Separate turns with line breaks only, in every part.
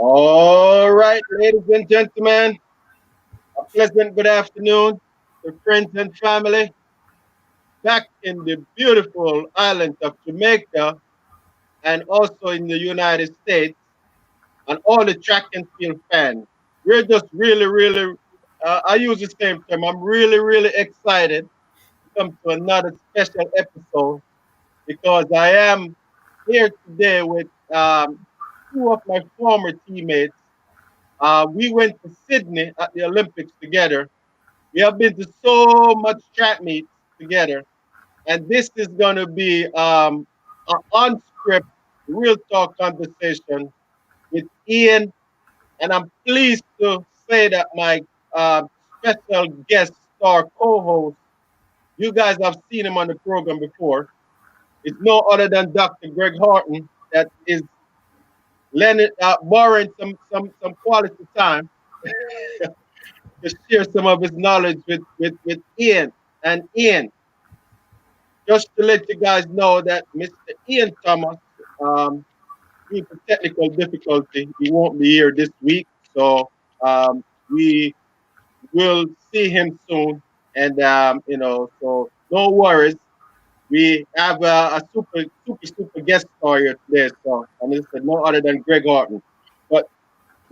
All right, ladies and gentlemen, a pleasant good afternoon to friends and family back in the beautiful island of Jamaica and also in the United States and all the track and field fans. We're just I use the same term, I'm really excited to come to another special episode because I am here today with two of my former teammates. We went to Sydney at the Olympics together. We have been to so much track meets together, and this is going to be an on-script, real talk conversation with Ian. And I'm pleased to say that my uh, special guest star co-host, you guys have seen him on the program before. It's no other than Dr. Greg Horton that is borrowing some quality time to share some of his knowledge with Ian. And Ian, just to let you guys know that Mr. Ian Thomas, due to technical difficulty, he won't be here this week. So we will see him soon. And, so no worries. We have a super guest star here today. So, and it's no other than Greg Horton. But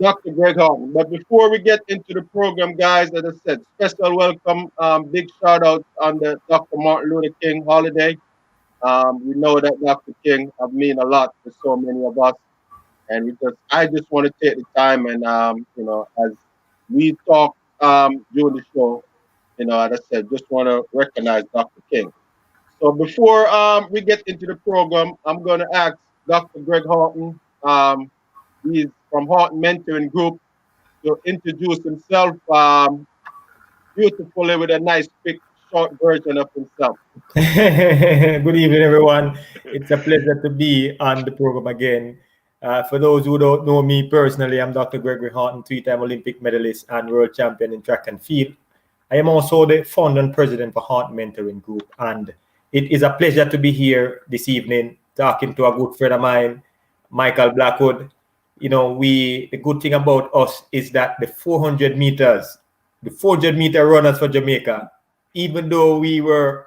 Dr. Greg Horton. But before we get into the program, guys, as I said, special welcome, big shout out on the Dr. Martin Luther King holiday. We know that Dr. King have mean a lot to so many of us, and I just want to take the time and as we talk during the show, as I said, just want to recognize Dr. King. So before we get into the program, I'm going to ask Dr. Greg Horton. He's from Horton Mentoring Group to introduce himself beautifully with a nice quick short version of himself.
Good evening, everyone. It's a pleasure to be on the program again. For those who don't know me personally, I'm Dr. Gregory Horton, three-time Olympic medalist and world champion in track and field. I am also the founder and president for Horton Mentoring Group, and it is a pleasure to be here this evening talking to a good friend of mine, Michael Blackwood. The good thing about us is that the 400-meter runners for Jamaica, even though we were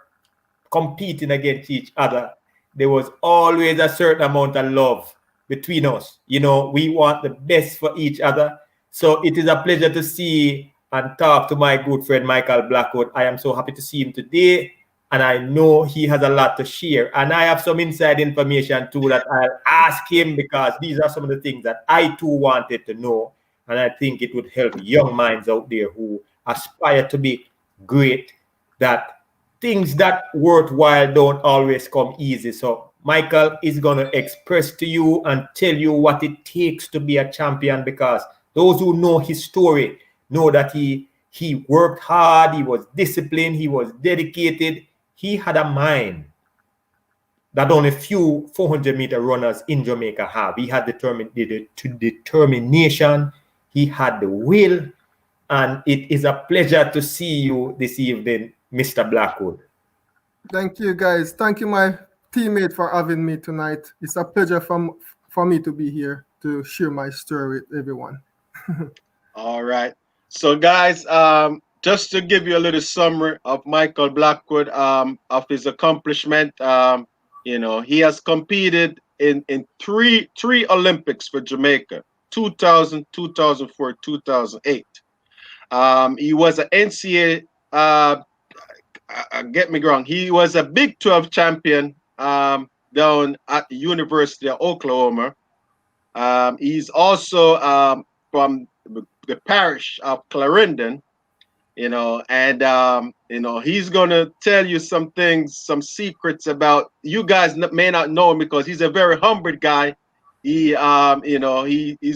competing against each other, there was always a certain amount of love between us. We want the best for each other. So it is a pleasure to see and talk to my good friend Michael Blackwood. I am so happy to see him today, and I know he has a lot to share. And I have some inside information too that I'll ask him, because these are some of the things that I too wanted to know. And I think it would help young minds out there who aspire to be great, that things that worthwhile don't always come easy. So Michael is going to express to you and tell you what it takes to be a champion, because those who know his story know that he worked hard, he was disciplined, he was dedicated, he had a mind that only few 400-meter runners in Jamaica have. He had determination, he had the will, and it is a pleasure to see you this evening, Mr. Blackwood.
Thank you, guys. Thank you, my teammate, for having me tonight. It's a pleasure for me to be here to share my story with everyone.
All right. So, guys, just to give you a little summary of Michael Blackwood, of his accomplishment, he has competed in three Olympics for Jamaica: 2000, 2004, 2008. He was an NCAA. Get me wrong. He was a Big 12 champion down at the University of Oklahoma. He's also from the parish of Clarendon, and he's gonna tell you some things, some secrets about you guys may not know him, because he's a very humble guy. He's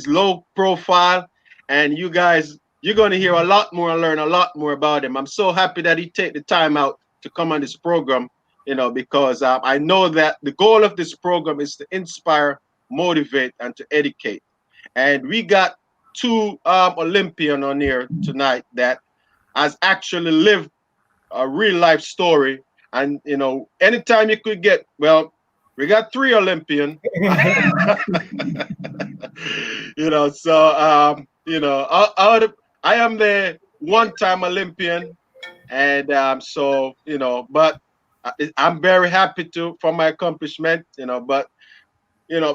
low profile, and you guys, you're gonna hear a lot more and learn a lot more about him. I'm so happy that he take the time out to come on this program, because I know that the goal of this program is to inspire, motivate, and to educate. And we got two Olympian on here tonight that has actually lived a real life story. And anytime you could get, well, We got 3 Olympian. So I am the one-time Olympian, and but I'm very happy for my accomplishment. But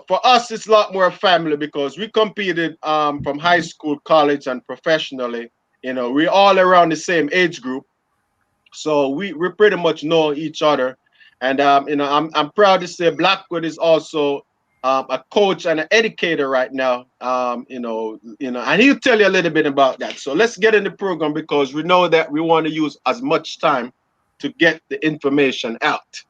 for us, it's a lot more family because we competed from high school, college, and professionally. We're all around the same age group, so we pretty much know each other. And I'm proud to say Blackwood is also a coach and an educator right now. And he'll tell you a little bit about that. So let's get in the program because we know that we want to use as much time to get the information out.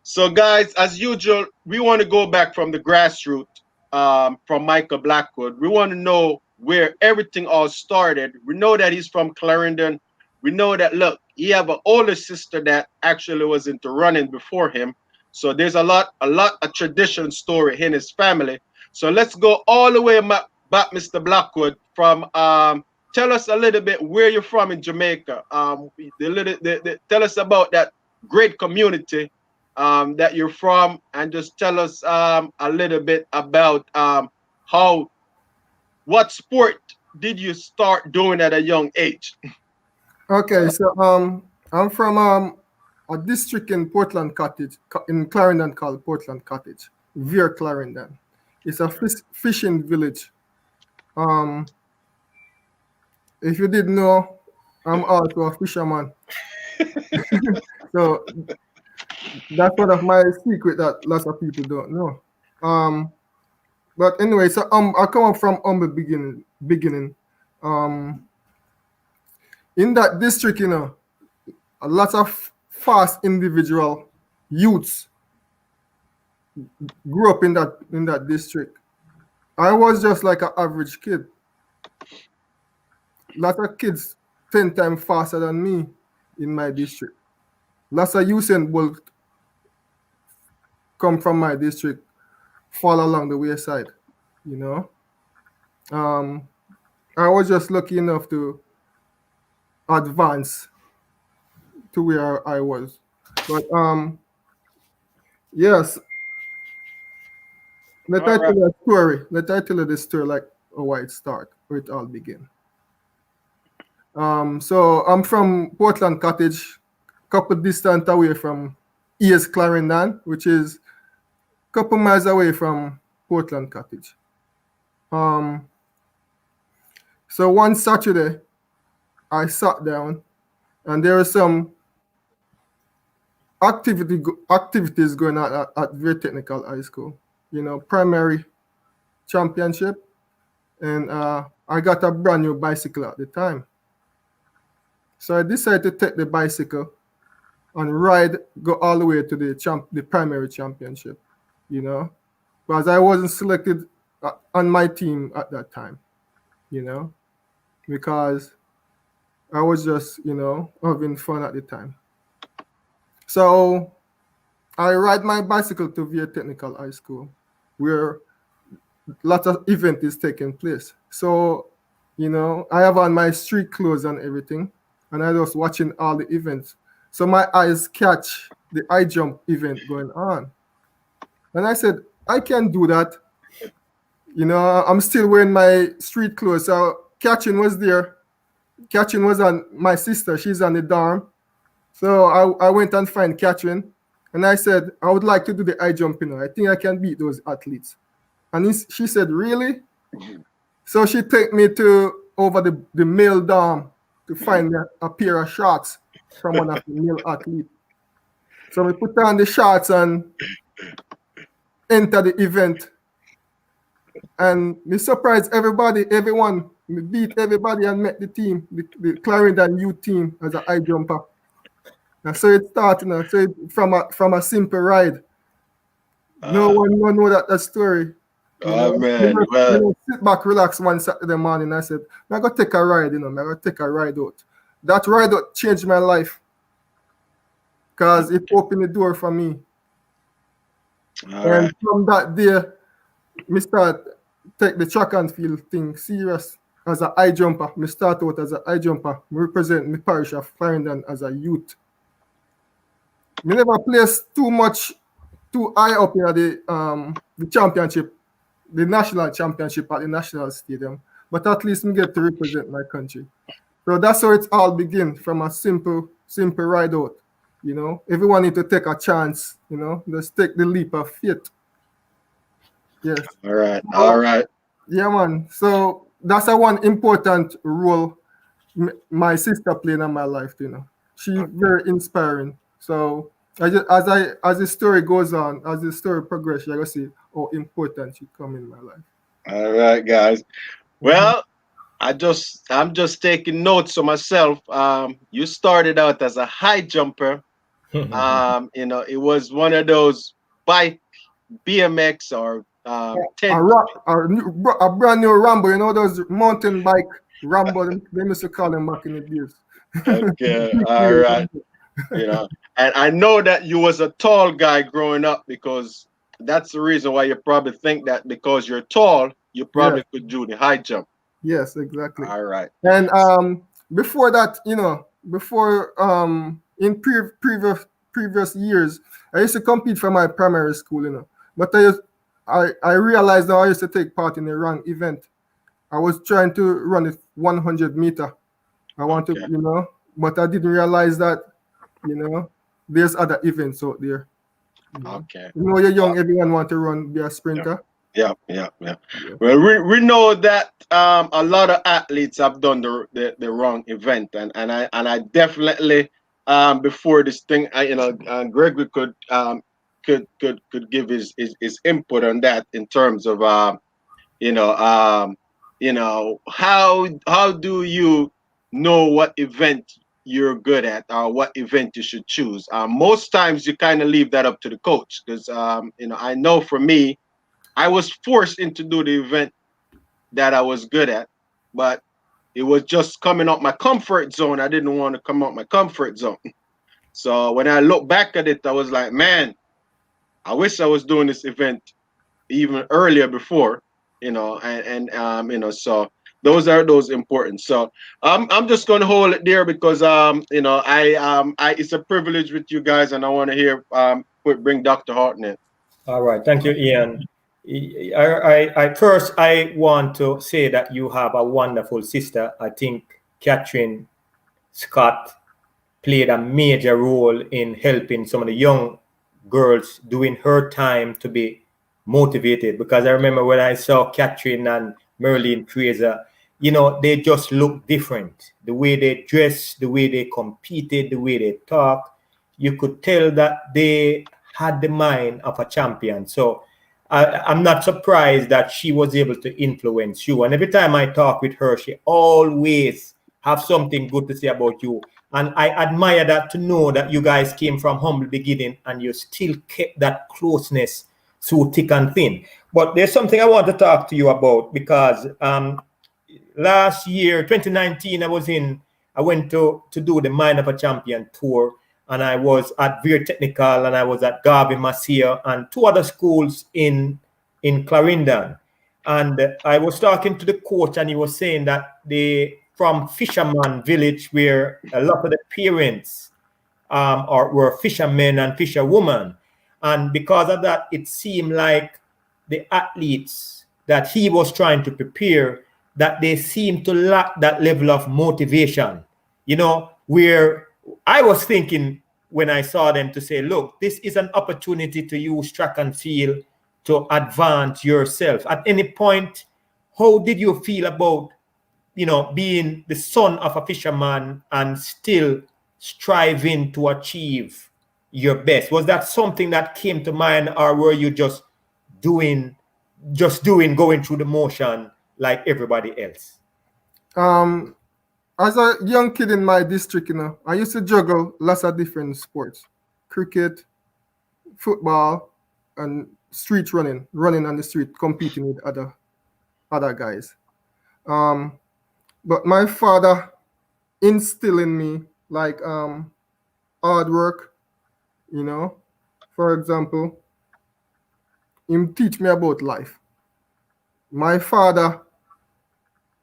So, guys, as usual, we want to go back from the grassroots, from Michael Blackwood. We want to know where everything all started. We know that he's from Clarendon. We know that, look, he have an older sister that actually was into running before him. So there's a tradition story in his family. So let's go all the way back, Mr. Blackwood, from tell us a little bit where you're from in Jamaica. Tell us about that great community that you're from, and just tell us a little bit about what sport did you start doing at a young age?
Okay, so I'm from a district in Portland Cottage, in Clarendon, called Portland Cottage, Veer Clarendon. It's a fishing village. If you didn't know, I'm also a fisherman. So that's one of my secrets that lots of people don't know. But anyway, so I come up from humble beginning. In that district, a lot of fast individual youths grew up in that district. I was just like an average kid. Lots of kids 10 times faster than me in my district. Lots of Usain Bolt come from my district, fall along the wayside, I was just lucky enough to advance to where I was. But yes, let I tell you a story. Let I tell you the story like how it start, where it all began. So I'm from Portland Cottage, couple distance away from East Clarendon, which is a couple miles away from Portland Cottage. So one Saturday, I sat down, and there were some activities going on at Veer Technical High School. Primary championship, and I got a brand new bicycle at the time. So I decided to take the bicycle and go all the way to the primary championship, because I wasn't selected on my team at that time, because I was just, having fun at the time. So I ride my bicycle to Veer Technical High School, where lots of event is taking place. So, I have on my street clothes and everything, and I was watching all the events. So my eyes catch the high jump event going on. And I said, I can do that. I'm still wearing my street clothes. So catching was there. Catching was on my sister. She's on the dorm. So I went and find Catherine. And I said, I would like to do the high jump. I think I can beat those athletes. And she said, really? So she took me over the male dorm to find a pair of shorts from one of the male athletes. So we put on the shorts and enter the event. And we surprised everyone. We beat everybody and met the team, the Clarendon youth team as a high jumper. And so it started, from a simple ride. No one will know that story.
Man.
Sit back, relax one Saturday morning. I said, I'm going to take a ride, I'm going to take a ride out. That ride out changed my life because it opened the door for me. And from that day, I start take the track and field thing serious as a high jumper. I start out as a high jumper. I represent my parish of Clarendon as a youth. I never placed too too high up in the championship, the national championship at the national stadium. But at least me get to represent my country. So that's how it all begins, from a simple ride out. You know, everyone need to take a chance. You know, just take the leap of faith. Yes.
All right.
Yeah, man. So that's a one important role my sister played in my life. You know, she's very inspiring. So as the story goes on, as the story progresses, you're gonna see how important she come in my life.
All right, guys. Well, I'm just taking notes of myself. You started out as a high jumper. You know, it was one of those bike BMX or
A,
10.
a brand new Rambo, you know those mountain bike Rambo, they used to call them back in the days.
Okay, all right. You know, and I know that you was a tall guy growing up, because that's the reason why you probably think that, because you're tall, you probably could do the high jump.
Yes, exactly.
All right.
And before that, you know, in previous years, I used to compete for my primary school, you know. But I realized that I used to take part in the wrong event. I was trying to run it 100 meter. I want to, you know, but I didn't realize that, you know, there's other events out there. You know?
Okay.
You know, you're young, everyone want to be a sprinter.
Yeah. Well, we know that a lot of athletes have done the wrong event, and I definitely before this thing, Gregory could give his input on that, in terms of how do you know what event you're good at, or what event you should choose? Most times you kind of leave that up to the coach, because I know for me, I was forced into do the event that I was good at, but it was just coming out my comfort zone. I didn't want to come out my comfort zone. So when I look back at it, I was like, man, I wish I was doing this event even earlier before, so those are those important. So I'm just going to hold it there, because it's a privilege with you guys, and I want to hear bring Dr. Horton in.
All right, thank you, Ian. First, I want to say that you have a wonderful sister. I think Catherine Scott played a major role in helping some of the young girls during her time to be motivated. Because I remember when I saw Catherine and Merlin Fraser, you know, they just looked different. The way they dressed, the way they competed, the way they talked, you could tell that they had the mind of a champion. So I'm not surprised that she was able to influence you. And every time I talk with her, she always have something good to say about you. And I admire that, to know that you guys came from humble beginning and you still kept that closeness through thick and thin. But there's something I want to talk to you about, because last year, 2019, I went to do the Mind of a Champion tour. And I was at Veer Technical, and I was at Garvey Masia, and two other schools in Clarendon. And I was talking to the coach, and he was saying that from Fisherman Village, where a lot of the parents were fishermen and fisherwomen. And because of that, it seemed like the athletes that he was trying to prepare, that they seemed to lack that level of motivation, you know, where I was thinking when I saw them, to say, look, this is an opportunity to use track and field to advance yourself. At any point, how did you feel about, you know, being the son of a fisherman and still striving to achieve your best? Was that something that came to mind, or were you just going through the motion like everybody else?
As a young kid in my district, you know, I used to juggle lots of different sports: cricket, football, and street running on the street, competing with other guys. But my father instilled in me, like, hard work, you know. For example, him teach me about life. My father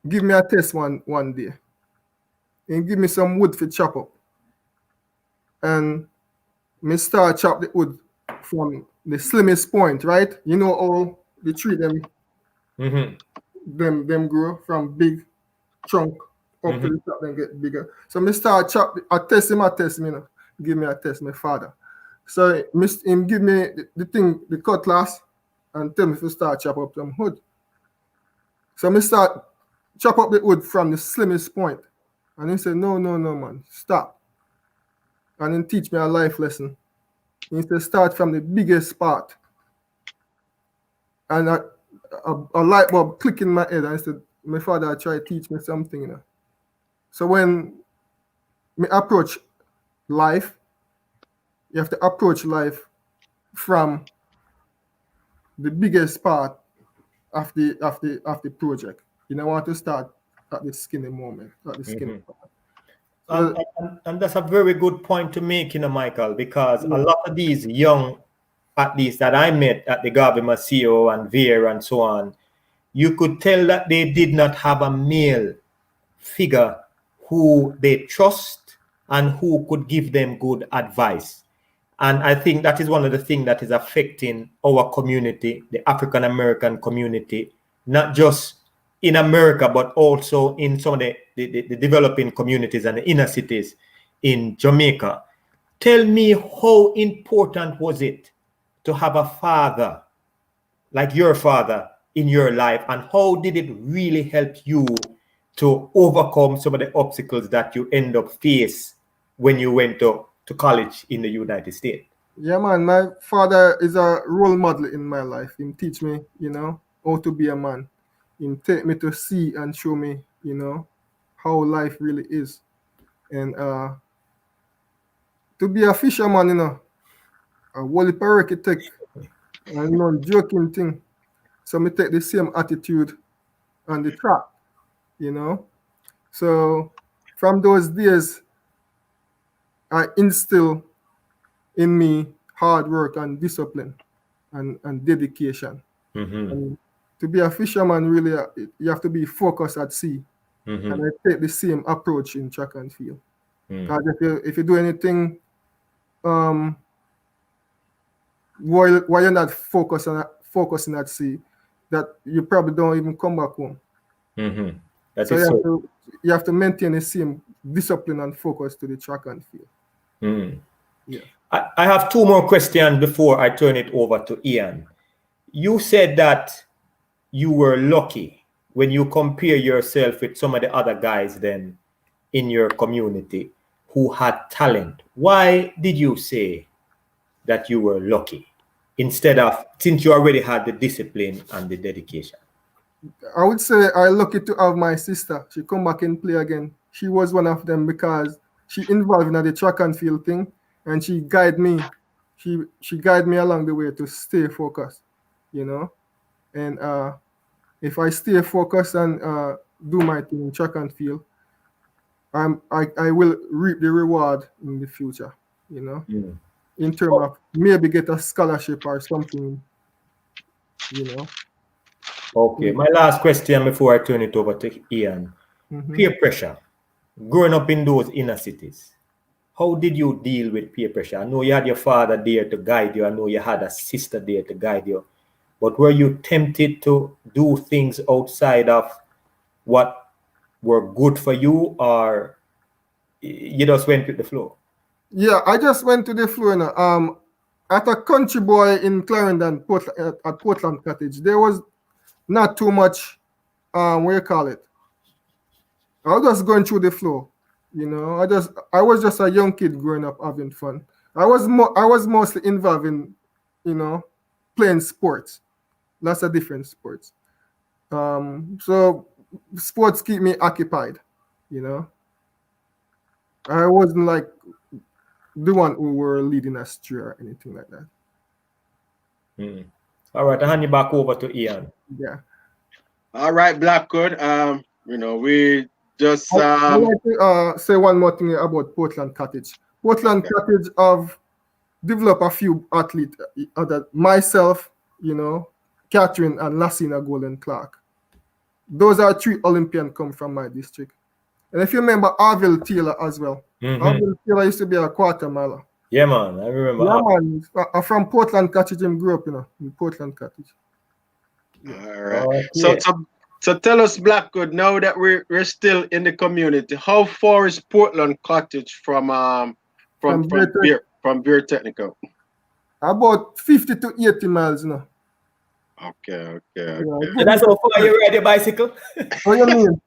give me a test one day. He give me some wood for chop up. And me start chop the wood from the slimmest point, right? You know how they treat them, them grow from big trunk up to the top, then get bigger. So me start chop. I test him, you know. Give me a test, my father. So him give me the thing, the cutlass, and tell me to start chop up some wood. So me start chop up the wood from the slimmest point. And he said, no, man, stop. And then teach me a life lesson. He said, start from the biggest part. And a light bulb click in my head. And I said, my father tried to teach me something, you know. So when me approach life, you have to approach life from the biggest part of the project. You don't want to start at the skinny moment, at the skinny part.
And that's a very good point to make, you know, Michael, because a lot of these young athletes that I met at the Garvey Maceo and Veer and so on, you could tell that they did not have a male figure who they trust and who could give them good advice. And I think that is one of the things that is affecting our community, the African American community, not just in America, but also in some of the developing communities and the inner cities in Jamaica. Tell me, how important was it to have a father like your father in your life, and how did it really help you to overcome some of the obstacles that you end up face when you went to college in the United States?
Yeah, man, my father is a role model in my life. He teach me, you know, how to be a man. He take me to see and show me, you know, how life really is. And to be a fisherman, you know, a wally architect, and you know, joking thing. So me take the same attitude on the track, you know. So from those days, I instill in me hard work and discipline and dedication. And to be a fisherman, really, you have to be focused at sea. And I take the same approach in track and field. Because if you do anything while you're not focusing at sea, that you probably don't even come back home. So you have to maintain the same discipline and focus to the track and field. Yeah.
I have two more questions before I turn it over to Ian. You said that you were lucky when you compare yourself with some of the other guys then in your community who had talent. Why did you say that you were lucky instead of, since you already had the discipline and the dedication?
I would say I'm lucky to have my sister. She come back and play again. She was one of them because she involved in the track and field thing, and she guide me. She guide me along the way to stay focused, you know. And if I stay focused and do my thing in track and field, I will reap the reward in the future, you know. In terms of maybe get a scholarship or something, you know.
Okay, my last question before I turn it over to Ian. Peer pressure, growing up in those inner cities, how did you deal with peer pressure? I know you had your father there to guide you. I know you had a sister there to guide you. But were you tempted to do things outside of what were good for you, or you just went with the flow?
Yeah, I just went to the flow. You know. At a country boy in Clarendon, at Portland Cottage, there was not too much, what you call it? I was just going through the flow, you know. I was just a young kid growing up having fun. I was mostly involved in, you know, playing sports, lots of different sports. So sports keep me occupied, you know. I wasn't like the one who were leading astray or anything like that.
All right, I'll hand you back over to Ian.
Yeah.
All right, Blackwood. You know, we just
I'd like to say one more thing about Portland Cottage. Portland Cottage have developed a few athletes, myself, you know, Catherine and Lassina Golden Clark. Those are 3 Olympian come from my district. And if you remember Arville Taylor as well. Arville Taylor used to be a quarter miler.
Yeah, man. I remember.
Yeah, man. I'm from Portland Cottage. Him grew up, in Portland Cottage.
All right.
Okay.
So tell us, Blackwood, now that we're still in the community, how far is Portland Cottage from
From Greater,
from Beer Technical?
about 50 to 80 miles,
Okay.
Yeah,
And
good
that's
little
how far you ride your bicycle?
What you mean?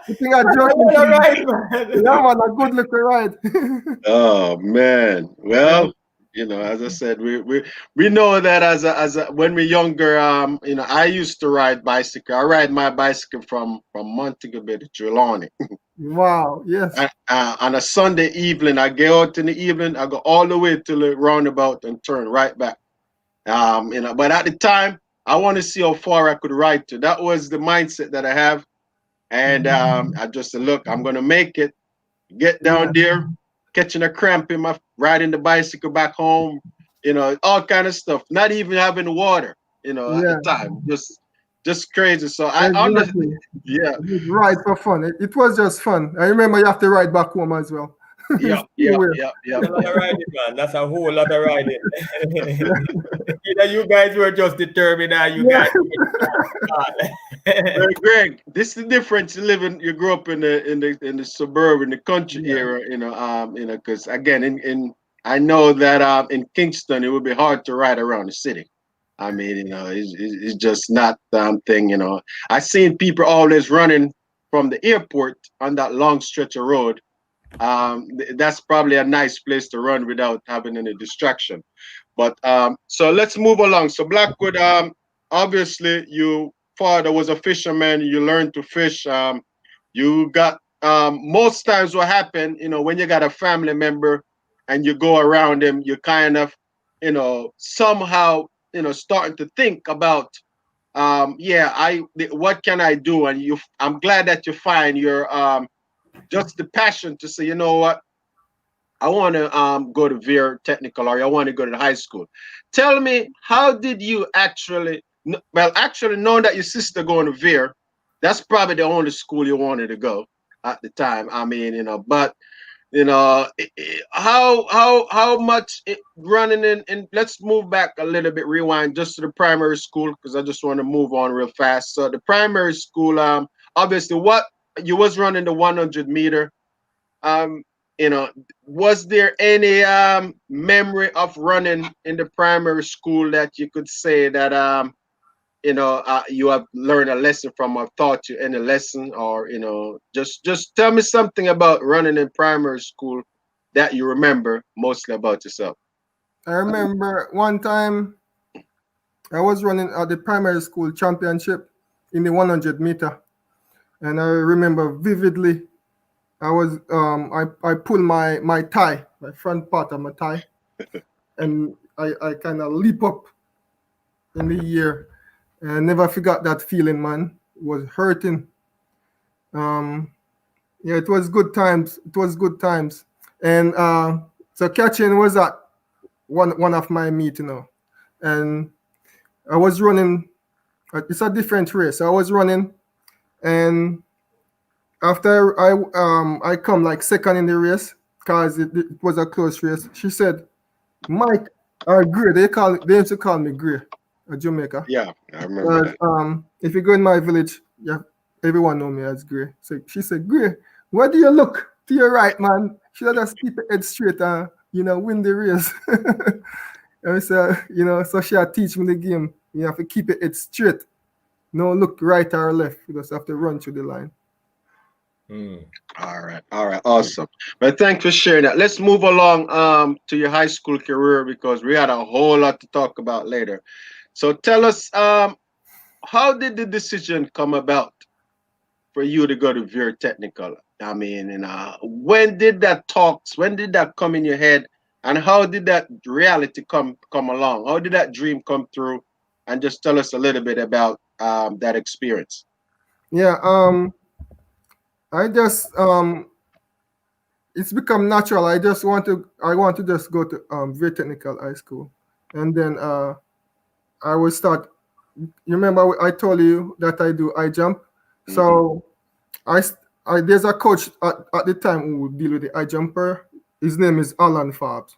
You think I joke?
All right, man.
Yeah, man, a good little ride.
Oh man. Well, as I said, we know that as a when we're younger, I used to ride bicycle. I ride my bicycle from Montego Bay to Trelawney.
Wow, yes.
On a Sunday evening, I go out in the evening, I go all the way to the roundabout and turn right back. But at the time, I want to see how far I could ride to. That was the mindset that I have. And I just said, look, I'm gonna make it, get down there, catching a cramp in my riding the bicycle back home, all kind of stuff. Not even having water, at the time. Just crazy. So I
Exactly.
yeah.
Ride for fun. It was just fun. I remember you have to ride back home as well.
Yeah.
That's a lot of riding, man. That's a whole lot of riding. Either you guys were just determined, or you guys.
Well, Greg, this is the difference. You grew up in the suburb, in the country era, because again, I know that in Kingston it would be hard to ride around the city. I mean, it's just not thing. I seen people always running from the airport on that long stretch of road. That's probably a nice place to run without having any distraction. But so let's move along. So Blackwood, obviously your father was a fisherman. You learned to fish. You got most times what happened, when you got a family member and you go around them, you kind of, somehow, starting to think about, what can I do? And I'm glad that you find your just the passion to say, you know what, I want to go to Veer Technical, or I want to go to high school. Tell me, how did you actually, knowing that your sister going to Veer, that's probably the only school you wanted to go at the time. I mean, but how much running in, let's move back a little bit, rewind just to the primary school, because I just want to move on real fast. So the primary school, obviously, what you was running the 100 meter. um was there any memory of running in the primary school that you could say that you have learned a lesson from, or taught you any lesson, or just tell me something about running in primary school that you remember mostly about yourself.
I remember one time I was running at the primary school championship in the 100 meter, and I remember vividly. I was I pulled my thigh, my front part of my thigh, and I kind of leap up in the air. And I never forgot that feeling, man. It was hurting. Yeah, it was good times. It was good times. And so catching was at one of my meet, and I was running. It's a different race. I was running, and after I come like second in the race, because it was a close race. She said, "Mike, Gray." They used to call me Gray, Jamaica.
Yeah, I remember that.
If you go in my village, yeah, everyone know me as Gray. So she said, "Gray, where do you look to your right, man? Should I just keep your head straight and win the race?" And so so she had teach me the game. You have to keep your head straight. No look right or left. You just have to run through the line.
All right, awesome. But thanks for sharing that. Let's move along to your high school career, because we had a whole lot to talk about later. So tell us, how did the decision come about for you to go to Veer Technical? I mean, when did that come in your head, and how did that reality come along? How did that dream come through? And just tell us a little bit about that experience.
Yeah, I just it's become natural. I want to just go to Veer Technical High School, and then I will start. You remember I told you that I do high jump, so I there's a coach at the time who would deal with the high jumper his name is Alan Farbs.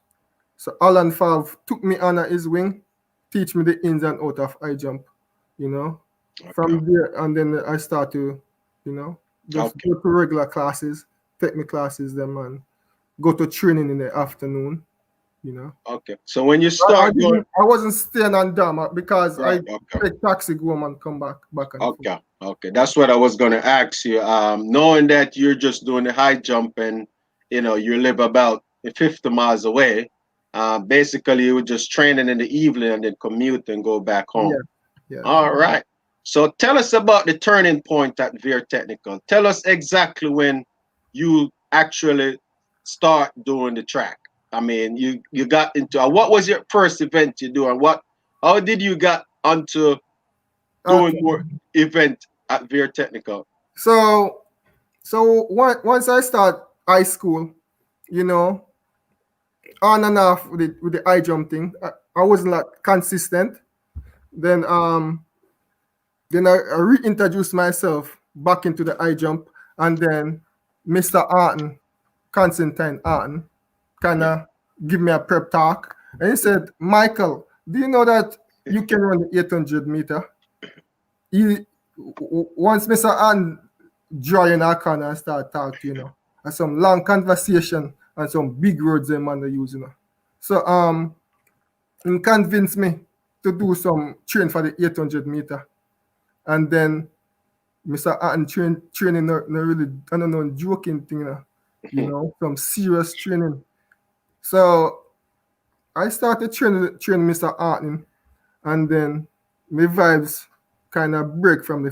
So Alan Farbs took me under his wing, teach me the ins and out of high jump, you know.
Okay.
From there, and then I start to, just go to regular classes, take my classes, them, and go to training in the afternoon,
Okay. So when you start going,
I wasn't staying on Dama because
right,
I take taxi go home and come back and forth.
Okay. That's what I was going to ask you. Knowing that you're just doing the high jump and you live about 50 miles away, basically you were just training in the evening and then commute and go back home.
Yeah.
All right. So tell us about the turning point at Veer Technical. Tell us exactly when you actually start doing the track. I mean, you got into what was your first event you do, and how did you got onto doing more event at Veer Technical?
So once I start high school, on and off with the high jump thing, I wasn't like consistent. Then I reintroduced myself back into the high jump, and then Mr. Arton, Constantine Arton, kind of give me a prep talk, and he said, "Michael, do you know that you can run the 800 meter?" Once Mr. Arton draw in our corner and start talking, and some long conversation and some big words them man they use, So he convinced me to do some train for the 800 meter, and then Mr. Arton training no really, I don't know, joking thing, some serious training. So I started training Mr. Arton, and then my vibes kind of break from the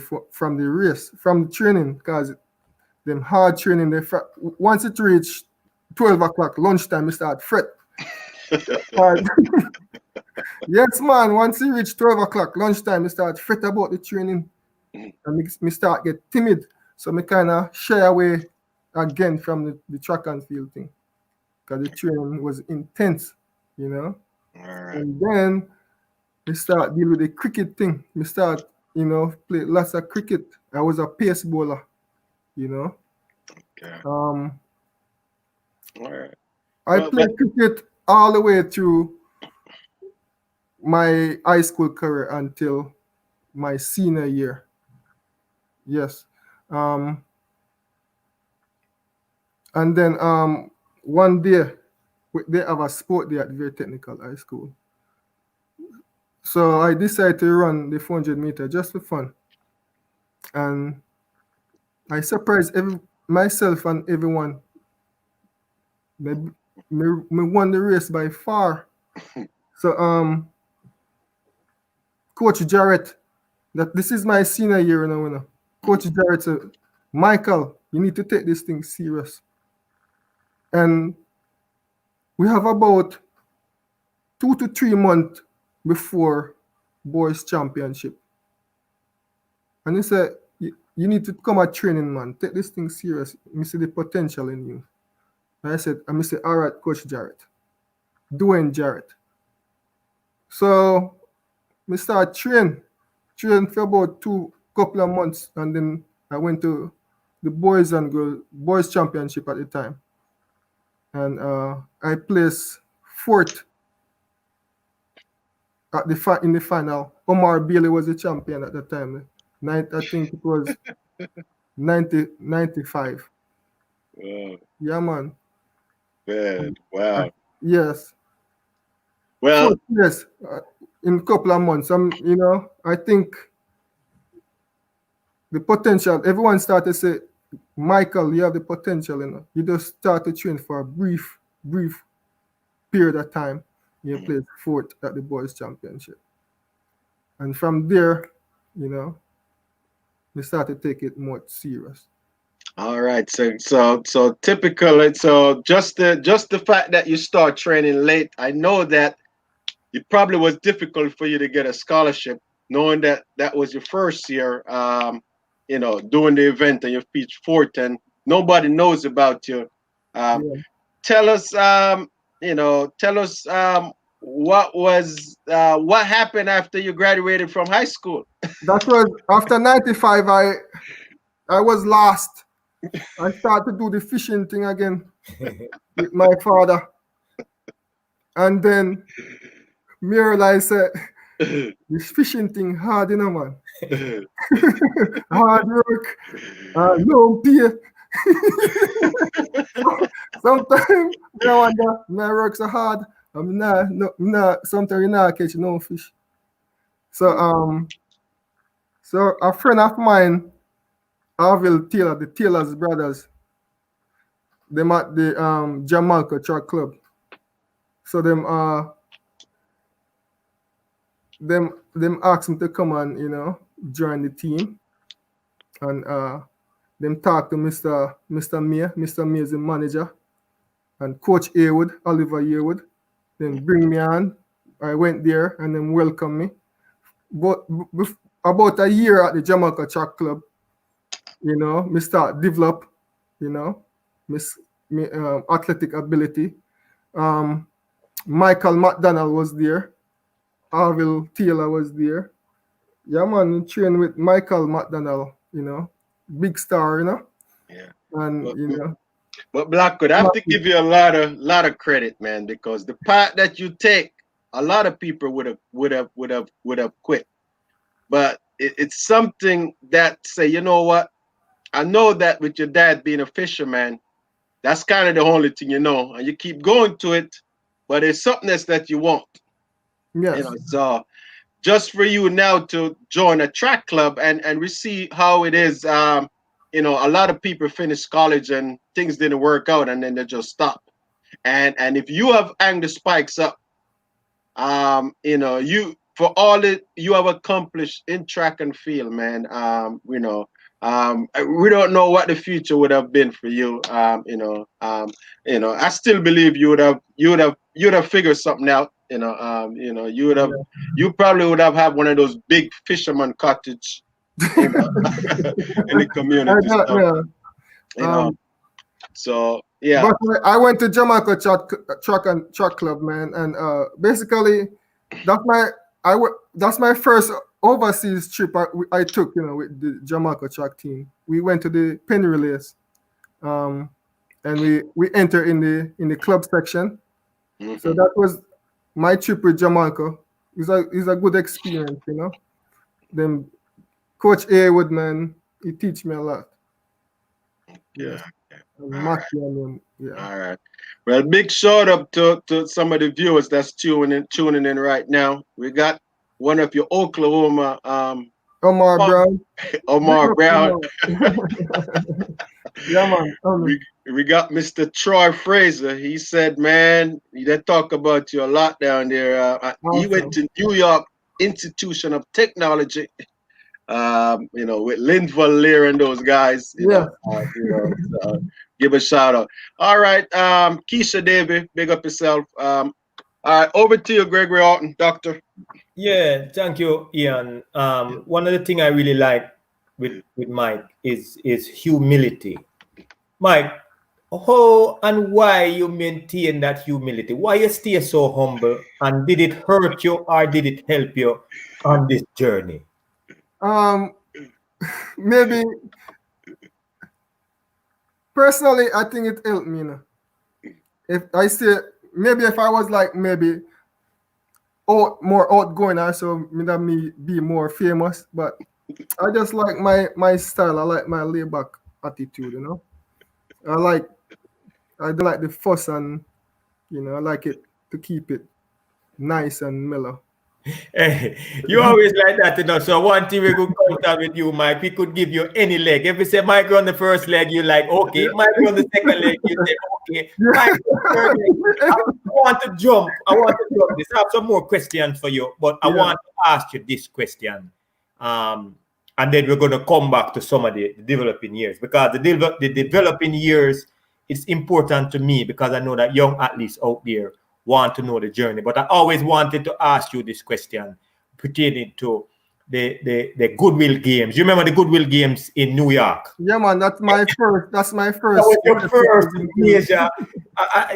race, from the training, because them hard training. Once it reached 12 o'clock lunchtime, we start fret. Yes, man. Once it reached 12 o'clock lunchtime, we start fret about the training, and me start get timid. So me kind of shy away again from the track and field thing, because the training was intense,
All right.
And then we start deal with the cricket thing. We start, play lots of cricket. I was a pace bowler,
Okay.
All
right.
I played cricket all the way through my high school career until my senior year. Yes. And then one day they have a sport day at Veer Technical High School. So I decided to run the 400 meter just for fun. And I surprised myself and everyone. Me won the race by far. So Coach Jarrett, this is my senior year now. Coach Jarrett said, "Michael, you need to take this thing serious." And we have about 2 to 3 months before boys championship. And he said, you need to come at training, man. Take this thing serious. I see the potential in you. And I said, all right, Coach Jarrett. Dwayne Jarrett. So we start train for about couple of months, and then I went to the boys and boys championship at the time. And I placed fourth in the final. Omar Bailey was the champion at the time. I think it was 95.
Wow.
Yeah, man.
Man, wow.
Yes.
Well,
yes, in a couple of months. I think the potential, everyone started to say, "Michael, you have the potential, You just start to train for a brief period of time. You played fourth at the boys championship. And from there, we started to take it more serious.
all right. So typical. So just the fact that you start training late, I know that it probably was difficult for you to get a scholarship, knowing that was your first year, doing the event and you reached fourth and nobody knows about you. Tell us, what happened after you graduated from high school?
That was after 95. I was lost. I started to do the fishing thing again with my father. And then me realize this fishing thing hard, you know, man. Hard work, low pay. Sometimes I wonder, my work so hard. Sometimes you not catch no fish. So so a friend of mine, Arville Taylor, the Taylor's brothers, them at the Jamaica Track Club. So them asked me to come and, you know, join the team. And them talk to Mr. Mayer. Mr. Mayer is the manager. And Coach Haywood, Oliver Haywood, then bring me on. I went there and then welcome me. But about a year at the Jamaica Track Club, you know, me start develop, you know, me athletic ability. Michael McDonald was there. Arville Taylor was there. Yeah, man, trained with Michael McDonald, you know, big star, you know.
Yeah.
And
But,
you know.
But Blackwood, I have to give you a lot of credit, man, because the path that you take, a lot of people would have quit. But it's something that say, you know what? I know that with your dad being a fisherman, that's kind of the only thing you know, and you keep going to it, but it's something else that you want.
Yes.
You know, so just for you now to join a track club and we see how it is. You know, a lot of people finish college and things didn't work out, and then they just stop. And if you have hanged the spikes up, you know, you for all that you have accomplished in track and field, man. You know, we don't know what the future would have been for you. You know, I still believe you would have figured something out. You know, you probably would have had one of those big fisherman cottage, you know, in the community. You know, so yeah.
But I went to Jamaica track club, man, and basically that's my first overseas trip I took, you know, with the Jamaica track team. We went to the penny relays, and we enter in the club section. Mm-hmm. So that was my trip with Jamaica. It's a good experience, you know. Then Coach Haywood, man, he teach me a lot.
Yeah.
All right.
Well, big shout out to some of the viewers that's tuning in right now. We got one of your Oklahoma
Omar Brown.
Omar Brown.
Yeah, man.
We got Mr. Troy Fraser. He said, man, they talk about you a lot down there. Awesome. He went to New York Institution of Technology. You know, with Linville Lear and those guys. You know, so give a shout out. All right, Keisha Davy, big up yourself. All right, over to you, Gregory Alton, doctor.
Yeah, thank you, Ian. One of the things I really like with Mike is humility. Mike, how and why you maintain that humility? Why you stay so humble? And did it hurt you or did it help you on this journey?
Maybe personally, I think it helped me. You know? If I say maybe if I was like maybe more outgoing, also me be more famous. But I just like my style. I like my laid back attitude. You know, I don't like the fuss, and you know, I like it to keep it nice and mellow.
Hey, you always like that, you know. So one thing we could contact with you, Mike, we could give you any leg. If we say Mike on the first leg, you like okay. Mike on the second leg, you say okay. Mike on the third leg. I want to jump. This. I have some more questions for you, but I want to ask you this question. And then we're going to come back to some of the developing years, because the developing years is important to me, because I know that young athletes out there want to know the journey. But I always wanted to ask you this question pertaining to the Goodwill Games. You remember the Goodwill Games in New York?
Yeah, man, that's my first. That
was your first major.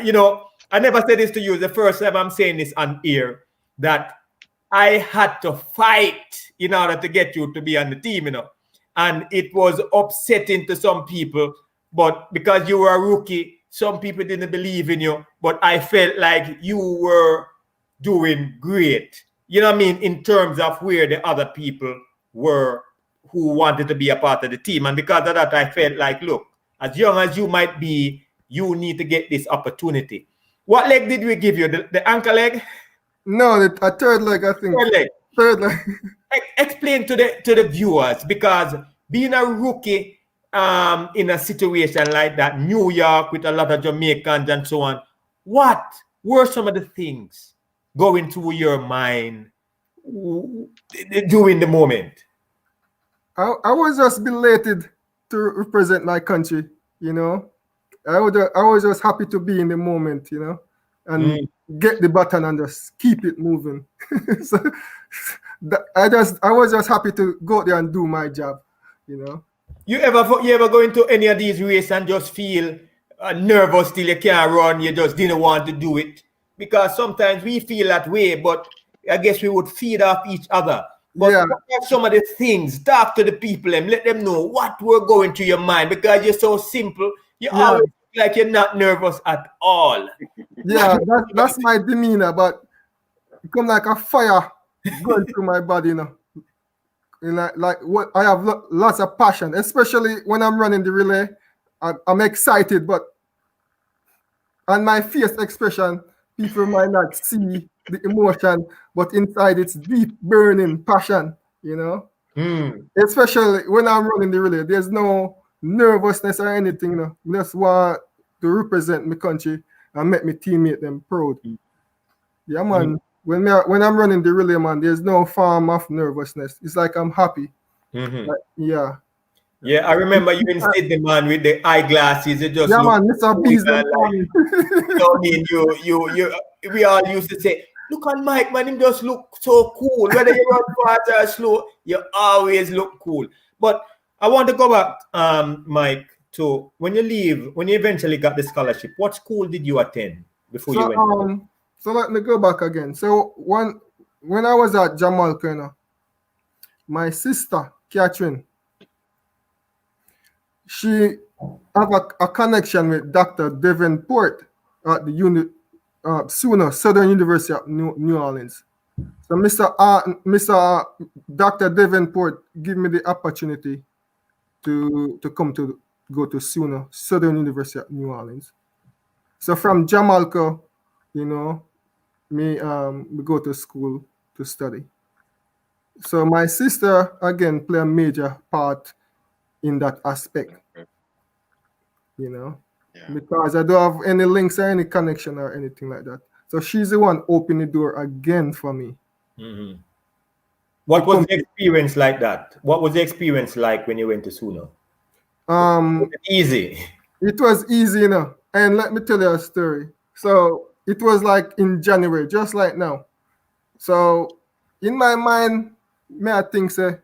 You know, I never said this to you. The first time I'm saying this on air, that I had to fight in order to get you to be on the team, you know. And it was upsetting to some people but because you were a rookie, some people didn't believe in you, but I felt like you were doing great. You know what I mean? In terms of where the other people were who wanted to be a part of the team. And because of that, I felt like, look, as young as you might be, you need to get this opportunity. What leg did we give you? The ankle leg?
No, a third leg, I think.
Third leg.
Third leg.
Explain to the viewers, because being a rookie in a situation like that, New York with a lot of Jamaicans and so on, what were some of the things going through your mind during the moment?
I was just belated to represent my country, you know. I was just happy to be in the moment, you know, and get the button and just keep it moving. So I was just happy to go there and do my job, you know.
You ever go into any of these races and just feel nervous till you can't run? You just didn't want to do it? Because sometimes we feel that way, but I guess we would feed off each other. But
Yeah.
some of the things, talk to the people and let them know what were going through your mind, because you're so simple. You always look like you're not nervous at all.
Yeah, that's my demeanor, but it come like a fire going through my body, you know. And like what I have lots of passion, especially when I'm running the relay. I'm excited, but on my face expression, people might not see the emotion, but inside it's deep burning passion, you know. Especially when I'm running the relay, there's no nervousness or anything, you know. I just want to represent my country and make my teammate them proud. Yeah, man. When I'm running the relay, man, there's no form of nervousness. It's like I'm happy. Like, yeah.
Yeah, I remember you in Sydney, man, with the eyeglasses. It just
man, Mr. Beast.
We all used to say, look on Mike, man, him just look so cool. Whether you run fast or slow, you always look cool. But I want to go back, Mike, to when you eventually got the scholarship, what school did you attend before you went?
So let me go back again. So when I was at Jamaica, you know, my sister, Catherine, she have a connection with Dr. Davenport at the Southern University of New Orleans. So Mr. Dr. Davenport gave me the opportunity to come to go to Southern University of New Orleans. So from Jamaica, you know, we go to school to study. So my sister again play a major part in that aspect, you know, because I don't have any links or any connection or anything like that. So she's the one opening the door again for me.
What was the experience like that? What was the experience like when you went to SUNO? Was it easy?
It was easy, you know. And let me tell you a story. So it was like in January, just like now. So in my mind, I think say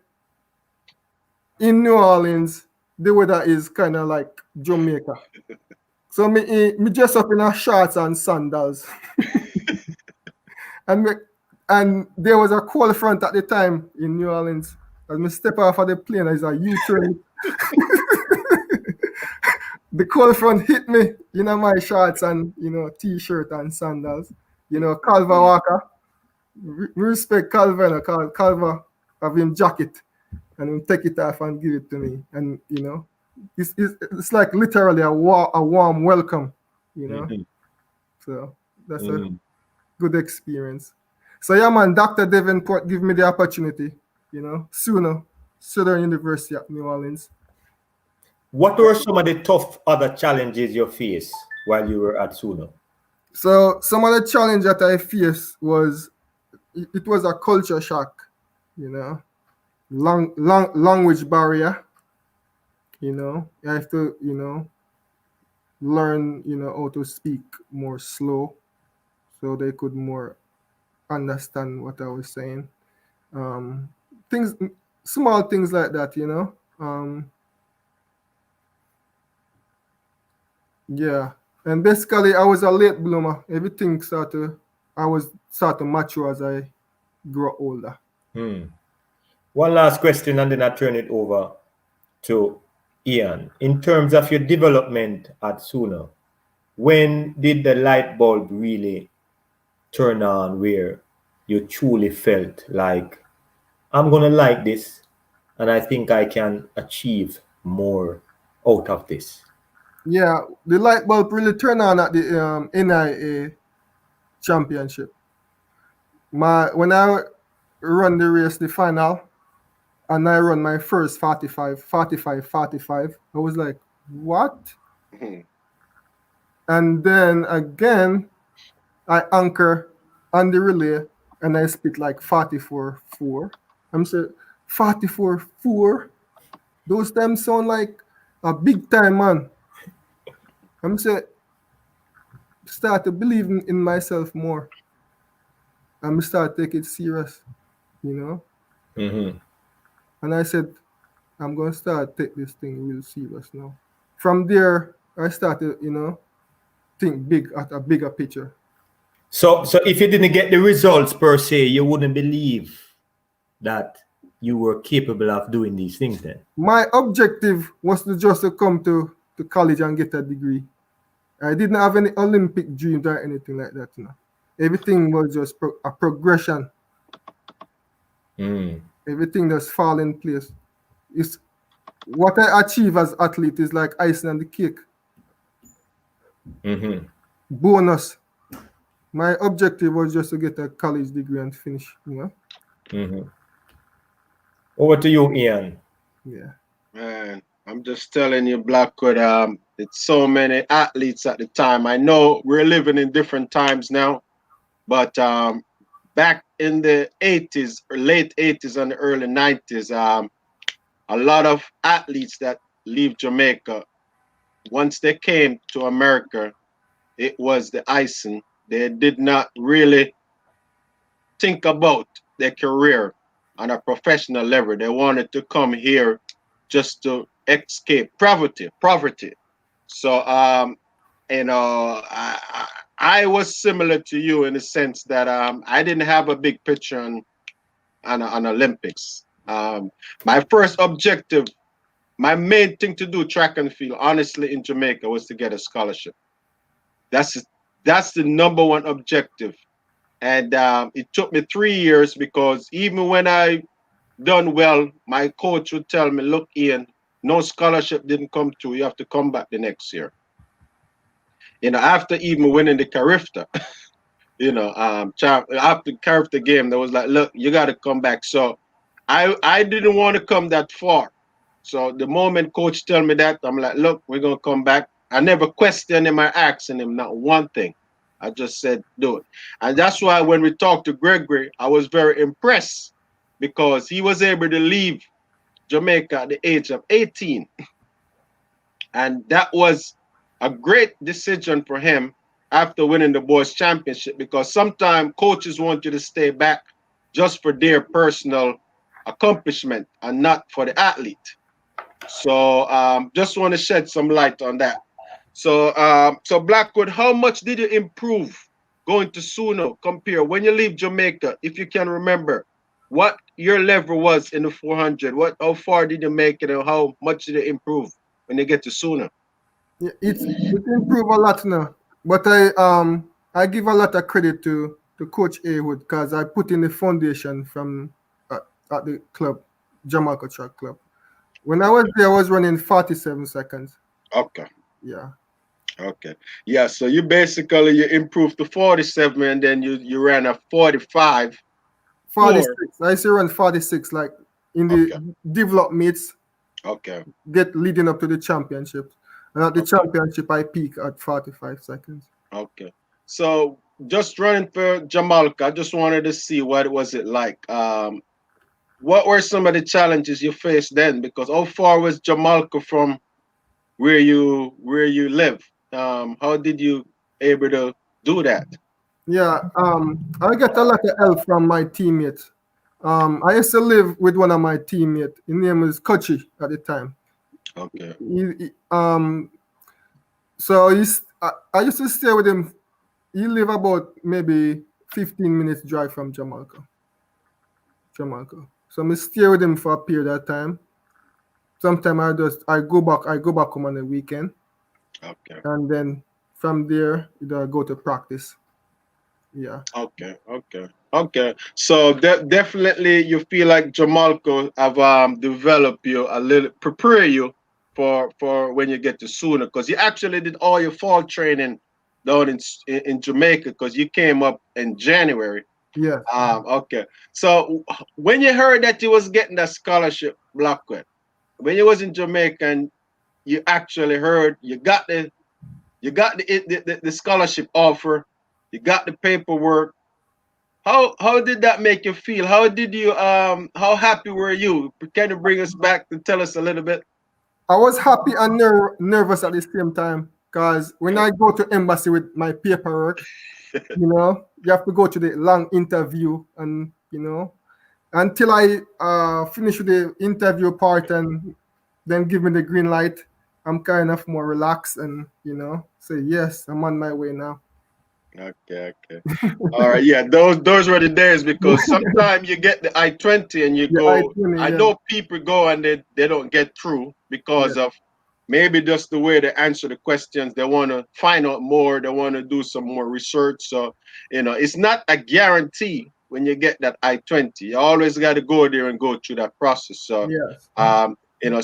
in New Orleans, the weather is kind of like Jamaica. So me dress up in a shorts and sandals. and there was a cold front at the time in New Orleans. As me step off of the plane, there's a U-turn. The cold front hit me, you know, my shorts and, you know, t-shirt and sandals. You know, Calva Walker. Respect Calva, you know, Calva have him jacket and him take it off and give it to me. And, you know, it's like literally a warm welcome, you know. So that's a good experience. So yeah, man, Dr. Davenport give me the opportunity, you know, Southern University of New Orleans.
What were some of the tough other challenges you faced while you were at SUNO?
So some of the challenge that I faced was, it was a culture shock, you know, language barrier, you know, you have to, you know, learn, you know, how to speak more slow so they could more understand what I was saying. Small things like that, you know. Yeah, and basically I was a late bloomer. Everything I was start to mature as I grow older.
One last question, and then I turn it over to Ian, in terms of your development at Suna, when did the light bulb really turn on where you truly felt like, I'm going to like this and I think I can achieve more out of this?
Yeah, the light bulb really turned on at the NIA championship. When I run the race, the final, and I run my first 45, I was like, what?
Mhm.
And then again, I anchor on the relay and I spit like 44-4. I'm saying 44-4. Those times sound like a big time, man. I'm saying start to believe in myself more. I'm start to take it serious, you know.
Mm-hmm.
And I said, I'm gonna start take this thing real serious now. From there, I started, think big at a bigger picture.
So if you didn't get the results per se, you wouldn't believe that you were capable of doing these things then?
My objective was to just to come to college and get a degree. I didn't have any Olympic dreams or anything like that. Everything was just a progression.
Mm.
Everything just fall in place. It's what I achieve as athlete is like icing on the cake.
Mm-hmm.
Bonus. My objective was just to get a college degree and finish.
Mm-hmm. Over to you, Ian.
Yeah.
Man, I'm just telling you, Blackwood, it's so many athletes at the time. I know we're living in different times now, but back in the 80s or late 80s and the early 90s, a lot of athletes that leave Jamaica, once they came to America, it was the icing. They did not really think about their career on a professional level. They wanted to come here just to escape poverty. So, I was similar to you in the sense that I didn't have a big picture on Olympics. My first objective, my main thing to do, track and field, honestly, in Jamaica, was to get a scholarship. That's that's the number one objective. And it took me 3 years because even when I done well, my coach would tell me, "Look, Ian, no scholarship didn't come through. You have to come back the next year." After even winning the Carifta, after Carifta game, there was like, "Look, you got to come back." So I didn't want to come that far. So the moment coach tell me that, I'm like, "Look, we're gonna come back." I never questioned him or asking him not one thing. I just said, "Do it," and that's why when we talked to Gregory, I was very impressed because he was able to leave Jamaica at the age of 18. And that was a great decision for him after winning the boys championship, because sometimes coaches want you to stay back just for their personal accomplishment and not for the athlete. So just want to shed some light on that. So Blackwood, how much did you improve going to Suno compare when you leave Jamaica, if you can remember, what your level was in the 400? How far did you make it, and how much did you improve when you get to Suno?
Yeah, it improved a lot now. But I give a lot of credit to Coach Haywood because I put in the foundation from at the club, Jamaica Track Club. When I was there, I was running 47 seconds.
Okay.
Yeah.
Okay. Yeah. So you improved to 47, and then you ran a 45.
46. I used to run 46 like in
Okay.
the developed meets,
Okay.
get leading up to the championship. And at the
Okay.
championship, I peak at 45 seconds.
Okay. So just running for Jamaica, I just wanted to see what was it like. What were some of the challenges you faced then? Because how far was Jamaica from where you live? How did you able to do that?
Yeah, I get a lot of help from my teammates. I used to live with one of my teammates. His name was Kochi at the time.
Okay.
So I used to stay with him. He live about maybe 15 minutes drive from Jamaica. So I stay with him for a period of time. sometimes I go back home on the weekend.
Okay.
And then from there, I go to practice. Yeah.
Okay. So definitely, you feel like Jamalco have developed you a little, prepare you for when you get to Sooner, because you actually did all your fall training down in Jamaica, because you came up in January.
Yeah.
Okay. So when you heard that you was getting that scholarship, Blackwood, when you was in Jamaica, and you actually heard you got the scholarship offer, you got the paperwork. How did that make you feel? How did you how happy were you? Can you bring us back to tell us a little bit?
I was happy and nervous at the same time, because when I go to embassy with my paperwork, you have to go to the long interview, and until I finish with the interview part and then give me the green light, I'm kind of more relaxed and say yes, I'm on my way now.
Okay. All right. Yeah, those were the days, because sometimes you get the I-20 and you
Yeah,
go. I
yeah.
know people go and they don't get through because of maybe just the way they answer the questions. They want to find out more. They want to do some more research. So it's not a guarantee when you get that I-20. You always got to go there and go through that process. So
Yes.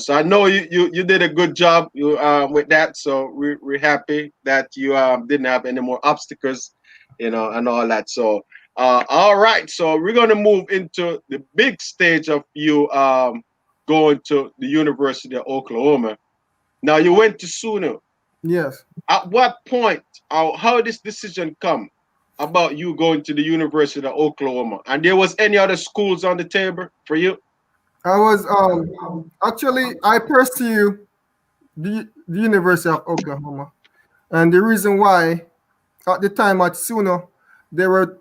so I know you did a good job with that. So we're happy that you didn't have any more obstacles, and all that. So all right. So we're gonna move into the big stage of you going to the University of Oklahoma. Now you went to SUNY.
Yes.
At what point, how this decision come about you going to the University of Oklahoma? And there was any other schools on the table for you?
I was actually I pursue the University of Oklahoma, and the reason why at the time at SUNY they were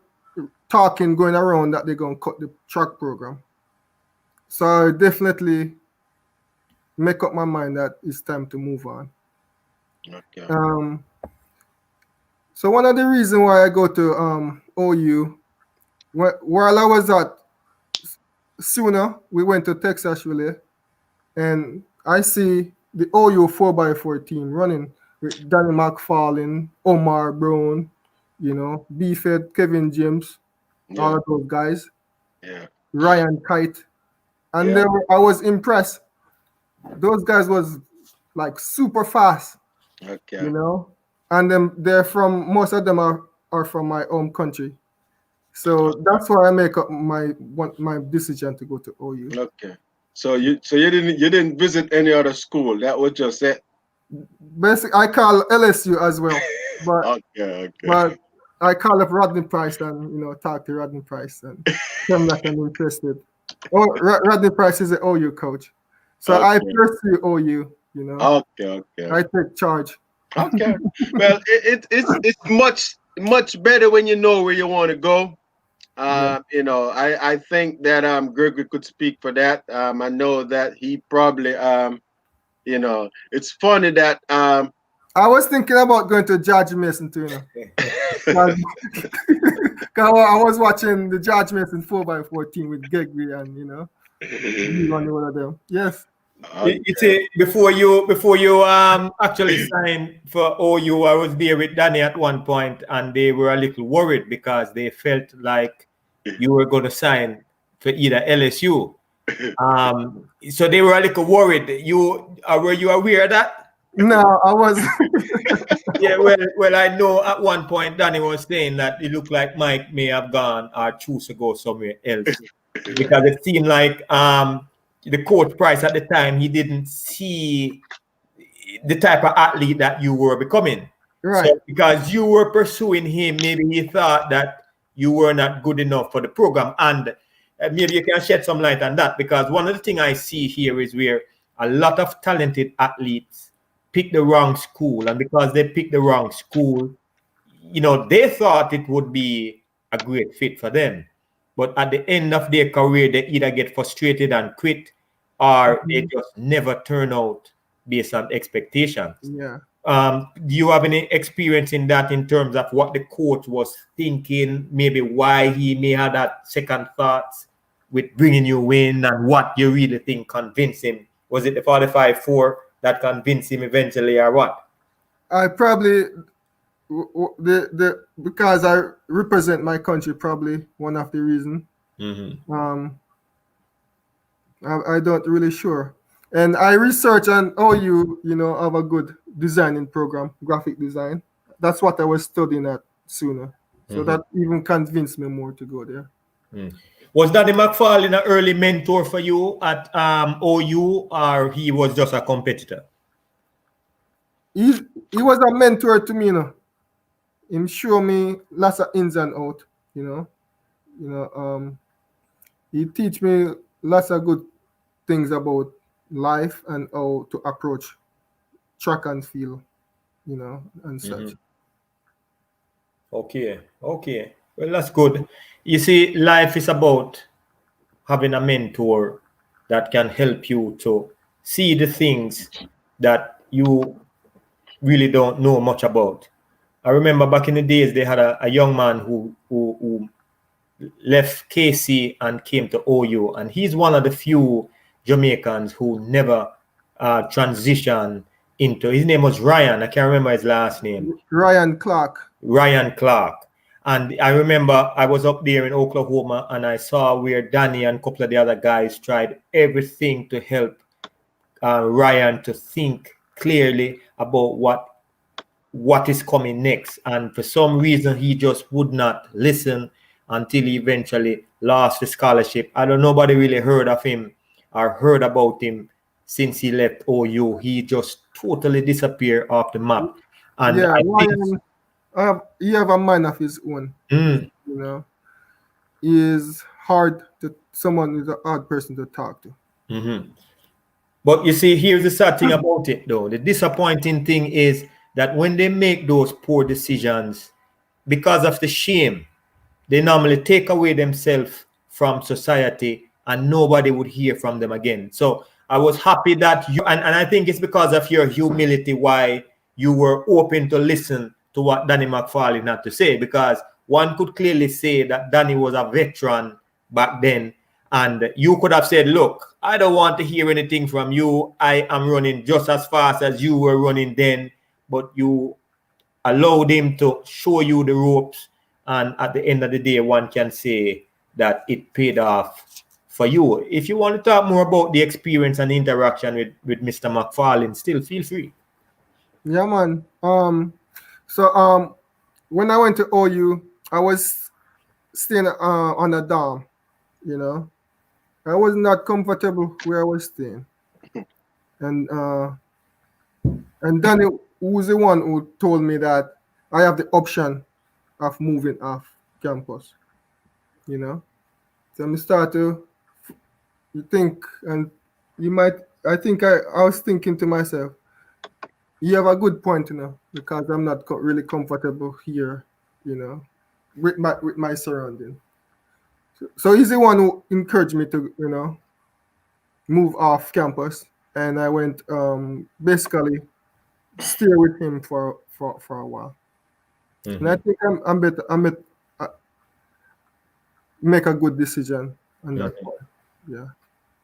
talking going around that they're gonna cut the track program. So I definitely make up my mind that it's time to move on.
Okay.
So one of the reasons why I go to OU, while I was at SUNY, we went to Texas Relay, and I see the OU 4x4 team running with Danny McFarlane, Omar Brown, B-Fed, Kevin James, all of those guys, Ryan Kite, and I was impressed. Those guys was like super fast,
Okay.
and most of them are from my home country. So that's why I make up my decision to go to OU.
Okay. So you didn't visit any other school. That was just it.
Basically, I call LSU as well, but
Okay.
but I call up Rodney Price and talk to Rodney Price and tell him that I'm interested. Oh, Rodney Price is the OU coach, so I pursue OU.
Okay.
I take charge.
Okay. Well, it's much better when you know where you want to go. I think that Gregory could speak for that. I know that he probably it's funny that
I was thinking about going to George Mason too, Cause I was watching the George Mason 4x14 with Gregory and he running one of them. Yes.
You see, before you actually signed for OU, I was there with Danny at one point, and they were a little worried because they felt like you were going to sign for either LSU. So they were a little worried. Were you aware of that?
No, I was.
Yeah, well, I know at one point Danny was saying that it looked like Mike may have gone or choose to go somewhere else because it seemed like the coach Price at the time, he didn't see the type of athlete that you were becoming.
Right.
So because you were pursuing him, maybe he thought that you were not good enough for the program. And maybe you can shed some light on that, because one of the things I see here is where a lot of talented athletes pick the wrong school. And because they pick the wrong school, they thought it would be a great fit for them. But at the end of their career, they either get frustrated and quit, or they just never turn out based on expectations.
Yeah.
Do you have any experience in that, in terms of what the coach was thinking, maybe why he may have that second thoughts with bringing you in, and what you really think convinced him Was it the 45-4 that convinced him eventually, or what?
I probably because I represent my country, probably one of the reason. I don't really sure. And I research on how you have a good designing program, graphic design. That's what I was studying at sooner. So that even convinced me more to go there.
Was Danny McFarlane an early mentor for you at OU, or he was just a competitor?
He was a mentor to me, He showed me lots of ins and out, he teach me lots of good things about life and how to approach track and field, and such.
Okay. Well, that's good. You see, life is about having a mentor that can help you to see the things that you really don't know much about. I remember back in the days, they had a young man who left KC and came to OU, and he's one of the few Jamaicans who never transitioned into. His name was Ryan. I can't remember his last name.
Ryan Clark.
And I remember I was up there in Oklahoma, and I saw where Danny and a couple of the other guys tried everything to help Ryan to think clearly about what is coming next. And for some reason, he just would not listen until he eventually lost the scholarship. I don't know, nobody really heard of him or heard about him since he left OU. He just totally disappeared off the map. And
yeah, he have a mind of his own. He is someone is a hard person to talk to.
But you see, here's the sad thing about it, though. The disappointing thing is that when they make those poor decisions, because of the shame, they normally take away themselves from society, and nobody would hear from them again. So I was happy that you, and I think it's because of your humility why you were open to listen to what Danny McFarlane had to say, because one could clearly say that Danny was a veteran back then, and you could have said, look, I don't want to hear anything from you. I am running just as fast as you were running then, but you allowed him to show you the ropes. And at the end of the day, one can say that it paid off for you. If you want to talk more about the experience and the interaction with Mr. McFarlane, still feel free.
Yeah, man. So when I went to OU, I was staying on a dorm, I was not comfortable where I was staying. And Danny was the one who told me that I have the option of moving off campus, So I start to think, and I was thinking to myself, you have a good point, because I'm not really comfortable here, with my surrounding. So he's the one who encouraged me to, move off campus, and I went basically stay with him for a while. And I think I'm better. Make a good decision on that point. Yeah.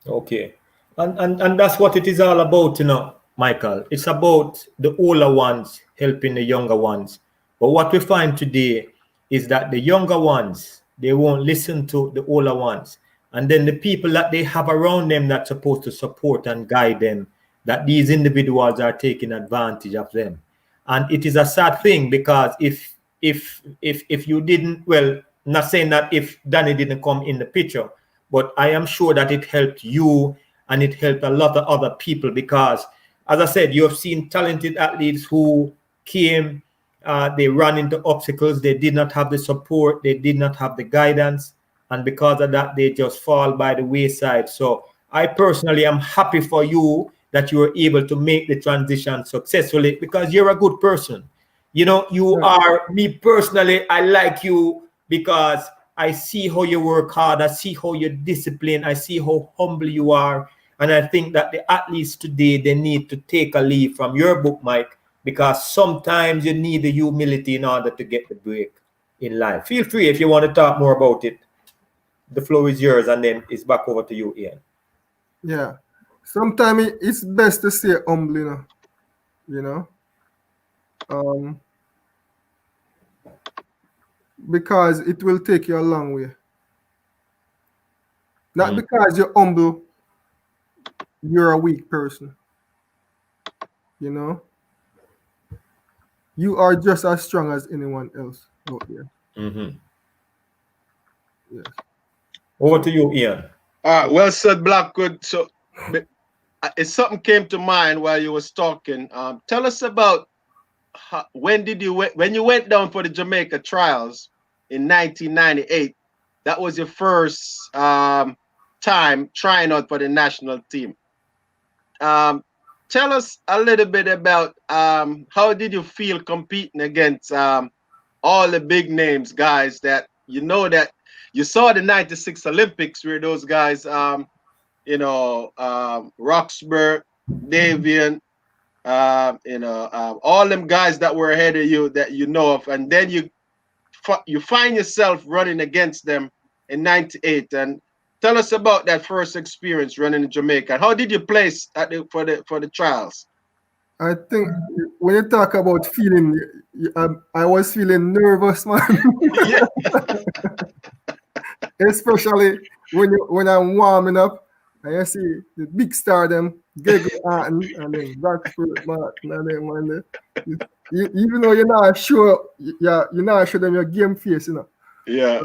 Okay. And that's what it is all about, Michael. It's about the older ones helping the younger ones. But what we find today is that the younger ones, they won't listen to the older ones. And then the people that they have around them that's supposed to support and guide them, that these individuals are taking advantage of them. And it is a sad thing, because if you didn't, well, not saying that if Danny didn't come in the picture, but I am sure that it helped you and it helped a lot of other people, because, as I said, you have seen talented athletes who came, they ran into obstacles, they did not have the support, they did not have the guidance, and because of that, they just fall by the wayside. So I personally am happy for you that you were able to make the transition successfully, because you're a good person. You are, me personally, I like you because I see how you work hard, I see how you're disciplined, I see how humble you are. And I think that the athletes today, they need to take a leaf from your book, Mike, because sometimes you need the humility in order to get the break in life. Feel free if you want to talk more about it. The floor is yours, and then it's back over to you, Ian.
Yeah. sometimes it's best to stay humble, you know, because it will take you a long way. Not because you're humble, you're a weak person. You know, you are just as strong as anyone else out there. Yes.
Over to you, Ian.
Well said, Blackwood. So, if something came to mind while you was talking, tell us about when you went down for the Jamaica trials in 1998. That was your first time trying out for the national team. Tell us a little bit about how did you feel competing against all the big names, guys that that you saw the 96 Olympics where those guys, Roxburgh, Davian, all them guys that were ahead of you that you know of, and then you find yourself running against them in 98. And tell us about that first experience running in Jamaica. How did you place for the trials?
I think when you talk about feeling, I was feeling nervous, man.
Yeah.
Especially when I'm warming up and you see the big star them, Gego Arton and then Blackwood Martin and then even though you're not sure, you're not sure them your game face,
Yeah.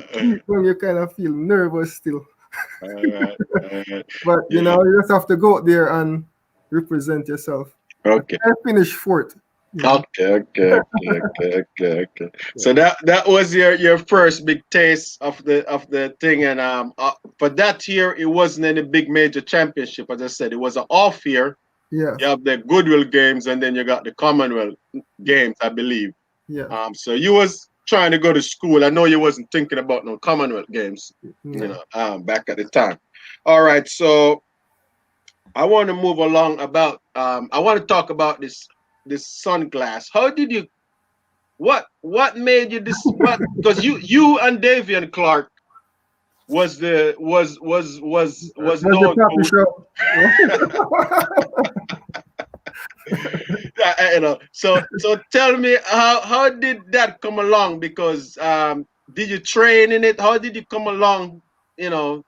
When you kind of feel nervous still.
All right.
But you just have to go out there and represent yourself.
Okay.
I finished fourth.
Okay. So that was your first big taste of the thing, and for that year it wasn't any big major championship. As I said, it was an off year.
Yeah.
You have the Goodwill Games, and then you got the Commonwealth Games, I believe.
Yeah.
So you was trying to go to school. I know you wasn't thinking about no Commonwealth Games, back at the time. All right, so I want to move along about. I want to talk about this sunglass. How did you? What made you this? What? Because you and Davian Clark was known So tell me how did that come along? Because did you train in it? How did you come along?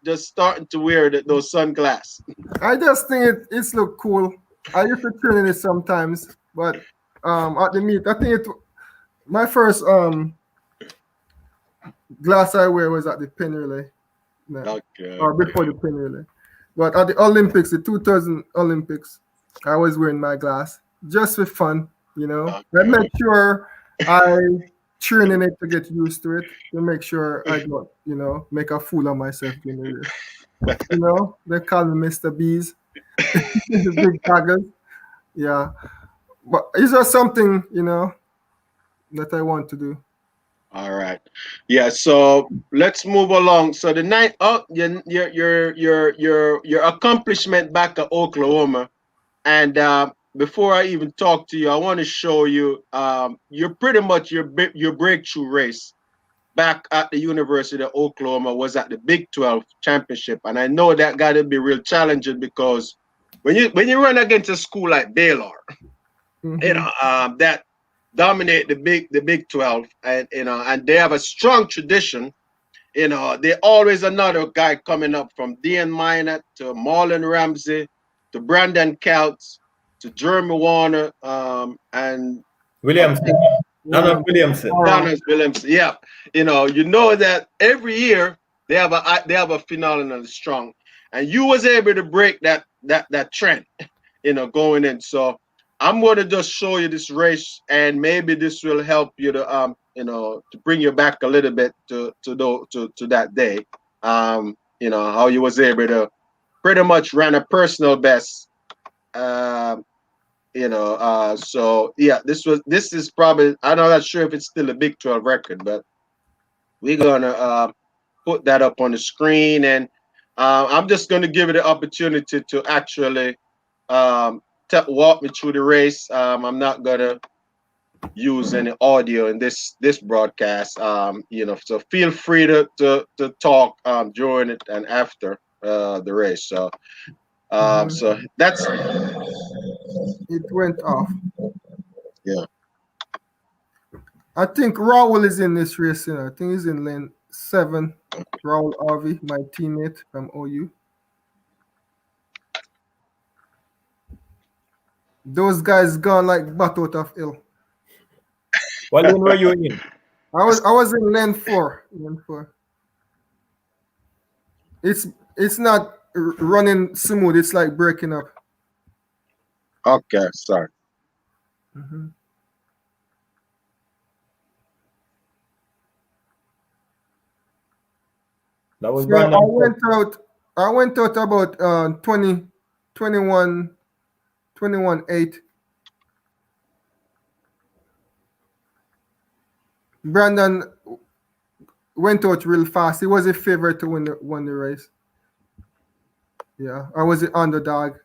Just starting to wear those sunglasses.
I just think it's look cool. I used to train in it sometimes, but at the meet, I think my first glass I wear was at the pen relay. Or before the pen relay. But at the Olympics, the 2000 Olympics, I was wearing my glass just for fun, I make sure I train in it to get used to it, to make sure I don't, make a fool of myself during the race. They call me Mr. Bees, the big taggers. Yeah. But it's just something, that I want to do.
All right. Yeah, so let's move along. So the night your accomplishment back at Oklahoma, and before I even talk to you, I want to show you you're pretty much your breakthrough race back at the University of Oklahoma was at the Big 12 championship, and I know that got to be real challenging because when you run against a school like Baylor, that dominate the Big 12, and and they have a strong tradition. They always another guy coming up from Dan Minot to Marlon Ramsey to Brandon Couts to Jeremy Warner and
Williamson. Donald Williamson.
Donald Williamson. Yeah. You know that every year they have a phenomenal strong. And you was able to break that trend, going in. So I'm going to just show you this race, and maybe this will help you to to bring you back a little bit to that day. How you was able to pretty much run a personal best. So yeah, this is probably, I'm not sure if it's still a Big 12 record, but we're gonna put that up on the screen, and I'm just gonna give it an opportunity to actually walk me through the race. I'm not gonna use any audio in this broadcast. So feel free to talk during it and after the race. So So that's
It went off.
yeah.
I think Raul is in this race. I think he's in lane 7. Raul Harvey, my teammate from OU. Those guys gone like butt out of hell.
What lane were you in?
I was in lane 4. Lane 4. It's not running smooth. It's like breaking up.
Okay, sorry.
Mm-hmm.
That was
So
Brandon.
I went out about 21-8. Brandon went out real fast. He was a favorite to win the race. Yeah, I was the underdog,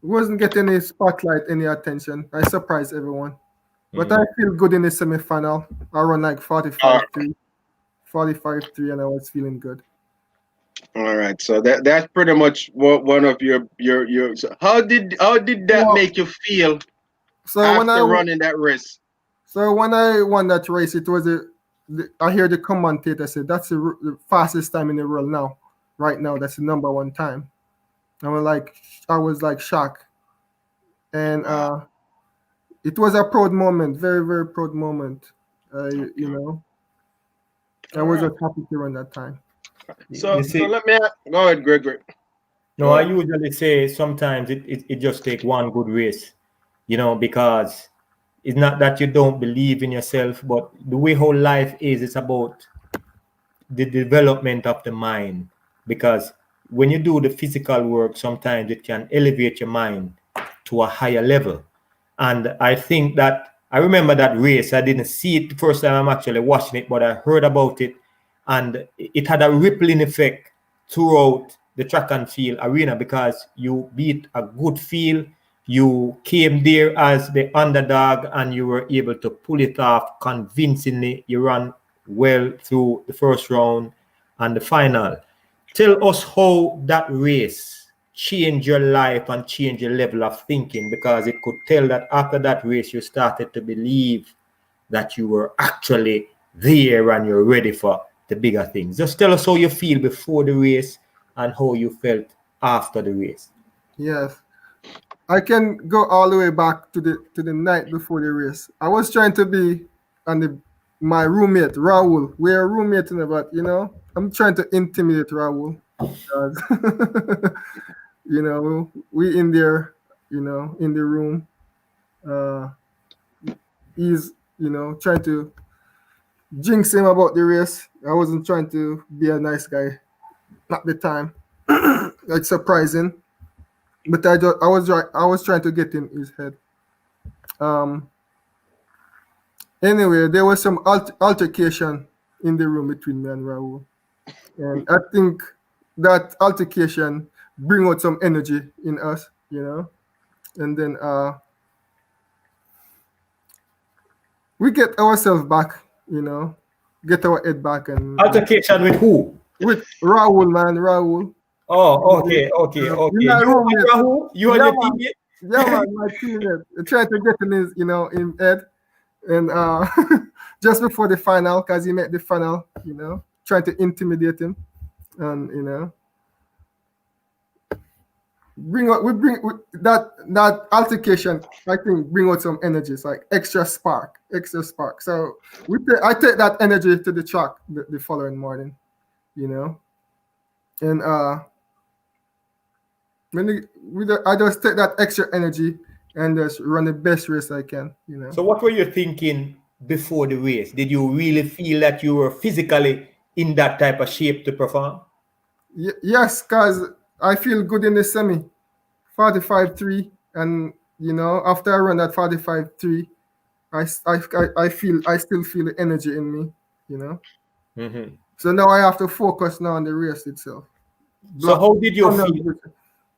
Wasn't getting any spotlight, any attention. I surprised everyone. But I feel good in the semifinal. I run like 45-3, and I was feeling good.
All right, so that's pretty much what one of your. So how did that make you feel after running that race?
So when I won that race, it was I hear the commentator say that's the fastest time in the world now. Right now, that's the number 1 time. I was like shocked, and it was a proud moment, very very proud moment. I was just happy to run that time.
So let me go ahead, Gregory.
No, I usually say sometimes it just takes one good race, because it's not that you don't believe in yourself, but the way whole life is, it's about the development of the mind. Because when you do the physical work, sometimes it can elevate your mind to a higher level. And I think that I remember that race. I didn't see it the first time I'm actually watching it, but I heard about it, and it had a rippling effect throughout the track and field arena because you beat a good field. You came there as the underdog and you were able to pull it off convincingly. You ran well through the first round and the final. Tell us how that race changed your life and changed your level of thinking, because it could tell that after that race you started to believe that you were actually there and you're ready for the bigger things. Just tell us how you feel before the race and how you felt after the race.
Yes, I can go all the way back to the night before the race. I was trying to be on my roommate Raul. We're roommates, but I'm trying to intimidate Raul. We in there, in the room. He's trying to jinx him about the race. I wasn't trying to be a nice guy at the time. Like surprising, but I was trying to get in his head. Anyway, there was some altercation in the room between me and Raul, and I think that altercation bring out some energy in us, and then we get ourselves back, get our head back. And
altercation with who?
With Raul, man, Raul.
Oh, okay. Rahul, you and your teammate?
Yeah, man, my teammate. Trying to get in his, in head. And just before the final, because he made the final, trying to intimidate him. And, that altercation, I think, bring out some energy. It's like extra spark. So I take that energy to the track the following morning, and I just take that extra energy and just run the best race I can,
So what were you thinking before the race? Did you really feel that you were physically in that type of shape to perform?
Yes, because I feel good in the semi, 45-3, and after I run that 45-3, I still feel the energy in me,
Mm-hmm.
So now I have to focus now on the race itself.
So how did you feel?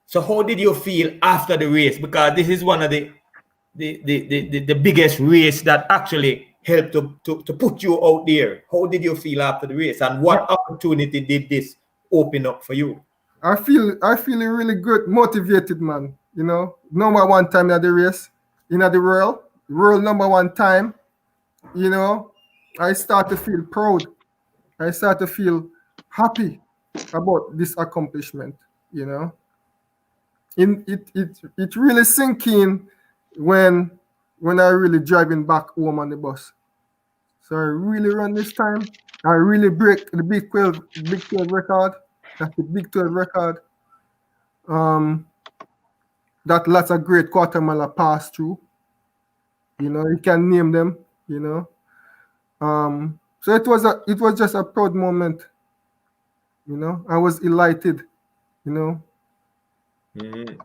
So how did you feel after the race? Because this is one of the biggest race that actually helped to put you out there. How did you feel after the race, and what opportunity did this open up for you?
I feel really good, motivated, man. You know, number one time at the race, the world number one time. You know, I start to feel proud. I start to feel happy about this accomplishment. You know, it really sink in when I really driving back home on the bus. So I really run this time. I really break the Big 12 record. That's the Big 12 record. That lots of great quarter mile pass through. You know, you can name them. You know, so it was just a proud moment. You know, I was elated. You know.
Mm-hmm.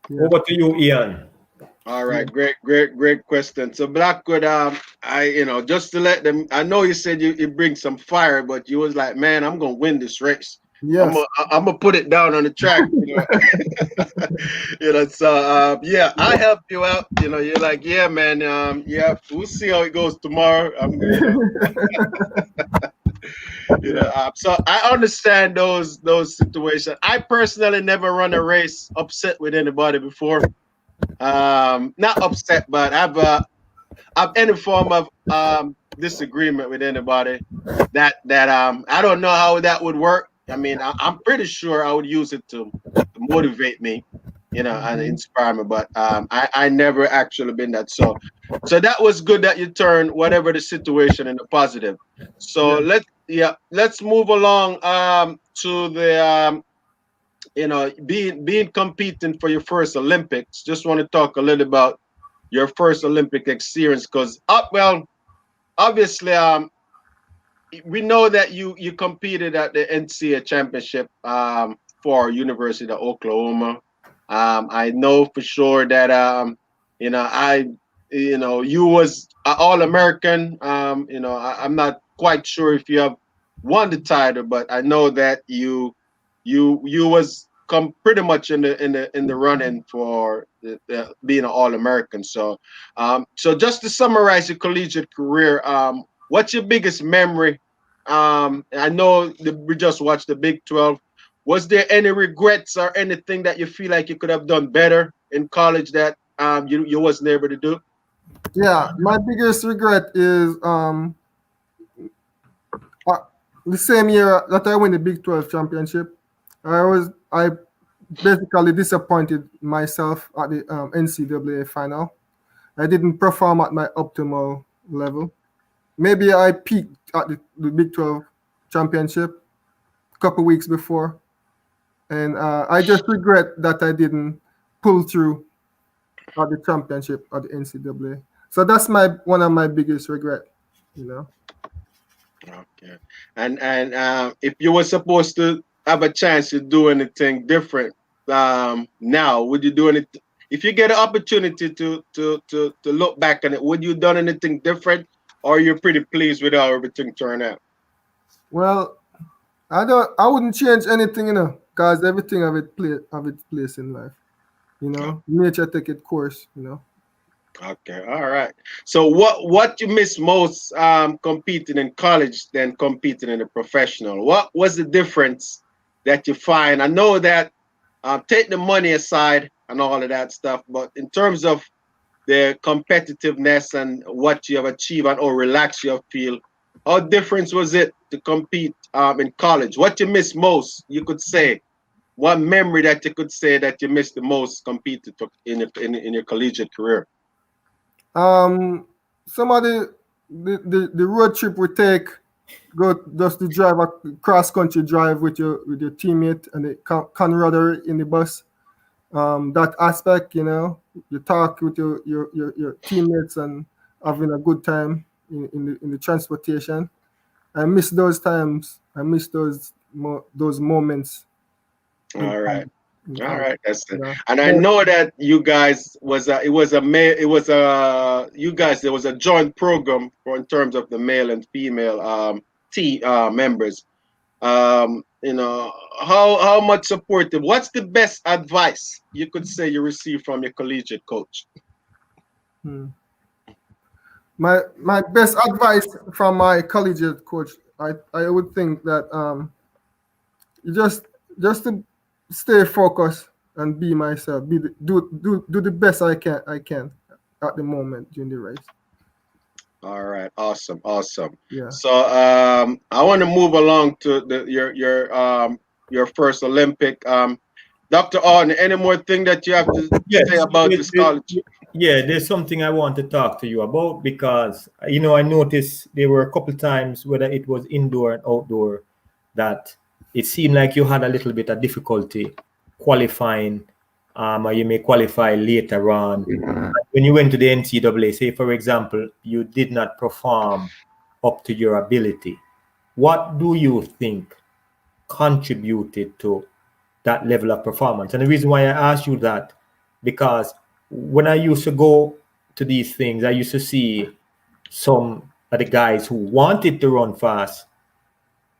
Yeah.
Over to you, Ian.
All right, great question. So Blackwood, just to let them, I know you said you bring some fire, but you was like, man, I'm gonna win this race.
Yes.
I'm gonna put it down on the track. So yeah, I help you out. You know, you're like, yeah, man, yeah, we'll see how it goes tomorrow. So I understand those situations. I personally never run a race upset with anybody before. Not upset, but I've any form of disagreement with anybody that I don't know how that would work. I mean, I'm pretty sure I would use it to motivate me, and inspire me. But I never actually been that. So that was good that you turned whatever the situation in the positive. So let's move along to the being competing for your first Olympics. Just want to talk a little about your first Olympic experience, because obviously we know that you competed at the NCAA championship for University of Oklahoma. I know for sure that you was an All-American. I'm not quite sure if you have won the title, but I know that you was come pretty much in the running for being an All-American. So just to summarize your collegiate career, what's your biggest memory? I know we just watched the Big 12. Was there any regrets or anything that you feel like you could have done better in college that you wasn't able to do?
Yeah, my biggest regret is the same year that I won the Big 12 championship. I basically disappointed myself at the NCAA final. I didn't perform at my optimal level. Maybe I peaked at the Big 12 championship a couple weeks before, and I just regret that I didn't pull through at the championship at the NCAA. So that's one of my biggest regret. You know.
Okay. And if you were supposed to have a chance to do anything different now, would you do anything? If you get an opportunity to look back on it, would you done anything different, or you're pretty pleased with how everything turned out?
Well, I wouldn't change anything, because everything have its place in life. You know, nature take its course. You know.
Okay, all right. So what you miss most competing in college than competing in the professional? What was the difference that you find? I know that take the money aside and all of that stuff, but in terms of the competitiveness and what you have achieved and how relaxed you feel, how different was it to compete in college? What you miss most, you could say. What memory that you could say that you missed the most competed in your collegiate career?
Some of the road trip we take, go just to drive a cross country drive with your teammate and the camaraderie in the bus. That aspect, you talk with your teammates and having a good time in the transportation. I miss those times. I miss those moments.
All right. All right, that's it.
Yeah.
And I know that you guys there was a joint program for in terms of the male and female members. How much supportive? What's the best advice you could say you received from your collegiate coach?
My best advice from my collegiate coach, I would think that you just to stay focused and be myself. Do the best I can at the moment during the race.
All right, awesome, awesome.
Yeah.
So I want to move along to your first Olympic. Dr. Arden, any more thing that you have to say
Yes,
about this college?
yeah, there's something I want to talk to you about because I noticed there were a couple times whether it was indoor and outdoor that it seemed like you had a little bit of difficulty qualifying, or you may qualify later on. When you went to the NCAA, say for example, you did not perform up to your ability. What do you think contributed to that level of performance? And the reason why I asked you that, because when I used to go to these things, I used to see some of the guys who wanted to run fast,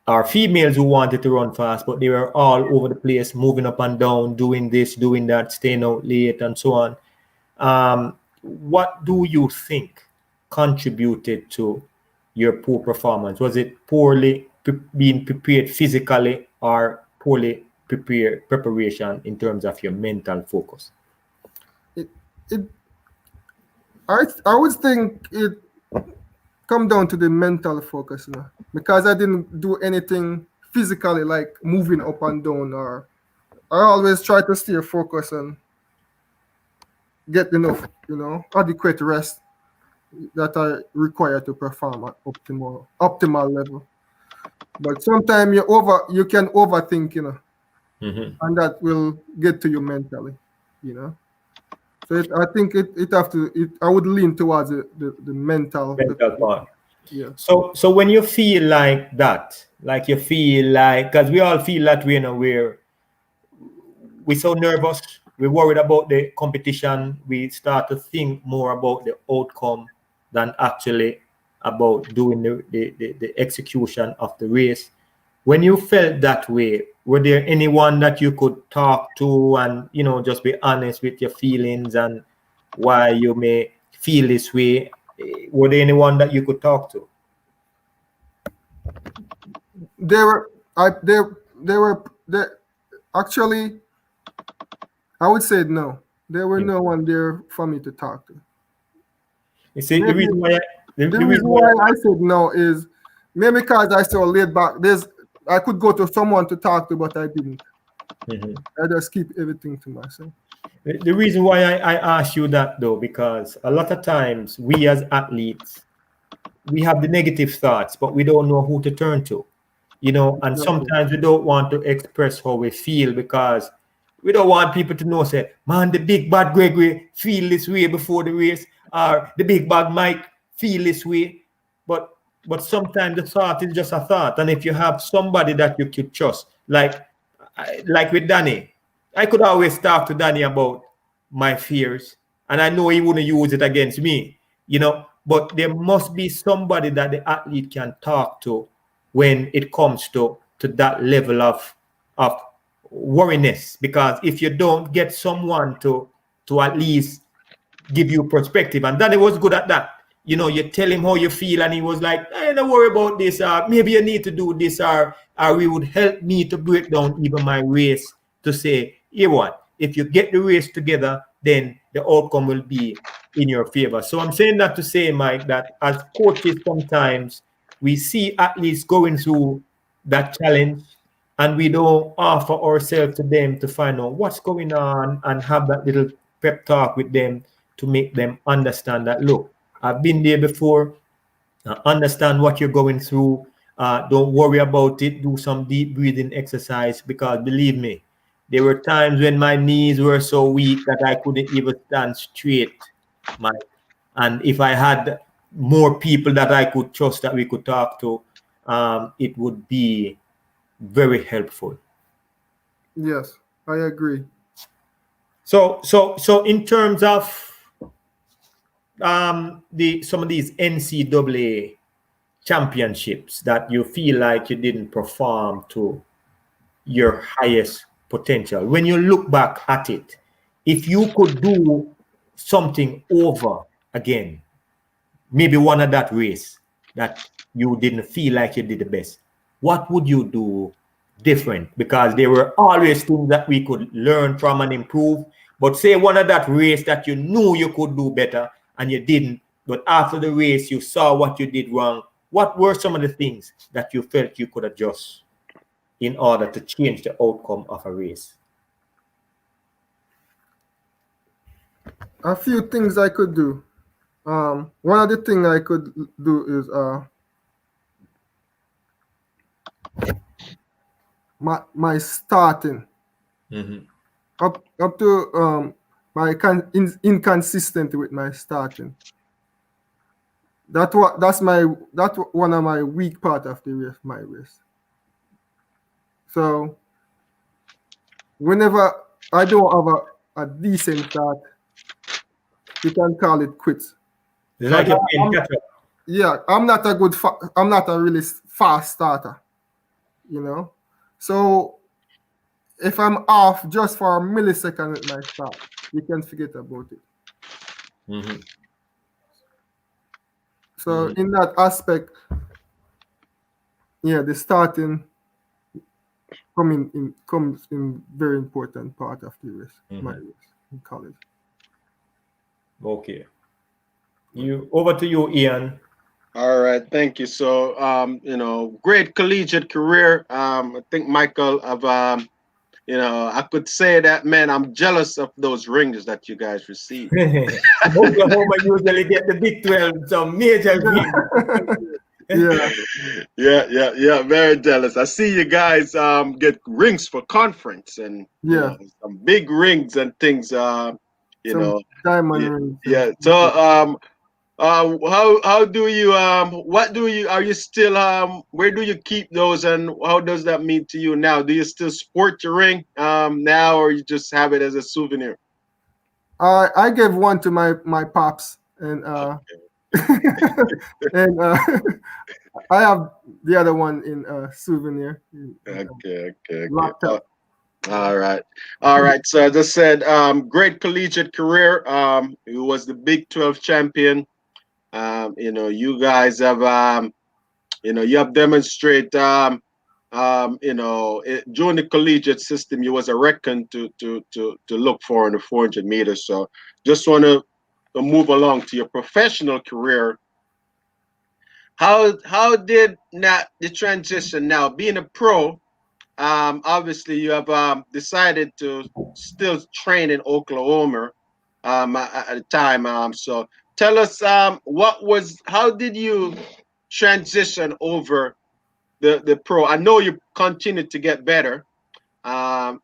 or females who wanted to run fast, but they were all over the place, moving up and down, doing this, doing that, staying out late, and so on. What do you think contributed to your poor performance? Was it poorly being prepared physically or poorly preparation in terms of your mental focus?
It I would think it come down to the mental focus now, because I didn't do anything physically like moving up and down, or I always try to stay focused and get enough, adequate rest that I require to perform at optimal level. But sometimes you can overthink, and that will get to you mentally, So I think I would lean towards the mental
part.
Yeah.
So when you feel like that, like you feel like, because we all feel that way, we're so nervous, we're worried about the competition, we start to think more about the outcome than actually about doing the execution of the race. When you felt that way, were there anyone that you could talk to and just be honest with your feelings and why you may feel this way? Were there anyone that you could talk to?
Actually, I would say no. There were no one there for me to talk to.
You see, the reason why
I said no is maybe because I still laid back. I could go to someone to talk to, but I didn't. I just keep everything to myself.
The reason why I ask you that, though, because a lot of times we as athletes, we have the negative thoughts, but we don't know who to turn to, and sometimes we don't want to express how we feel because we don't want people to know, say, man, the big bad Gregory feel this way before the race, or the big bad Mike feel this way. But sometimes the thought is just a thought. And if you have somebody that you could trust, like with Danny, I could always talk to Danny about my fears, and I know he wouldn't use it against me, but there must be somebody that the athlete can talk to when it comes to that level of worriness, because if you don't get someone to at least give you perspective, and Danny was good at that. You tell him how you feel, and he was like, "Hey, don't worry about this. Maybe you need to do this, or we would help me to break down even my race to say, here what? If you get the race together, then the outcome will be in your favor." So I'm saying that to say, Mike, that as coaches, sometimes we see athletes going through that challenge, and we don't offer ourselves to them to find out what's going on and have that little pep talk with them to make them understand that, look, I've been there before. Understand what you're going through. Don't worry about it. Do some deep breathing exercise, because believe me, there were times when my knees were so weak that I couldn't even stand straight, Mike. And if I had more people that I could trust that we could talk to, it would be very helpful.
Yes, I agree.
So in terms of some of these NCAA championships that you feel like you didn't perform to your highest potential, when you look back at it, if you could do something over again, maybe one of that race that you didn't feel like you did the best, what would you do different because there were always things that we could learn from and improve. But say one of that race that you knew you could do better and you didn't, but after the race you saw what you did wrong. What were some of the things that you felt you could adjust in order to change the outcome of a race?
A few things I could do. One of the things I could do is my starting. Up to my inconsistent with my starting. That's one of my weak part of the race, my race. So whenever I don't have a decent start, you can call it quits.
It's like you're playing catch up.
Yeah, I'm not a really fast starter, you know. So if I'm off just for a millisecond with my start, you can forget about it. So in that aspect, yeah, the starting comes in very important part of the race, my race in college.
Okay. Over to you, Ian.
All right, thank you. So, great collegiate career. I think Michael, I could say that, man, I'm jealous of those rings that you guys received.
Oklahoma usually get the Big 12, some major rings.
Yeah, very jealous. I see you guys get rings for conference and some big rings and things.
Diamond rings.
Yeah. So, how do you are you still where do you keep those and how does that mean to you now? Do you still sport your ring now or you just have it as a souvenir?
I gave one to my pops and and I have the other one in souvenir.
Okay.
Locked up.
All right. So as I said, great collegiate career. You was the Big 12 champion. You guys have you have demonstrated during the collegiate system you was a reckon to look for in the 400 meters. So just want to move along to your professional career. How did not the transition now being a pro? Obviously you have decided to still train in Oklahoma at the time. So tell us how did you transition over the pro? I know you continued to get better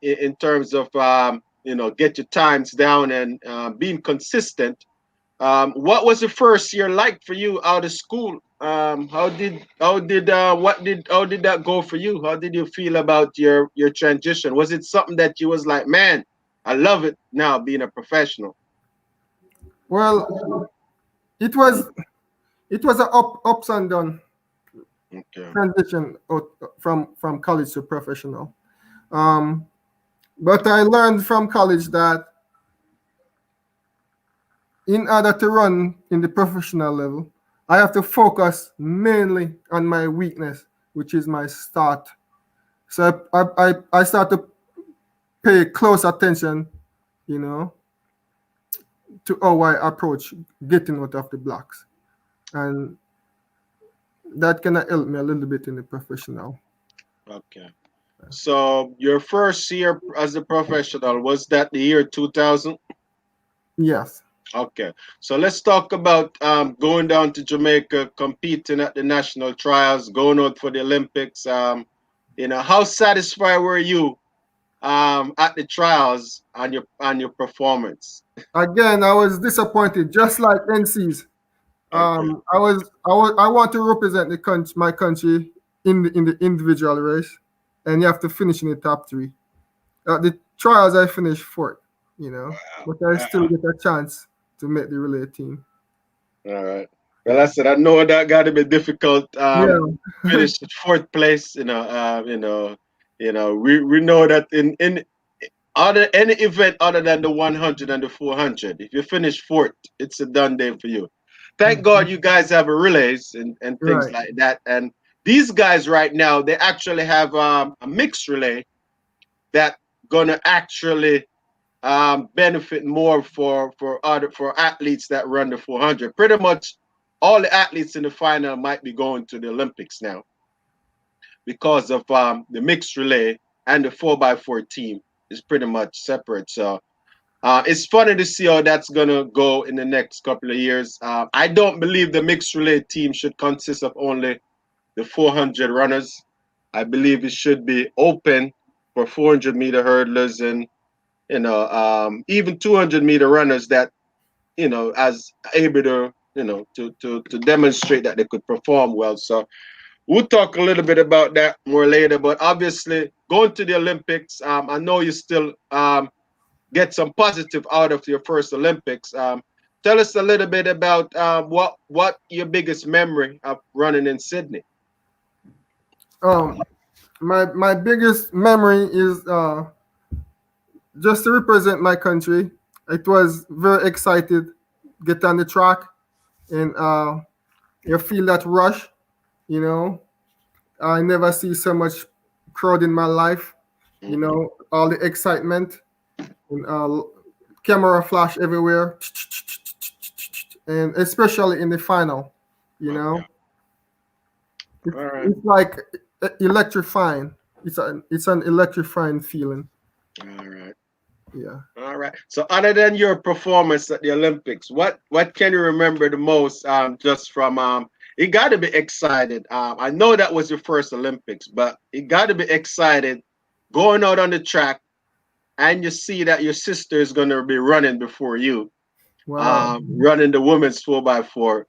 in terms of get your times down and being consistent. What was the first year like for you out of school? How did that go for you? How did you feel about your transition? Was it something that you was like, man, I love it now being a professional?
Well, it was an ups and down transition from college to professional. But I learned from college that in order to run in the professional level, I have to focus mainly on my weakness, which is my start. So I start to pay close attention, to how I approach getting out of the blocks. And that can help me a little bit in the professional.
Okay. So your first year as a professional, was that the year 2000?
Yes.
Okay. So let's talk about going down to Jamaica, competing at the national trials, going out for the Olympics. How satisfied were you at the trials on your performance?
Again, I was disappointed, just like NC's.
Okay.
I want to represent my country in the individual race, and you have to finish in the top 3. At the trials, I finished 4th, but I still get a chance to make the relay team.
All right. Well, I said I know that got to be difficult. Finish 4th place. We know that in any event other than the 100 and the 400, if you finish 4th, it's a done day for you. Thank God you guys have a relays and things like that. And these guys right now, they actually have a mixed relay that gonna actually benefit more for athletes that run the 400. Pretty much all the athletes in the final might be going to the Olympics now because of the mixed relay, and the 4x4 team is pretty much separate. So it's funny to see how that's gonna go in the next couple of years. I don't believe the mixed relay team should consist of only the 400 runners. I believe it should be open for 400-meter hurdlers and even 200-meter runners that as able to to demonstrate that they could perform well. So we'll talk a little bit about that more later. But obviously, going to the Olympics, I know you still get some positive out of your first Olympics. Tell us a little bit about what your biggest memory of running in Sydney.
My biggest memory is just to represent my country. It was very excited, get on the track, and you feel that rush. I never see so much crowd in my life. All the excitement, and camera flash everywhere, and especially in the final.
All right.
It's like electrifying. It's an electrifying feeling.
All right.
Yeah.
All right. So other than your performance at the Olympics, what can you remember the most just from you got to be excited. I know that was your first Olympics, but you got to be excited going out on the track and you see that your sister is going to be running before you.
Wow.
Running the women's 4x4.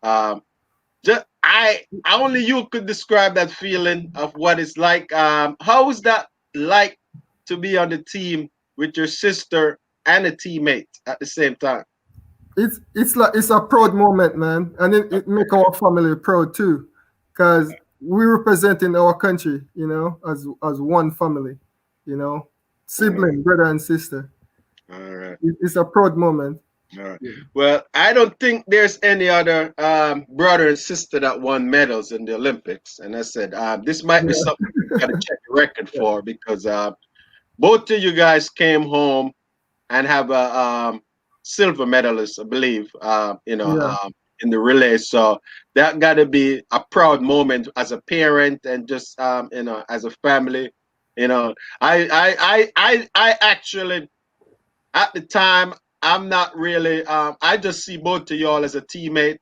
I only you could describe that feeling of what it's like. How is that like to be on the team with your sister and a teammate at the same time?
It's a proud moment, man, and it make our family proud too, because we representing our country, as one family, sibling, brother and sister.
All right.
It's a proud moment.
All right. Well, I don't think there's any other brother and sister that won medals in the Olympics. And I said, this might be something we got to check the record for, because both of you guys came home and have a silver medalist, I believe, in the relay. So that got to be a proud moment as a parent and just, as a family. I actually, at the time, I'm not really. I just see both of y'all as a teammate.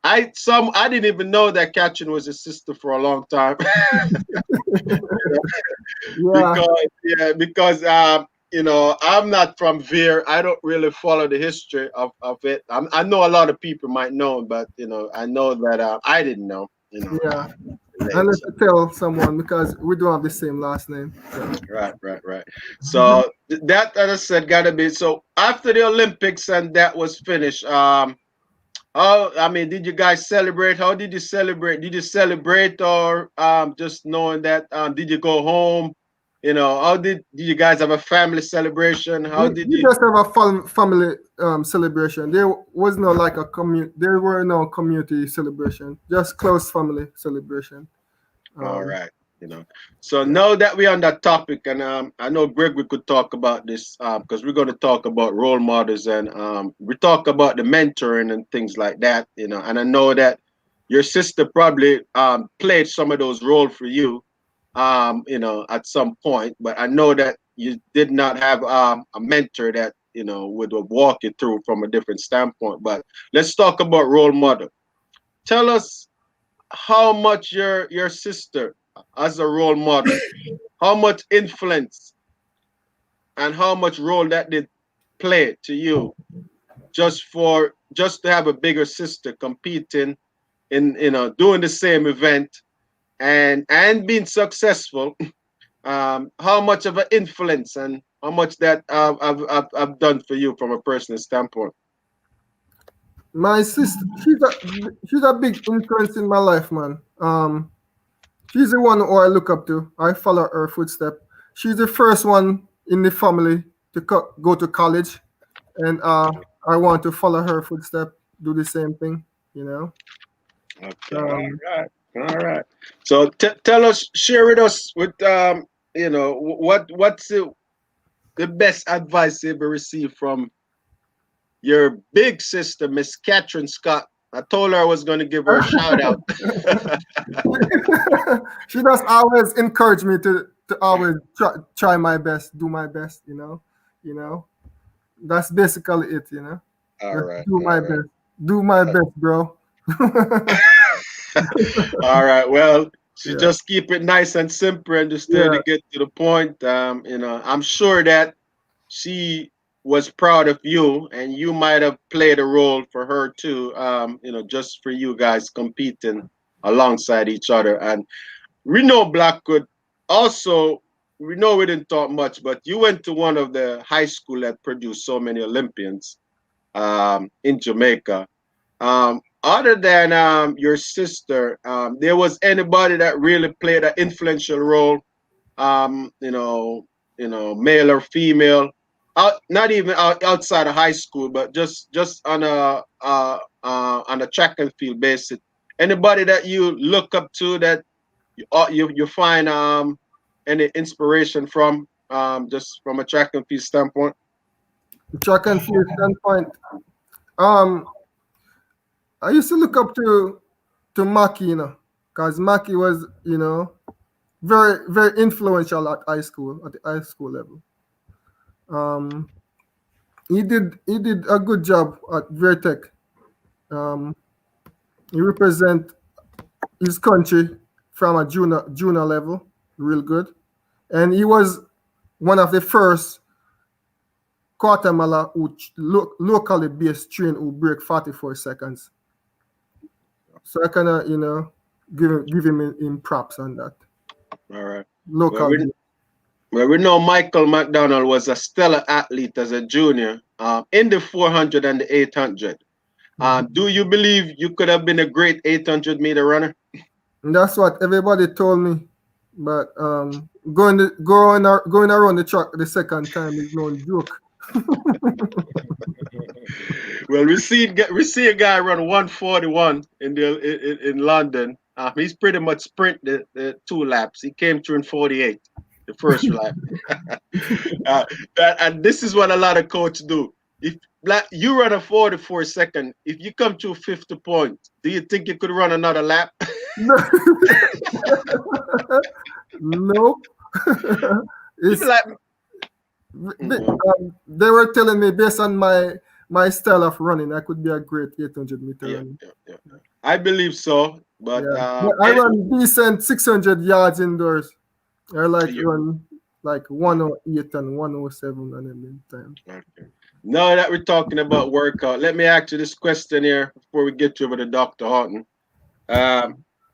I didn't even know that Katrin was a sister for a long time. Because I'm not from Veer. I don't really follow the history of it. I know a lot of people might know, but I know that I didn't know.
Yeah. Unless you tell someone, because we don't have the same last name. So.
Right. So that, as I said, gotta be. So after the Olympics and that was finished, did you guys celebrate? How did you celebrate? Did you celebrate, or just knowing that? Did you go home? How did you guys have a family celebration?
We just have a family celebration. There was no There were no community celebration. Just close family celebration.
All right. So now that we're on that topic, and I know Greg, we could talk about this because we're going to talk about role models, and we talk about the mentoring and things like that. And I know that your sister probably played some of those roles for you. At some point, but I know that you did not have a mentor that would walk you through from a different standpoint. But let's talk about role model. Tell us how much your sister, as a role model, how much influence and how much role that did play to you, just to have a bigger sister competing in doing the same event and being successful. How much of an influence and how much that I've done for you from a personal standpoint?
My sister, she's a big influence in my life, man. She's the one who I look up to. I follow her footsteps. She's the first one in the family to go to college, and I want to follow her footsteps, do the same thing.
Okay. All right. So tell us, share with us with what's the best advice you ever received from your big sister, Miss Catherine Scott. I told her I was going to give her a shout out.
She does always encourage me to always try my best, do my best. That's basically it.
All right.
Do my best. Do my best, bro.
All right. Well, she just keep it nice and simple and just to get to the point. I'm sure that she was proud of you, and you might have played a role for her too. Just for you guys competing alongside each other. And we know Blackwood. Also, we know we didn't talk much, but you went to one of the high school that produced so many Olympians in Jamaica. Other than your sister, there was anybody that really played an influential role, male or female, not even outside of high school, but just on a track and field basis. Anybody that you look up to that you find any inspiration from, just from a track and field standpoint?
Track and field standpoint. I used to look up to Maki, because Maki was, very, very influential at the high school level. He did a good job at Vertec. He represent his country from a junior level, real good, and he was one of the first Guatemala who locally based train who break 44 seconds. So I kind of, give him props on that.
All right.
Local.
Well, we know Michael McDonald was a stellar athlete as a junior in the 400 and the 800. Do you believe you could have been a great 800-meter runner?
And that's what everybody told me. But going around the track the second time is no joke.
Well, we see a guy run 141 in London. He's pretty much sprint the 2 laps. He came through in 48, the first lap. And this is what a lot of coaches do. If you run a 44 second, if you come to 50 points, do you think you could run another lap?
No. It's
like,
they were telling me based on my style of running, I could be a great 800-meter runner.
Yeah. I believe so, but
I run decent 600 yards indoors. I run like 108 and 107 and then time.
Okay. Now that we're talking about workout, let me ask you this question here before we get over to Dr. Horton.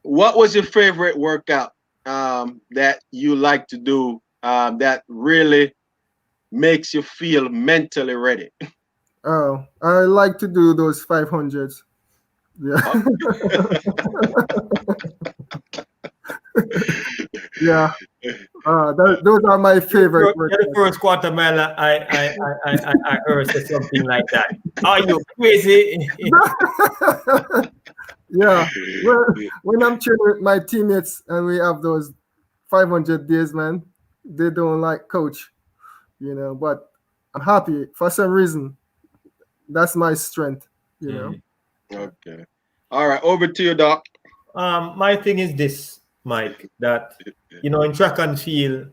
What was your favorite workout that you like to do that really makes you feel mentally ready?
Oh, I like to do those 500s. Yeah. Yeah. Those are my favorite.
You're the first Guatemala I heard say something like that. Are you crazy?
Yeah. When I'm training with my teammates and we have those 500 days, man, they don't like coach, but I'm happy for some reason. That's my strength,
Okay. All right. Over to you, Doc.
My thing is this, Mike, that, in track and field,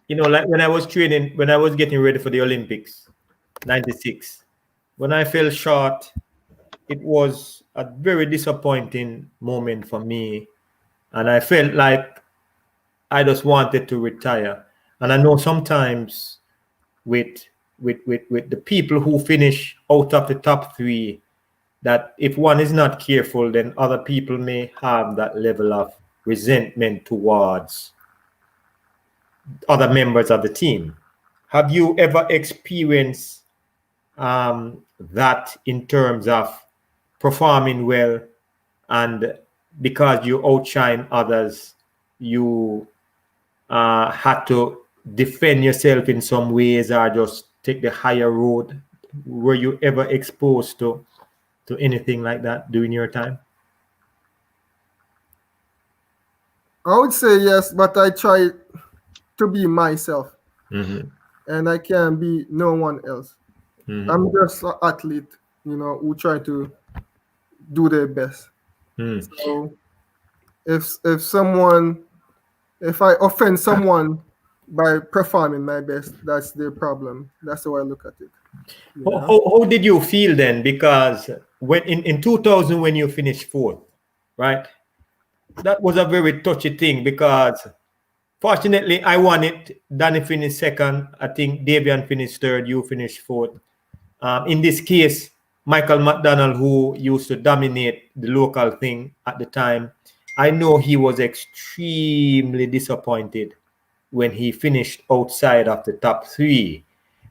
like when I was getting ready for the Olympics, 96, when I fell short, it was a very disappointing moment for me. And I felt like I just wanted to retire. And I know sometimes with the people who finish out of the top 3, that if one is not careful, then other people may have that level of resentment towards other members of the team. Have you ever experienced that in terms of performing well, and because you outshine others, you had to defend yourself in some ways or just take the higher road? Were you ever exposed to anything like that during your time?
I would say yes, but I try to be myself,
Mm-hmm.
and I can't be no one else.
Mm-hmm.
I'm just an athlete, who try to do their best.
Mm.
So if I offend someone by performing my best, that's their problem. That's how I look at it.
How did you feel then? Because when in 2000 when you finished fourth, right? That was a very touchy thing because fortunately I won it. Danny finished second. I think Davian finished third. You finished fourth. In this case, Michael McDonald, who used to dominate the local thing at the time, I know he was extremely disappointed when he finished outside of the top three.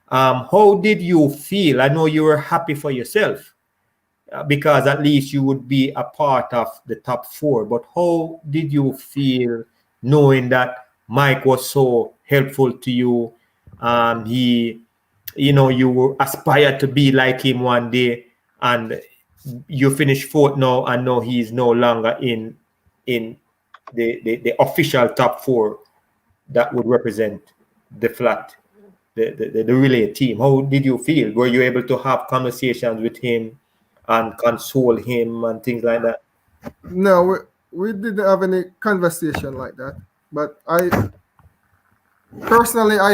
How did you feel? I know you were happy for yourself because at least you would be a part of the top four. But how did you feel knowing that Mike was so helpful to you? You aspired to be like him one day, and you finished fourth now, and now he's no longer in the official top four that would represent the flat, the relay team. How did you feel? Were you able to have conversations with him and console him and things like that?
No, we didn't have any conversation like that. But I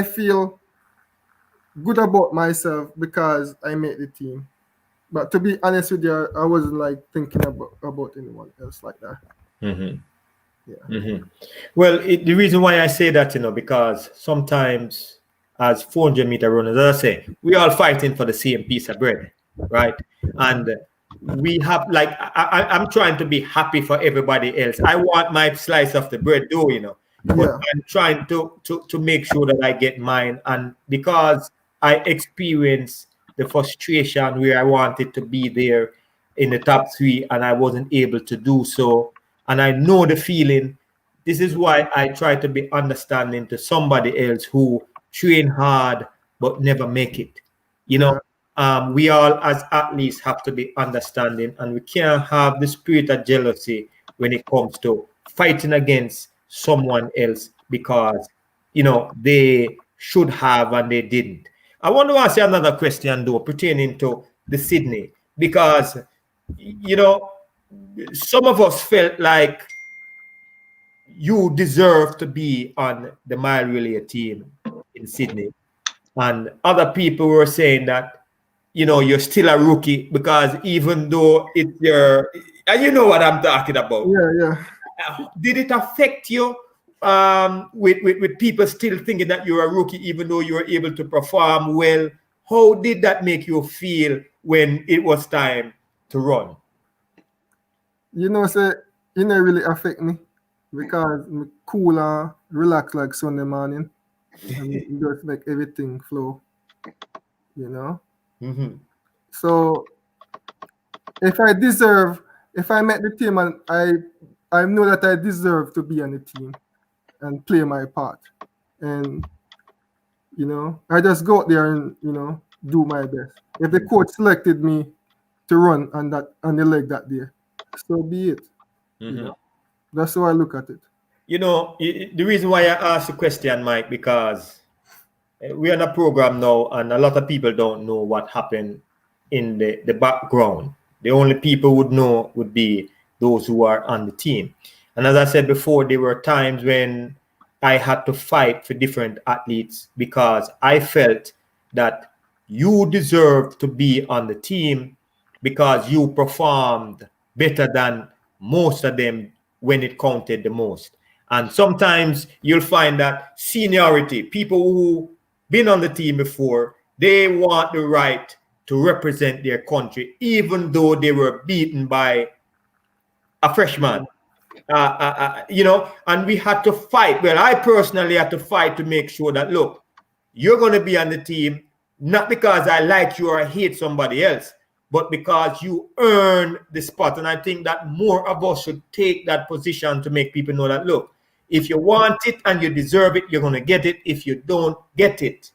feel good about myself because I made the team. But to be honest with you, I wasn't like thinking about anyone else like that.
Mm-hmm.
Yeah.
Mm-hmm. Well, the reason why I say that, because sometimes as 400-meter runners, as I say, we all fighting for the same piece of bread, right? And we have I'm trying to be happy for everybody else. I want my slice of the bread, though, but
Yeah.
I'm trying to make sure that I get mine. And because I experienced the frustration where I wanted to be there in the top three and I wasn't able to do so, and I know the feeling. This is why I try to be understanding to somebody else who train hard but never make it. You know,
Yeah.
we all as athletes have to be understanding, and we can't have the spirit of jealousy when it comes to fighting against someone else because they should have and they didn't. I want to ask you another question though pertaining to the Sydney, because some of us felt like you deserve to be on the mile relay team in Sydney, and other people were saying that you're still a rookie because even though it's your, and you know what I'm talking about.
Yeah. Yeah.
Did it affect you with people still thinking that you're a rookie even though you were able to perform well? How did that make you feel when it was time to run?
Say it really affect me because I'm cool and relax like Sunday morning and just make everything flow.
Mm-hmm.
So if I make the team and I know that I deserve to be on the team and play my part, and I just go out there and do my best. If the coach selected me to run on the leg that day, so be it.
Mm-hmm.
That's how I look at it.
The reason why I asked the question, Mike, because we're on a program now and a lot of people don't know what happened in the background. The only people would know would be those who are on the team. And as I said before, there were times when I had to fight for different athletes because I felt that you deserved to be on the team because you performed better than most of them when it counted the most. And sometimes you'll find that seniority, people who been on the team before, they want the right to represent their country, even though they were beaten by a freshman. And we had to fight. Well, I personally had to fight to make sure that, look, you're going to be on the team, not because I like you or I hate somebody else, but because you earn the spot. And I think that more of us should take that position to make people know that, look, if you want it and you deserve it, you're going to get it. If you don't get it,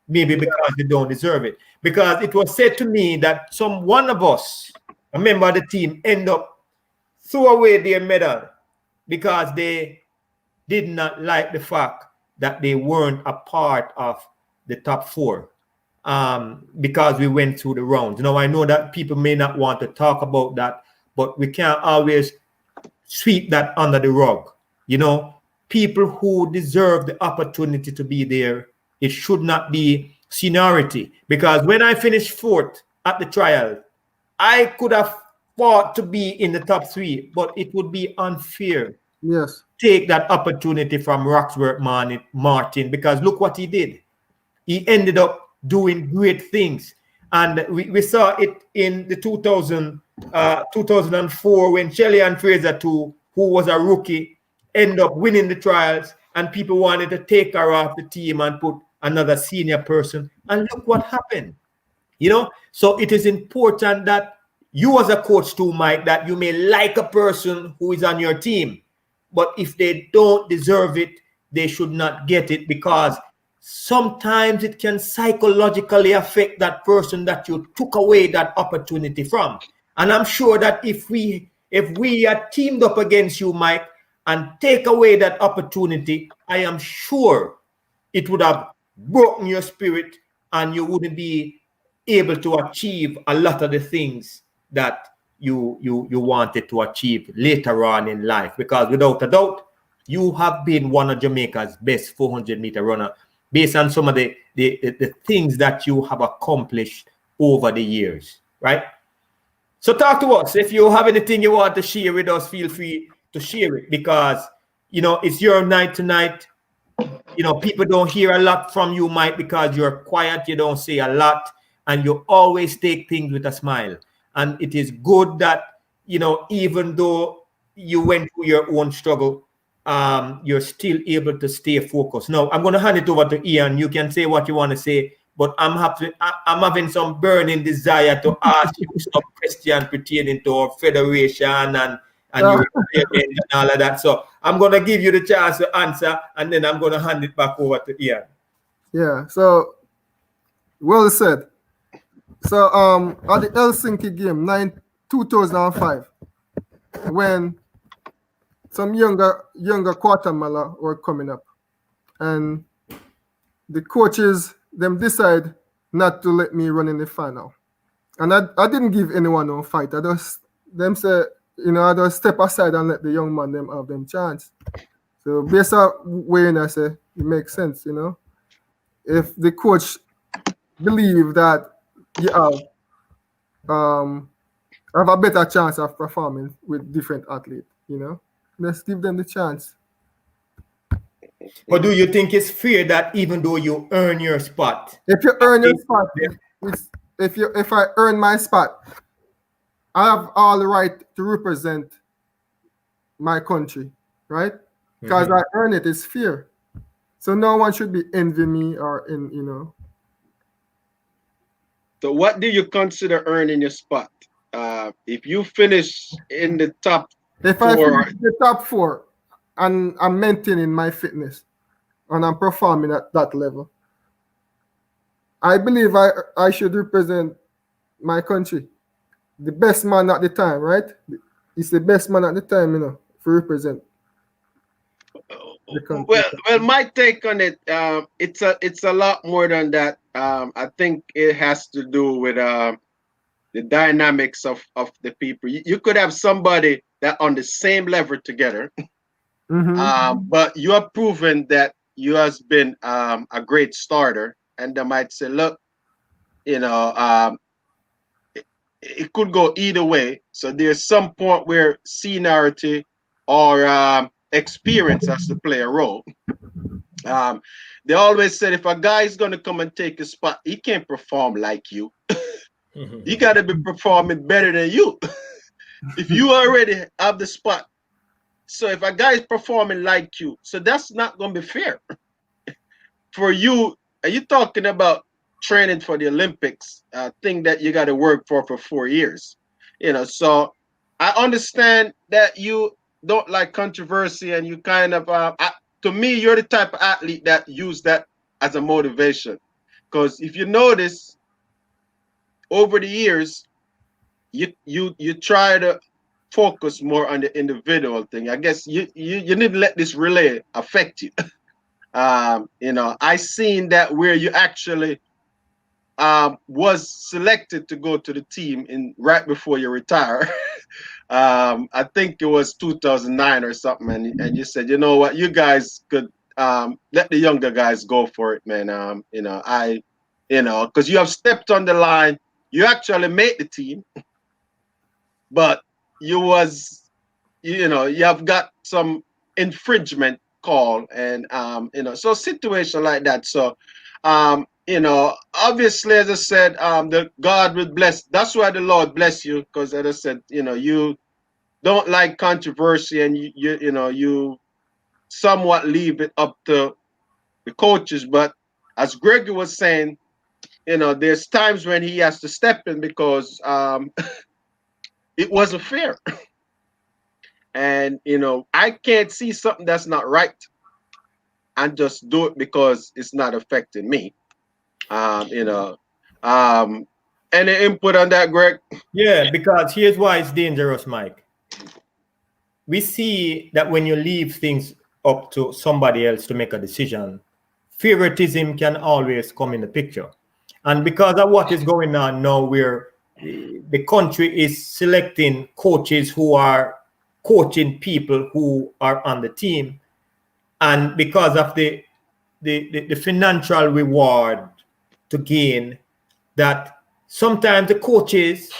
maybe because you don't deserve it. Because it was said to me that one of us, a member of the team, end up threw away their medal because they did not like the fact that they weren't a part of the top 4 because we went through the rounds. Now, I know that people may not want to talk about that, but we can't always sweep that under the rug. You know, people who deserve the opportunity to be there, it should not be seniority. Because when I finished 4th at the trial, I could have fought to be in the top 3, but it would be unfair.
Yes.
Take that opportunity from Roxworth Martin, because look what he did. He ended up doing great things. And we saw it in the 2004 when Shelley-Ann Fraser too, who was a rookie, ended up winning the trials, and people wanted to take her off the team and put another senior person. And look what happened. You know, so it is important that you as a coach too, Mike, that you may like a person who is on your team, but if they don't deserve it, they should not get it, because sometimes it can psychologically affect that person that you took away that opportunity from. And I'm sure that if we are teamed up against you, Mike, and take away that opportunity, I am sure it would have broken your spirit and you wouldn't be able to achieve a lot of the things that you wanted to achieve later on in life. Because without a doubt, you have been one of Jamaica's best 400-meter runner based on some of the things that you have accomplished over the years, right? So talk to us. If you have anything you want to share with us, feel free to share it, because, you know, it's your night tonight. You know, people don't hear a lot from you, Mike, because you're quiet, you don't say a lot, and you always take things with a smile. And it is good that, you know, even though you went through your own struggle, you're still able to stay focused. Now, I'm going to hand it over to Ian. You can say what you want to say, but I'm having some burning desire to ask you some questions pertaining to our federation and your and all of that. So I'm going to give you the chance to answer, and then I'm going to hand it back over to Ian.
Yeah, so well said. So at the Helsinki game, 2005, when some younger Guatemala were coming up, and the coaches them decide not to let me run in the final, and I didn't give anyone no fight. I just them say, you know, I just step aside and let the young man them have them chance. So based on where I say it makes sense, you know, if the coach believe that you have a better chance of performing with different athletes, you know, let's give them the chance.
But do you think it's fair that even though you earn your spot,
if you earn your spot, if I earn my spot, I have all the right to represent my country, right? Because I earn it. It's fair. So no one should be envying me or you know.
So what do you consider earning your spot? If you finish in the top
if
4,
I finish the top 4 and I'm maintaining my fitness and I'm performing at that level, I believe I should represent my country. The best man at the time, right? He's the best man at the time, you know, to represent the country.
Well, my take on it, it's a lot more than that. I think it has to do with the dynamics of the people. You could have somebody that on the same level together, but you have proven that you has been a great starter, and they might say, look, you know, it could go either way. So there's some point where seniority or experience has to play a role. They always said if a guy is going to come and take a spot, he can't perform like you. You got to be performing better than you. If you already have the spot. So if a guy is performing like you, so that's not going to be fair. For you, are you talking about training for the Olympics, thing that you got to work for 4 years? You know, so I understand that you don't like controversy and you kind of, to me, you're the type of athlete that use that as a motivation. Because if you notice, over the years, you try to focus more on the individual thing. I guess you need to let this relay affect you. You know, I seen that where you actually was selected to go to the team in right before you retire. I think it was 2009 or something, and you said, you know what, you guys could let the younger guys go for it, man. You know, because you have stepped on the line, you actually made the team, but you was, you know, you have got some infringement call, and you know, so situation like that. So you know, obviously, as I said, the God will bless. That's why the Lord bless you, because as I said, you know, you don't like controversy, and you know, you somewhat leave it up to the coaches. But as Gregory was saying, you know, there's times when he has to step in because it wasn't fair. And you know, I can't see something that's not right and just do it because it's not affecting me. You know, any input on that, Greg?
Yeah, because here's why it's dangerous, Mike. We see that when you leave things up to somebody else to make a decision, favoritism can always come in the picture. And because of what is going on now, where the country is selecting coaches who are coaching people who are on the team, and because of the financial reward to gain, that sometimes the coaches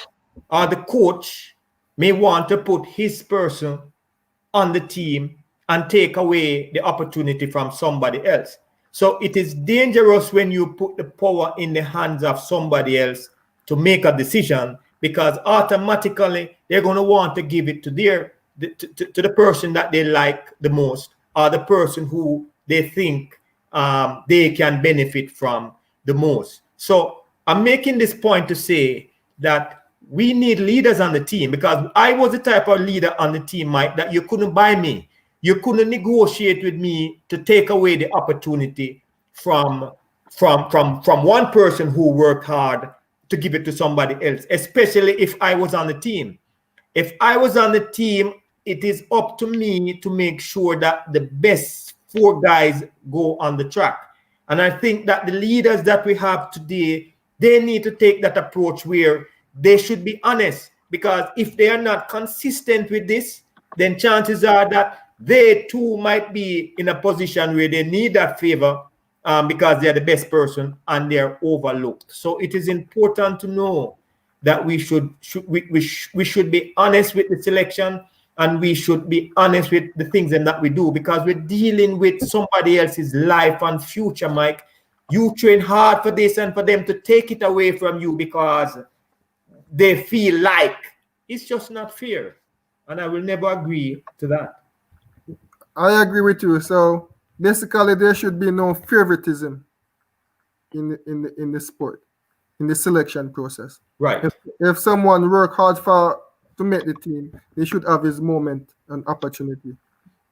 or the coach may want to put his person on the team and take away the opportunity from somebody else. So it is dangerous when you put the power in the hands of somebody else to make a decision, because automatically they're going to want to give it to to the person that they like the most, or the person who they think they can benefit from the most. So I'm making this point to say that we need leaders on the team, because I was the type of leader on the team, Mike, that you couldn't buy me. You couldn't negotiate with me to take away the opportunity from one person who worked hard to give it to somebody else, especially if I was on the team. If I was on the team, it is up to me to make sure that the best 4 guys go on the track. And I think that the leaders that we have today, they need to take that approach where they should be honest, because if they are not consistent with this, then chances are that they too might be in a position where they need that favor because they're the best person and they're overlooked. So it is important to know that we should be honest with the selection, and we should be honest with the things that we do, because we're dealing with somebody else's life and future, Mike. You train hard for this, and for them to take it away from you because they feel like it's just not fair. And I will never agree to that.
I agree with you. So basically, there should be no favoritism in the sport, in the selection process.
Right.
If someone work hard to make the team, they should have his moment and opportunity.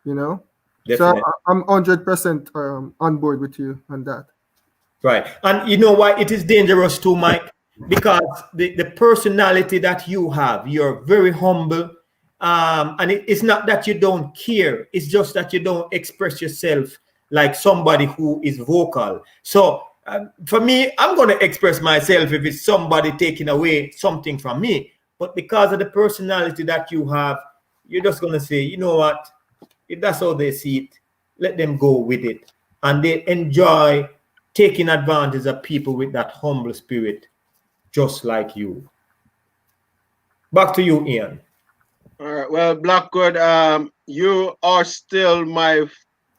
You know.
Definitely.
So I'm 100% on board with you on that.
Right. And you know why it is dangerous too, Mike? Because the personality that you have, you're very humble. And it's not that you don't care. It's just that you don't express yourself like somebody who is vocal. So for me, I'm going to express myself if it's somebody taking away something from me. But because of the personality that you have, you're just going to say, you know what? If that's how they see it, let them go with it. And they enjoy taking advantage of people with that humble spirit, just like you. Back to you, Ian.
All right. Well, Blackwood, you are still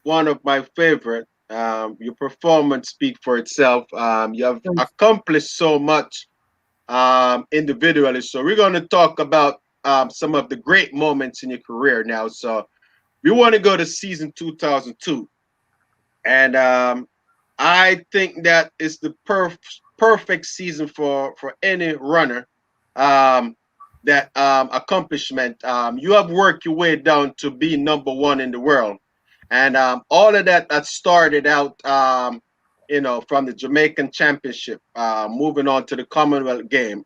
one of my favorite. Your performance speaks for itself. You have accomplished so much individually. So we're going to talk about some of the great moments in your career now. So we want to go to season 2002. And I think that is the perfect season for any runner. That accomplishment. You have worked your way down to be #1 in the world, and all of that started out from the Jamaican Championship, moving on to the Commonwealth game.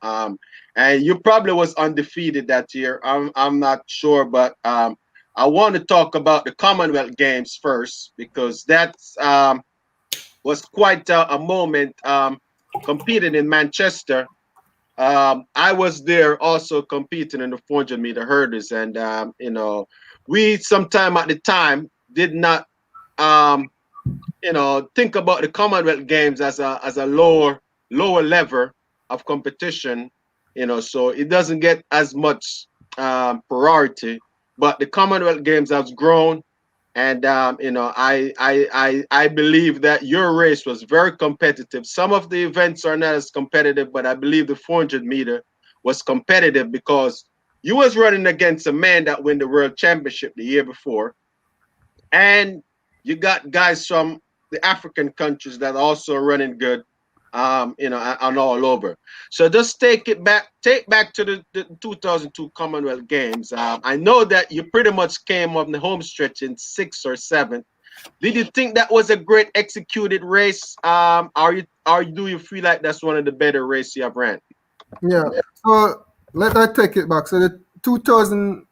And you probably was undefeated that year. I'm not sure, but I want to talk about the Commonwealth Games first because that's was quite a moment competing in Manchester. I was there also competing in the 400-meter hurdles, and we sometime at the time did not think about the Commonwealth Games as a lower level of competition, so it doesn't get as much priority. But the Commonwealth Games has grown, and I believe that your race was very competitive. Some of the events are not as competitive, but I believe the 400-meter was competitive because you was running against a man that won the World Championship the year before, and you got guys from the African countries that are also running good, and all over. So just take back to the 2002 Commonwealth Games. I know that you pretty much came on the home stretch in 6th or 7th. Did you think that was a great executed race? Do you feel like that's one of the better races you have ran?
Yeah. So let I take it back. So the 2000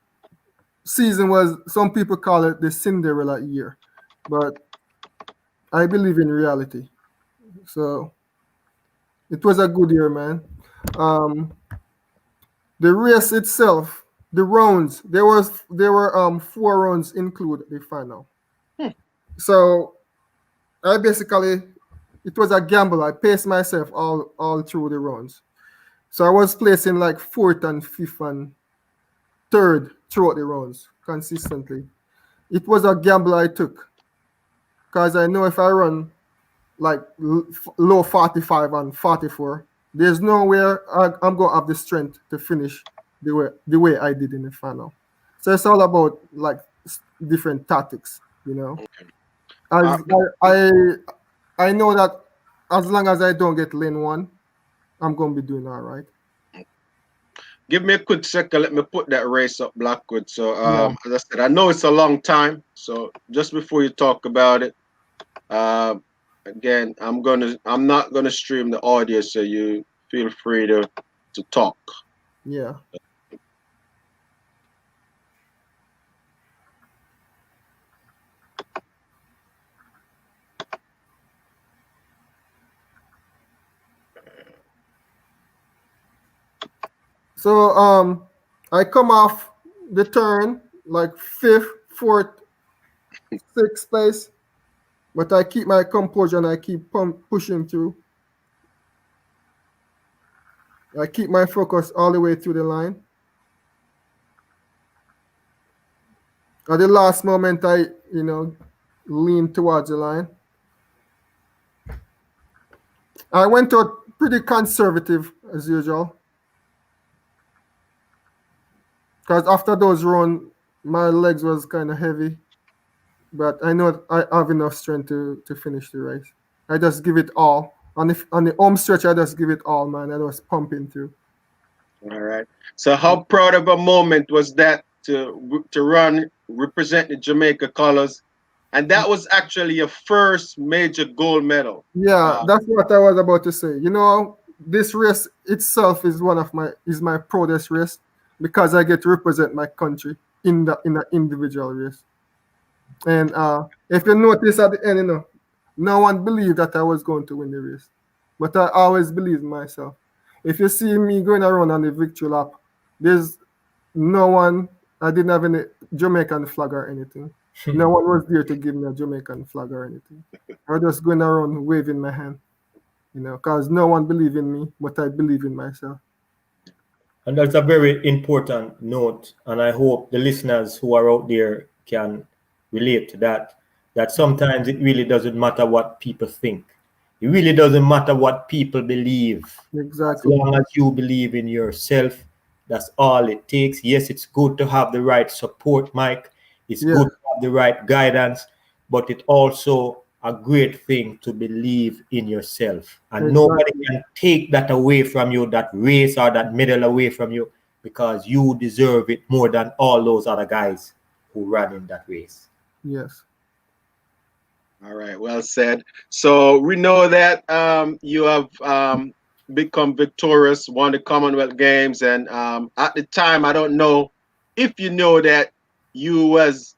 season was, some people call it the Cinderella year, but I believe in reality. So it was a good year, man. The race itself, the rounds, there were 4 rounds include the final. So I basically, it was a gamble. I paced myself all through the rounds. So I was placing like 4th and 5th and 3rd throughout the rounds consistently. It was a gamble I took because I know if I run like low 45 and 44, there's nowhere I'm going to have the strength to finish the way I did in the final. So it's all about like different tactics, As I know that as long as I don't get lane 1, I'm going to be doing all right.
Give me a quick second. Let me put that race up, Blackwood. So, as I said, I know it's a long time. So, just before you talk about it, again, I'm not gonna stream the audio, so you feel free to talk.
Yeah. So I come off the turn like 5th, 4th, 6th place, but I keep my composure and I keep pushing through. I keep my focus all the way through the line. At the last moment, I lean towards the line. I went out pretty conservative as usual, because after those runs, my legs was kind of heavy, but I know I have enough strength to finish the race. I just give it all. On the home stretch, I just give it all, man. I was pumping through.
All right. So, how proud of a moment was that to run, represent the Jamaica colors, and that was actually your first major gold medal?
Yeah, that's what I was about to say. This race itself is my proudest race because I get to represent my country in an individual race. And if you notice at the end, no one believed that I was going to win the race, but I always believed in myself. If you see me going around on the victory lap, there's no one. I didn't have any Jamaican flag or anything. No one was there to give me a Jamaican flag or anything. I was just going around waving my hand, because no one believed in me, but I believe in myself.
And that's a very important note. And I hope the listeners who are out there can relate to that. That sometimes it really doesn't matter what people think. It really doesn't matter what people believe.
Exactly.
As long as you believe in yourself, that's all it takes. Yes, it's good to have the right support, Mike. It's good to have the right guidance, but it's also a great thing to believe in yourself. And nobody can take that away from you, that race or that medal away from you, because you deserve it more than all those other guys who ran in that race.
Yes.
All right, well said. So we know that you have become victorious, won the Commonwealth Games, and at the time, I don't know if you know that you was,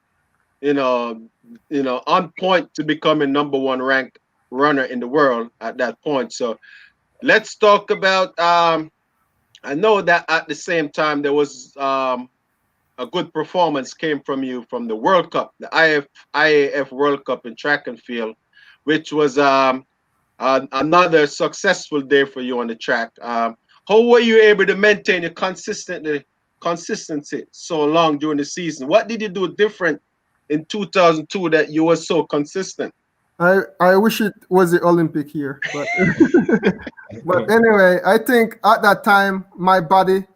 you know, on point to becoming number one ranked runner in the world at that point. So let's talk about. I know that at the same time there was a good performance came from you from the World Cup, the IAAF World Cup in track and field, which was another successful day for you on the track. How were you able to maintain your consistency so long during the season? What did you do different in 2002 that you were so consistent?
I wish it was the Olympic year, but but anyway, I think at that time my body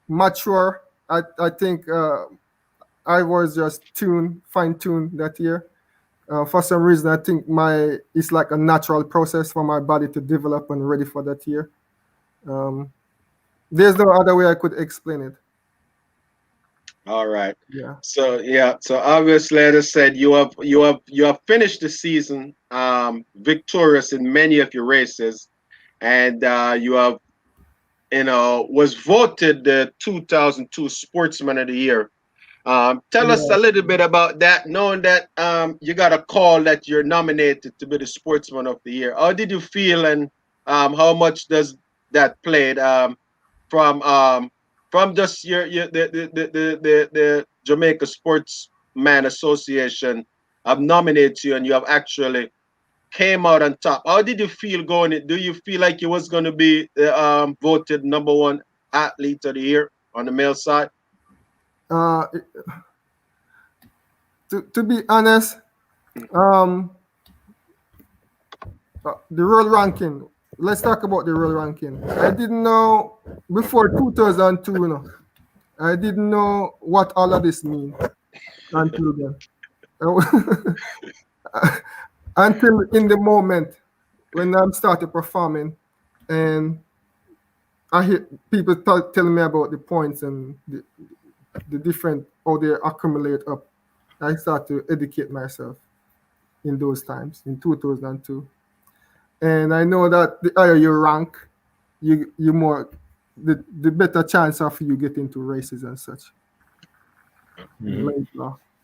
mature. I think I was just fine-tuned that year. For some reason, I think it's like a natural process for my body to develop and ready for that year. There's no other way I could explain it.
All right.
Yeah.
So obviously, as I said, you have finished the season victorious in many of your races, and you have was voted the 2002 Sportsman of the Year. Tell us a little bit about that, knowing that you got a call that you're nominated to be the Sportsman of the Year. How did you feel, and how much does that play from just the Jamaica Sportsman Association have nominated you, and you have actually came out on top? How did you feel going? Do you feel like you was going to be voted number one athlete of the year on the male side?
To be honest, the world ranking. Let's talk about the world ranking. I didn't know before 2002. I didn't know what all of this means until then. Until in the moment when I started performing, and I hear people telling me about the points and the different how they accumulate up. I started to educate myself in those times in 2002, and I know that the higher you rank, you more the better chance of you getting into races and such.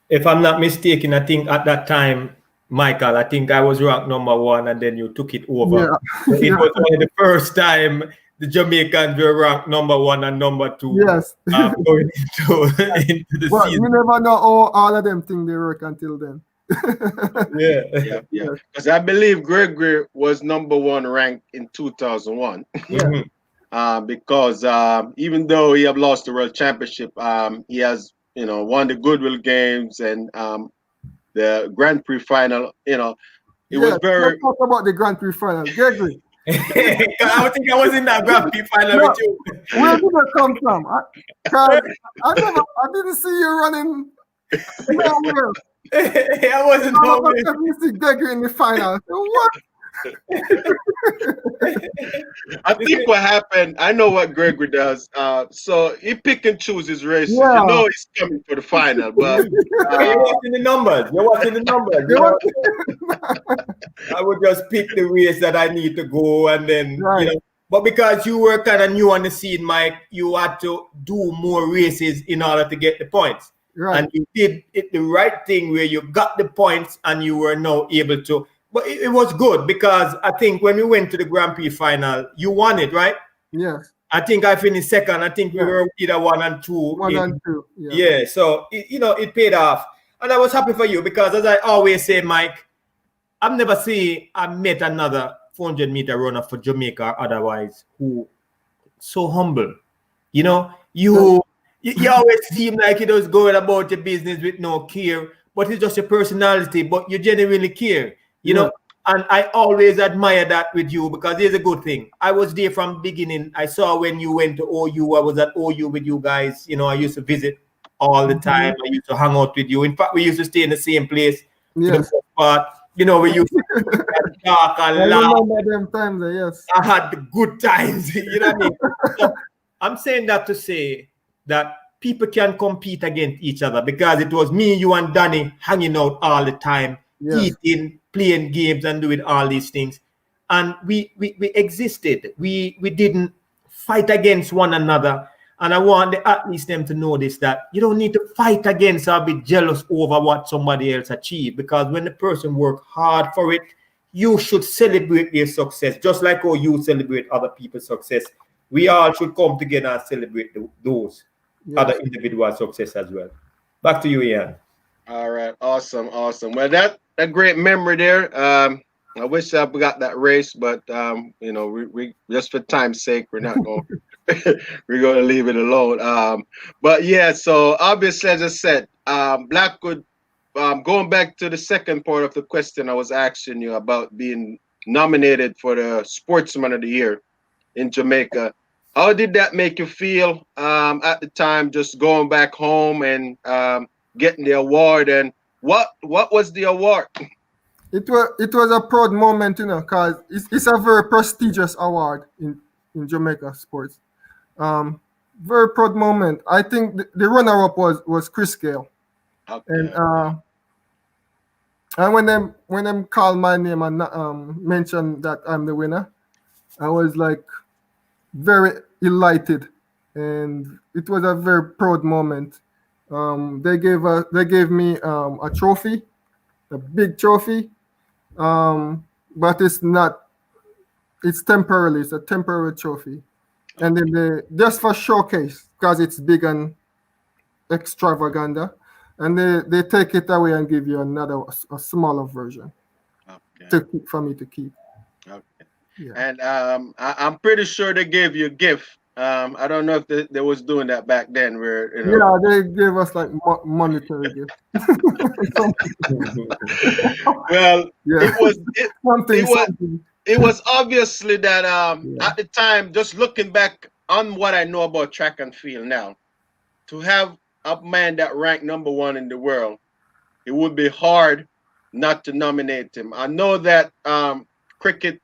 If I'm not mistaken, I think at that time, Michael, I think I was ranked number one, and then you took it over.
Yeah.
So it was only the first time the Jamaicans were ranked number one and number two.
Yes.
Going into the
But
season.
you never know how all of them think they work until then.
Yeah. Because I believe Gregory was number one ranked in 2001. Because even though he have lost the World Championship, he has won the Goodwill Games and the Grand Prix final. It was very.
Let's talk about the Grand Prix final, Gregory.
I think I was in that Grand Prix final with you.
Where did that come from? I didn't see you running nowhere.
I wasn't nowhere.
You see Gregory in the final. What?
I think what happened, I know what Gregory does. So he pick and choose his races.
Yeah.
You know he's coming for the final, but
you're watching the numbers. I would just pick the race that I need to go, and then But because you were kind of new on the scene, Mike, you had to do more races in order to get the points.
Right.
And you did it the right thing where you got the points and you were now able to. But it was good because I think when we went to the Grand Prix final, you won it, right?
Yes.
I think I finished second. I think we were either 1 and 2.
1 and 2.
Yeah. So, it paid off. And I was happy for you because, as I always say, Mike, I've never seen I met another 400-meter runner for Jamaica or otherwise who so humble. You always seem like you just going about your business with no care, but it's just your personality, but you genuinely care. You know, and I always admire that with you because it's a good thing. I was there from the beginning. I saw when you went to OU. I was at OU with you guys. I used to visit all the time. I used to hang out with you. In fact, we used to stay in the same place.
Yes.
But we used to talk and laugh.
I remember them times, yes.
I had the good times. You know what I mean? So I'm saying that to say that people can compete against each other because it was me, you, and Danny hanging out all the time.
Yes.
eating, playing games, and doing all these things. And we existed. We didn't fight against one another. And I want the athletes them to know this, that you don't need to fight against or be jealous over what somebody else achieved. Because when the person work hard for it, you should celebrate their success, just like how you celebrate other people's success. We all should come together and celebrate those other individual success as well. Back to you, Ian.
All right, awesome. Well, that great memory there. I wish I got that race, but we just for time's sake, we're not going. We're going to leave it alone. But yeah, so obviously, as I said, Blackwood. Going back to the second part of the question I was asking you about being nominated for the Sportsman of the Year in Jamaica. How did that make you feel at the time, just going back home and getting the award? And what was the award?
It was a proud moment, because it's a very prestigious award in Jamaica sports. Very proud moment. I think the runner-up was Chris Gale.
Okay.
And when them called my name and mentioned that I'm the winner, I was like very elated, and it was a very proud moment. They gave me a trophy, a big trophy, but it's temporary. It's a temporary trophy, and then just for showcase, because it's big and extravagant. And they take it away and give you a smaller version for me to keep.
Okay.
Yeah.
And I'm pretty sure they gave you a gift. I don't know if they was doing that back then. Where
Yeah, they gave us like monetary gift.
Well,
Yeah.
it was obviously that at the time, just looking back on what I know about track and field now, to have a man that ranked #1 in the world, it would be hard not to nominate him. I know that cricket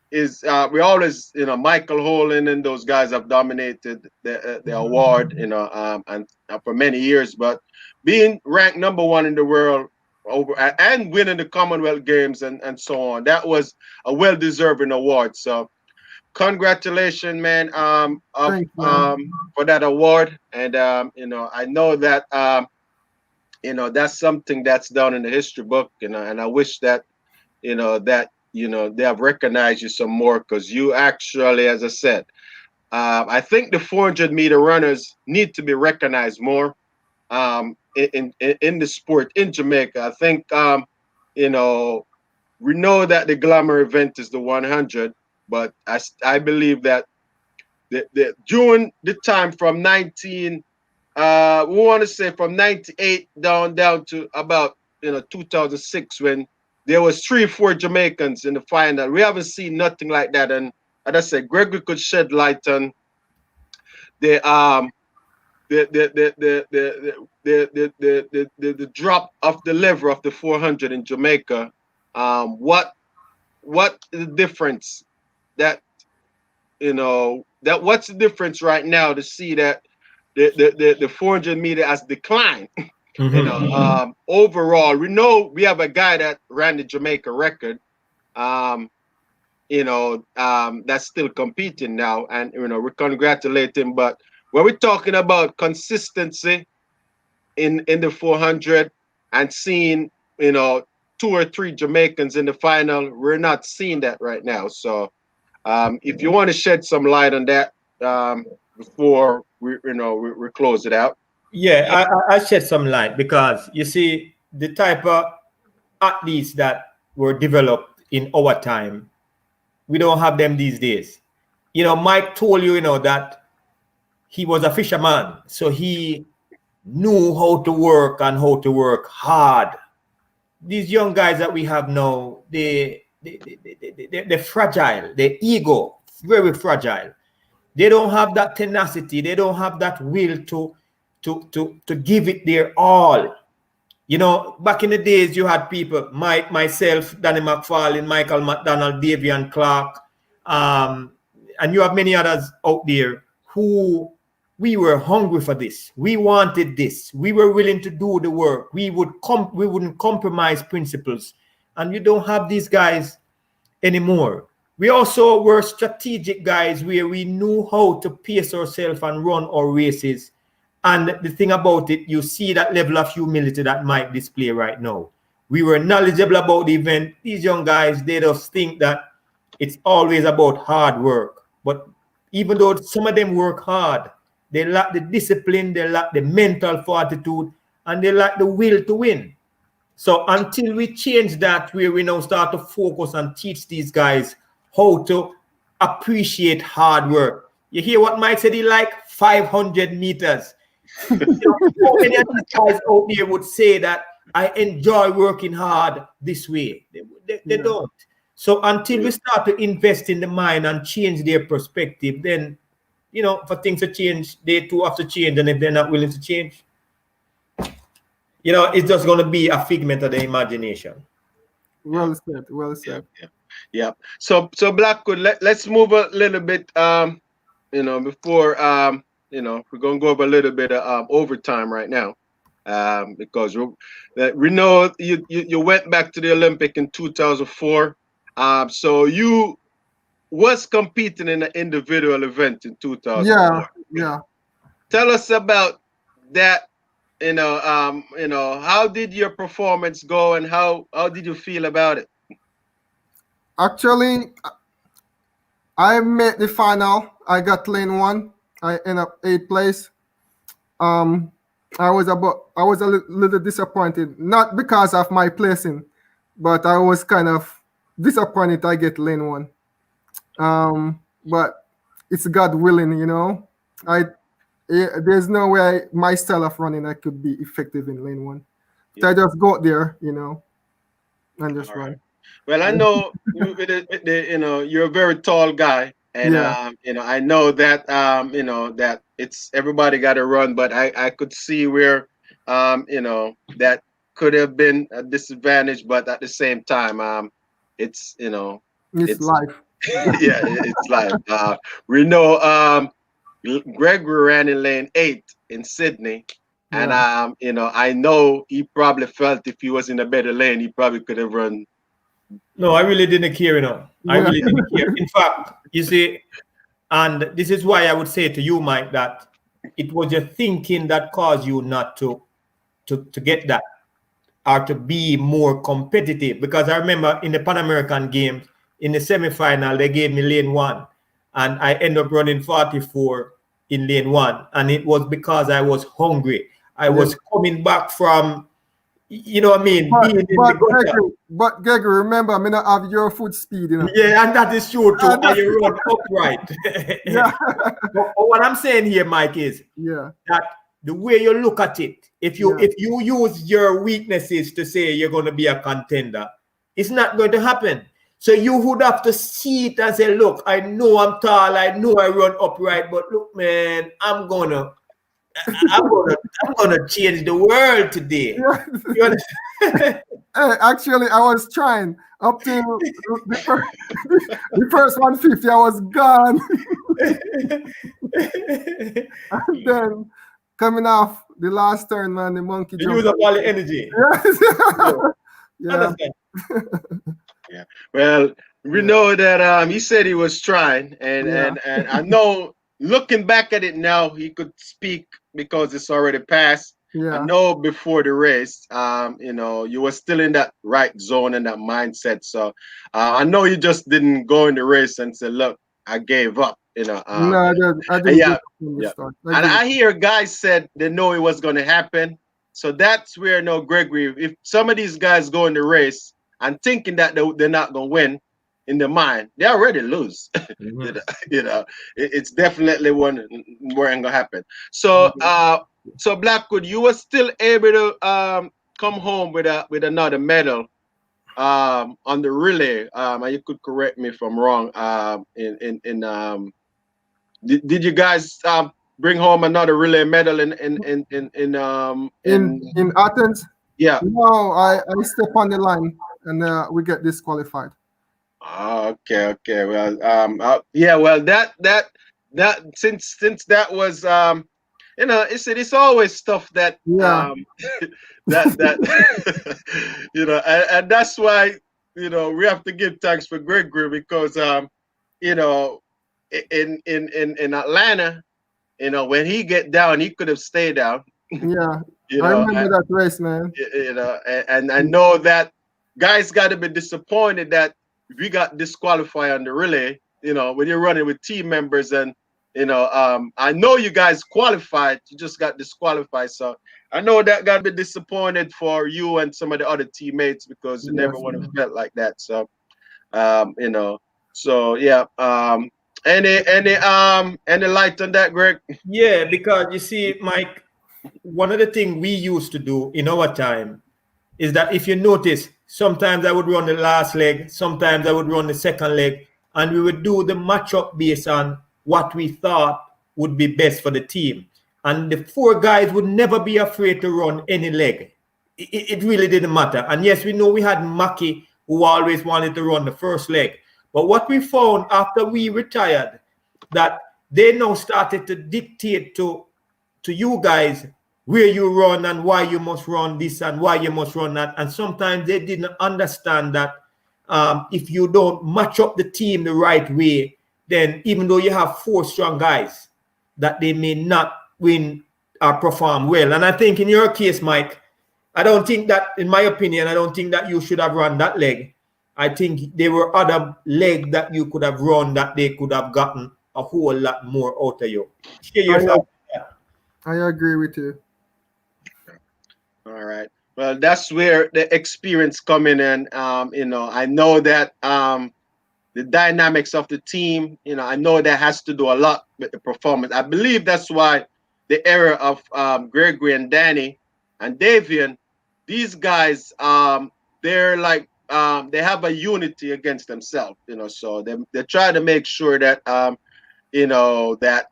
is we always, Michael Holan and those guys have dominated the award, and for many years. But being ranked #1 in the world and winning the Commonwealth Games and so on, that was a well-deserving award. So congratulations, man, for that award. And I know that that's something that's done in the history book, and I wish that they have recognized you some more, because you actually, as I said, I think the 400-meter runners need to be recognized more in the sport in Jamaica. I think we know that the glamour event is the 100, but I believe that during the time from we want to say from 98 down to about 2006, when there was 3 or 4 Jamaicans in the final. We haven't seen nothing like that. And as I said, Gregory could shed light on the drop of the level of the 400 in Jamaica. What the difference that what's the difference right now to see that the 400 meter has declined? Overall, we know we have a guy that ran the Jamaica record, that's still competing now, and we congratulate him. But when we're talking about consistency in the 400 and seeing 2 or 3 Jamaicans in the final, we're not seeing that right now. So if you want to shed some light on that before we close it out.
Yeah, I shed some light, because you see the type of athletes that were developed in our time, we don't have them these days. Mike told you, that he was a fisherman, so he knew how to work and how to work hard. These young guys that we have now, they're fragile. Their ego, very fragile. They don't have that tenacity. They don't have that will to give it their all. Back in the days, you had people, Mike, myself, Danny McFarlane, Michael McDonald, Davian Clark, and you have many others out there who we were hungry for this. We wanted this. We were willing to do the work. We wouldn't compromise principles. And you don't have these guys anymore. We also were strategic guys where we knew how to pace ourselves and run our races. And the thing about it, you see that level of humility that Mike display right now. We were knowledgeable about the event. These young guys, they just think that it's always about hard work. But even though some of them work hard, they lack the discipline, they lack the mental fortitude, and they lack the will to win. So until we change that, where we now start to focus and teach these guys how to appreciate hard work. You hear what Mike said? He like 500 meters. How many of these guys out there would say that I enjoy working hard this way? They don't. So until we start to invest in the mind and change their perspective, then, you know, for things to change, they too have to change. And if they're not willing to change, you know, it's just going to be a figment of the imagination.
Well said. Well said.
Yeah. So Blackwood, let's move a little bit. You know, before you know, we're going to go over a little bit of overtime right now, because we know you went back to the Olympic in 2004. So you was competing in an individual event in 2004.
Yeah.
Tell us about that. You know, how did your performance go, and how did you feel about it?
Actually, I made the final. I got lane 1. I ended up 8th place. I was a little disappointed, not because of my placing, but I was kind of disappointed I get lane 1. But it's God willing, you know. There's no way my style of running I could be effective in lane 1. So I just go there, you know, and just run.
Well, I know you know, you're a very tall guy, and you know, I know that you know, that it's everybody got to run, but I could see where you know, that could have been a disadvantage, but at the same time it's, you know,
it's life.
Yeah, it's life. We know Gregory ran in lane 8 in Sydney. And you know, I know he probably felt if he was in a better lane, he probably could have run.
No, I really didn't care, you know. I really didn't care. In fact, you see, and this is why I would say to you, Mike, that it was your thinking that caused you not to get that, or to be more competitive. Because I remember in the Pan American Games, in the semi-final, they gave me lane 1, and I ended up running 44 in lane 1, and it was because I was hungry. I was coming back from, you know what I mean?
But Gregory, remember, I mean, I have your foot speed, you know.
Yeah, and that is true too. And you run upright. But what I'm saying here, Mike, is that the way you look at it, if you use your weaknesses to say you're going to be a contender, it's not going to happen. So you would have to see it and say, look, I know I'm tall, I know I run upright, but look, man, I'm gonna change the world today. You understand?
Actually, I was trying up to the first 150. I was gone, and then coming off the last turn, man, the monkey
jumped. Use up all the energy.
Yeah. Well, we know that he said he was trying, and I know, looking back at it now, he could speak because it's already passed. I know before the race, you know, you were still in that right zone and that mindset. So I know you just didn't go in the race and say, look, I gave up. You know,
no, I didn't.
And I hear guys said they know it was going to happen. So that's where, no, Gregory, if some of these guys go in the race and thinking that they're not going to win, in their mind, they already lose. You know, it's definitely one where ain't gonna happen. So, so Blackwood, you were still able to come home with another medal on the relay. And you could correct me if I'm wrong. Did you guys bring home another relay medal in
Athens?
Yeah.
No, I step on the line and we get disqualified.
Okay. Well, yeah. Well, that since that was you know, it's always stuff that
Yeah.
that you know, and that's why, you know, we have to give thanks for Gregory because you know, in Atlanta, you know, when he get down, he could have stayed down.
Yeah.
You
I
know,
remember that race, man.
you know, and I know that guys got to be disappointed that we got disqualified on the relay. You know, when you're running with team members, and you know, I know you guys qualified, you just got disqualified. So I know that got to be disappointed for you and some of the other teammates because you never
Yes.
want to felt like that. So you know, so yeah. Any light on that, Greg?
Yeah, because you see, Mike, one of the things we used to do in our time is that if you notice, sometimes I would run the last leg, sometimes I would run the second leg, and we would do the matchup based on what we thought would be best for the team. And the four guys would never be afraid to run any leg. It really didn't matter. And yes, we know we had Maki who always wanted to run the first leg. But what we found after we retired, that they now started to dictate to you guys where you run and why you must run this and why you must run that. And sometimes they didn't understand that if you don't match up the team the right way, then even though you have four strong guys, that they may not win or perform well. And I think in your case, Mike, I don't think that, in my opinion, I don't think that you should have run that leg. I think there were other legs that you could have run that they could have gotten a whole lot more out of you. Share your thoughts.
I agree with you.
All right. Well, that's where the experience come in, and you know, I know that the dynamics of the team, you know, I know that has to do a lot with the performance. I believe that's why the era of Gregory and Danny and Davian, these guys, they're like they have a unity against themselves, you know. So they try to make sure that you know, that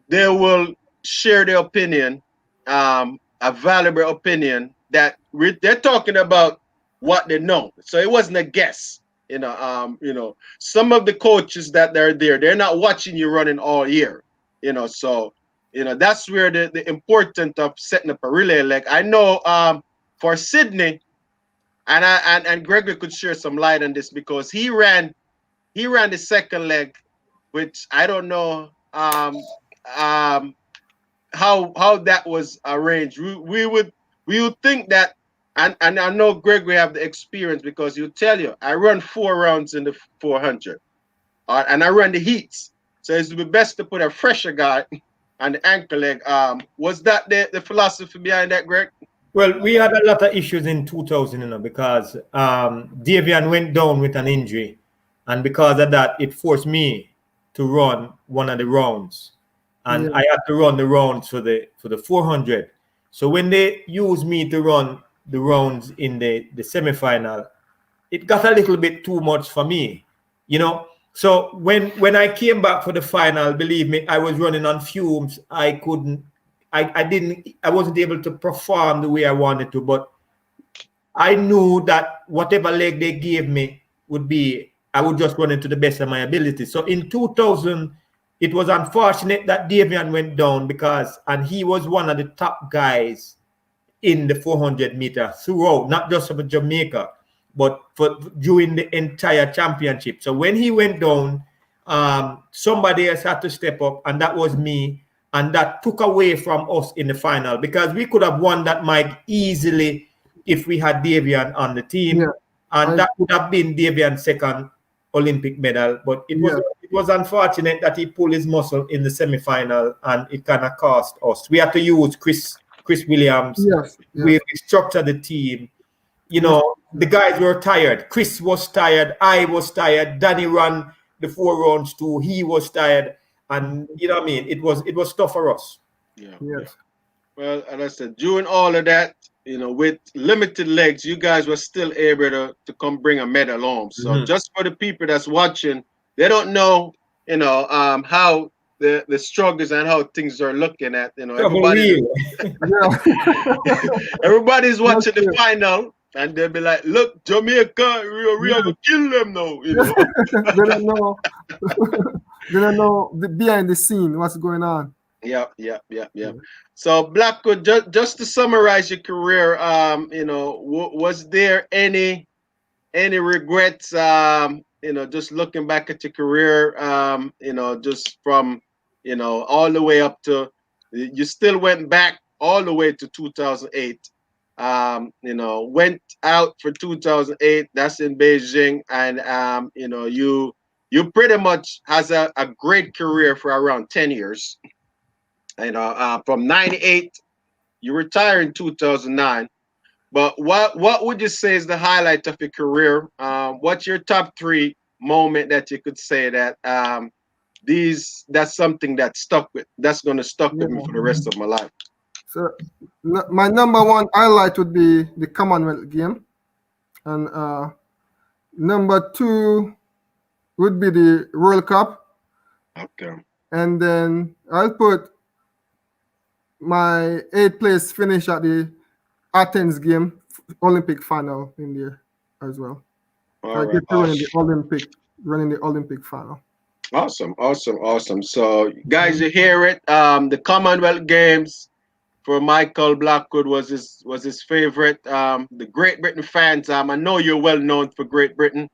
they will share their opinion, a valuable opinion that they're talking about what they know. So it wasn't a guess. You know, some of the coaches that are there, they're not watching you running all year. You know, so you know that's where the importance of setting up a relay leg. I know for Sydney, and Gregory could share some light on this because he ran the second leg, which I don't know how that was arranged. We would think that, and I know Gregory have the experience because he'll tell you I run 4 rounds in the 400, and I run the heats, so it would be best to put a fresher guy on the ankle leg. Was that the philosophy behind that, Greg?
Well, we had a lot of issues in 2000, you know, because Davian went down with an injury, and because of that, it forced me to run one of the rounds, and I had to run the rounds for the 400. So when they used me to run the rounds in the semifinal, it got a little bit too much for me, you know. So when I came back for the final, believe me, I was running on fumes. I wasn't able to perform the way I wanted to, but I knew that whatever leg they gave me I would just run into the best of my ability. So in 2000, it was unfortunate that Davian went down and he was one of the top guys in the 400 meter throughout, not just for Jamaica, but during the entire championship. So when he went down, somebody else had to step up, and that was me. And that took away from us in the final because we could have won that mic easily if we had Davian on the team.
Yeah.
And that would have been Davian's second Olympic medal. But it was unfortunate that he pulled his muscle in the semi-final, and it kind of cost us. We had to use Chris Williams.
Yes.
We restructured the team. You know, the guys were tired. Chris was tired. I was tired. Danny ran the 4 rounds too. He was tired. And you know what I mean? It was tough for us.
Yeah.
Yes.
Well, as I said, during all of that, you know, with limited legs, you guys were still able to come bring a medal home. So just for the people that's watching, they don't know, you know, how the struggles and how things are looking at, you know, everybody's watching the final, and they'll be like, look, Jamaica, we are gonna kill them now. You know?
They don't know. They don't know behind the scene what's going on.
Yep, yep, yep, yep. So Blackwood, just to summarize your career, was there any regrets? Just looking back at your career, just from, all the way up to, you still went back all the way to 2008. Went out for 2008. That's in Beijing, and you pretty much has a great career for around 10 years. From 98, you retire in 2009. But what would you say is the highlight of your career? What's your top three moment that you could say that that's something that's gonna stuck with me for the rest of my life?
So my number one highlight would be the Commonwealth game, and number two would be the World Cup,
Okay.
and then I'll put my 8th place finish at the Athens game, Olympic final in there as well.
All
I
right.
get to running the Olympic final.
Awesome, awesome, awesome. So, guys, you hear it. The Commonwealth Games for Michael Blackwood was his favorite. The Great Britain fans. I know you're well known for Great Britain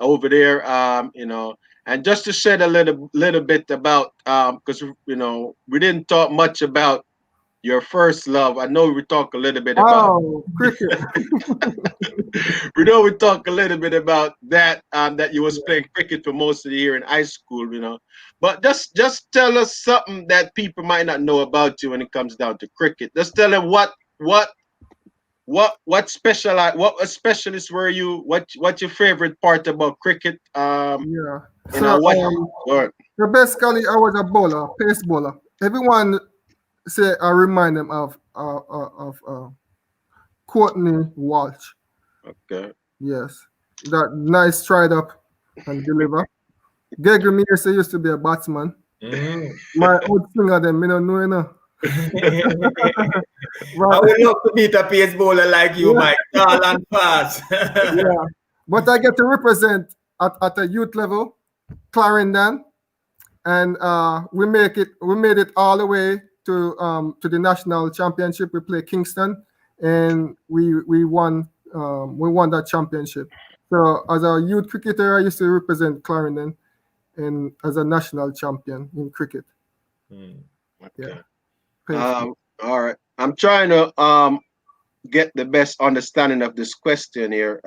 over there. And just to shed a little bit about, because we didn't talk much about your first love. I know we talk a little bit about
cricket.
we talk a little bit about that, that you was playing cricket for most of the year in high school, But just tell us something that people might not know about you when it comes down to cricket. Just tell them what a specialist were you? What's your favorite part about cricket?
Yeah. So basically I was a bowler, pace bowler. Everyone say I remind them of Courtney Walsh.
Okay.
Yes. That nice stride up and deliver. Gregory Mears used to be a batsman. My old singer them, me don't know.
I would love to meet a pace bowler like you, Mike. Tall and fast.
Yeah. But I get to represent at a youth level, Clarendon, and we made it all the way to the national championship. We played Kingston, and we won that championship. So as a youth cricketer, I used to represent Clarendon, and as a national champion in cricket.
Okay. All right. I'm trying to get the best understanding of this question here.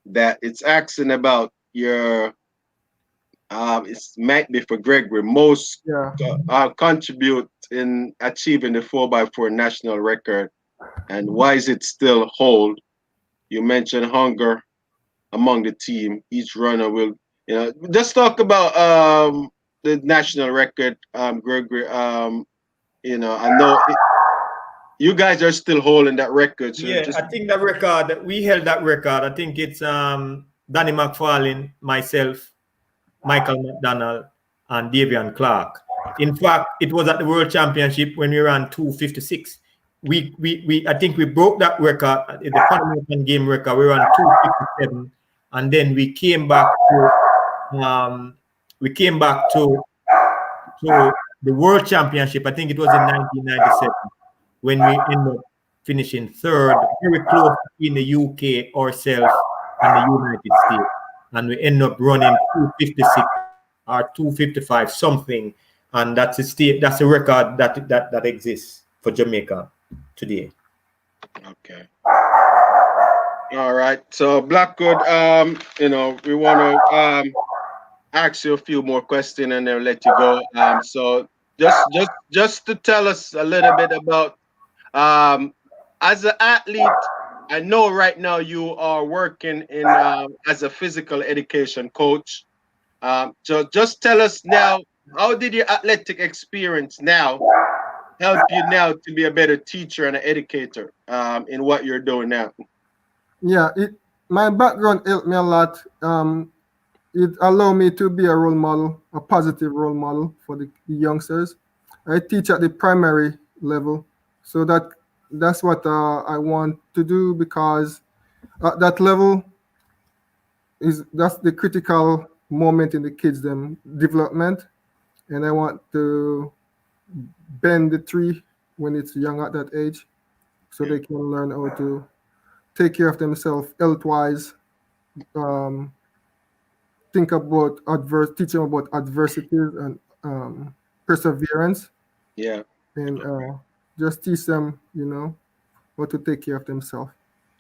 That it's asking about your it might be for Gregory, most contribute in achieving the 4x4 national record, and why is it still hold? You mentioned hunger among the team. Each runner will, just talk about the national record, Gregory. I know you guys are still holding that record. So
I think that record, we held that record. I think it's Danny McFarlane, myself, Michael McDonald, and Davian Clark. In fact, it was at the World Championship when we ran 2:56. I think we broke that record, the Pan American game record. We ran 2:57, and then we came back to the World Championship. I think it was in 1997 when we ended up finishing third, very close between the UK, ourselves, and the United States, and we ended up running 2:56 or 2:55 something, and that's a record that exists for Jamaica today.
Okay. All right. So Blackwood, we want to ask you a few more questions and then let you go. So just to tell us a little bit about as an athlete. I know right now you are working in as a physical education coach. So just tell us now, how did your athletic experience now help you now to be a better teacher and an educator in what you're doing now?
Yeah, my background helped me a lot. It allowed me to be a role model, a positive role model for the youngsters. I teach at the primary level, so that's what I want to do, because at that level that's the critical moment in the kids' development, and I want to bend the tree when it's young at that age, so they can learn how to take care of themselves health-wise. Think about teach them about adversities and perseverance,
Yeah.
and just teach them, how to take care of themselves.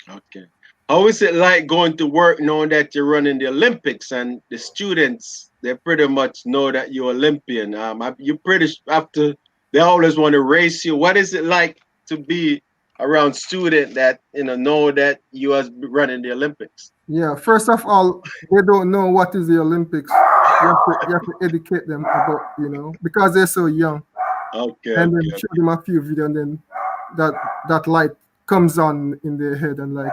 Okay. How is it like going to work knowing that you're running the Olympics and the students, they pretty much know that you're Olympian? You pretty have to, they always want to race you. What is it like to be around student that, know that you are running the Olympics?
Yeah, first of all, they don't know what is the Olympics. You have to educate them about, because they're so young.
Okay.
And then show them a few videos, and then that light comes on in their head, and like,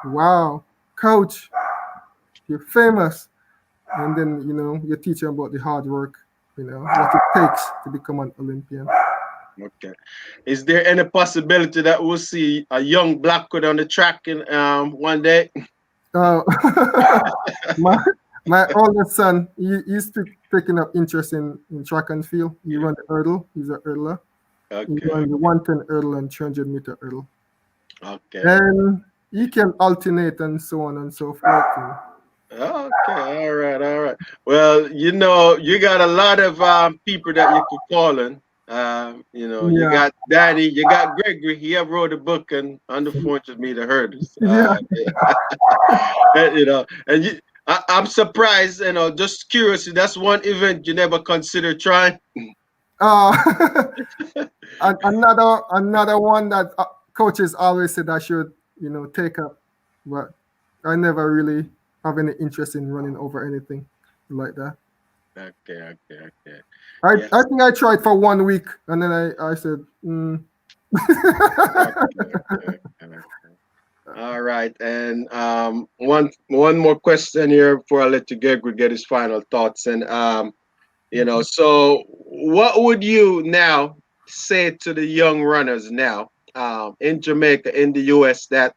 wow, coach, you're famous. And then, you teach them about the hard work, what it takes to become an Olympian.
Okay. Is there any possibility that we'll see a young Blackwood on the track in one day?
My oldest son, he's taking up interest in track and field. He runs the hurdle. He's a hurdler.
Okay.
He runs the 110 hurdle and 300-meter hurdle.
Okay.
And he can alternate and so on and so forth.
Okay. All right. Well, you got a lot of people that you could call in. You got Danny, you got Gregory. He have wrote a book on the 400-meter hurdles. And I'm surprised. Just curious. That's one event you never considered trying.
Another one that coaches always said I should, take up, but I never really have any interest in running over anything like that.
Okay.
I think I tried for 1 week, and then I said,
Okay. All right. And one more question here before I let you get his final thoughts. And so what would you now say to the young runners now in Jamaica, in the US, that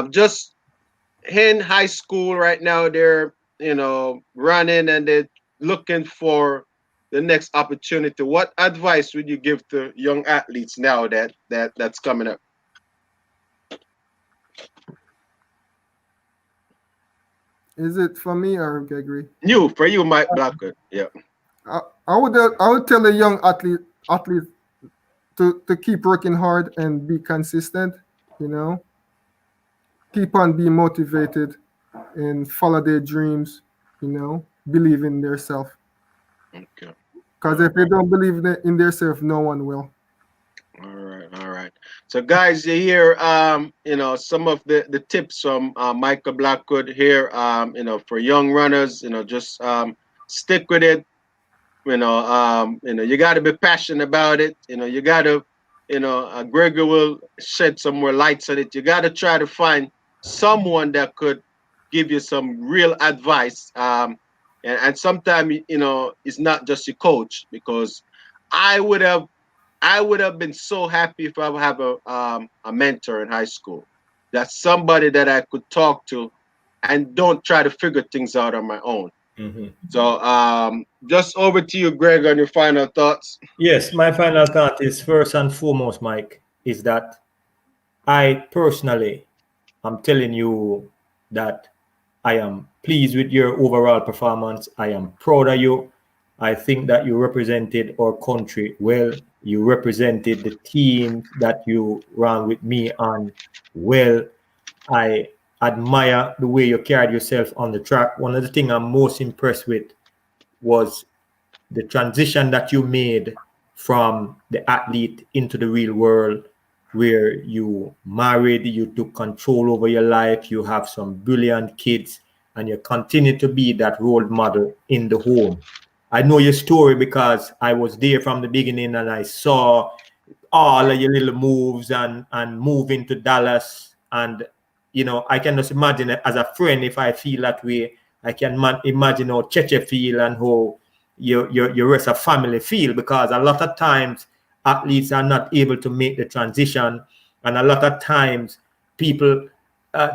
just in high school right now, they're running and they're looking for the next opportunity? What advice would you give to young athletes now that's coming up?
Is it for me or Gregory?
For you, Mike Blackwood. Yeah.
I would tell a young athlete to keep working hard and be consistent. Keep on being motivated and follow their dreams. Believe in themselves.
Okay.
Because if they don't believe in themselves, no one will.
All right. So, guys, you hear, some of the tips from Michael Blackwood here, for young runners, just stick with it. You got to be passionate about it. You got to, Gregory will shed some more lights on it. You got to try to find someone that could give you some real advice. And sometimes, it's not just your coach, because I would have been so happy if I would have a mentor in high school. That's somebody that I could talk to and don't try to figure things out on my own.
Mm-hmm.
So just over to you, Greg, on your final thoughts.
Yes, my final thought is, first and foremost, Mike, is that I personally, I'm telling you that I am pleased with your overall performance. I am proud of you. I think that you represented our country well. You represented the team that you ran with me on well. I admire the way you carried yourself on the track. One of the things I'm most impressed with was the transition that you made from the athlete into the real world, where you married, you took control over your life, you have some brilliant kids, and you continue to be that role model in the home. I know your story because I was there from the beginning, and I saw all of your little moves and moving to Dallas. And, I can just imagine it as a friend. If I feel that way, I can imagine how Cheche feel and how your rest of family feel, because a lot of times athletes are not able to make the transition, and a lot of times people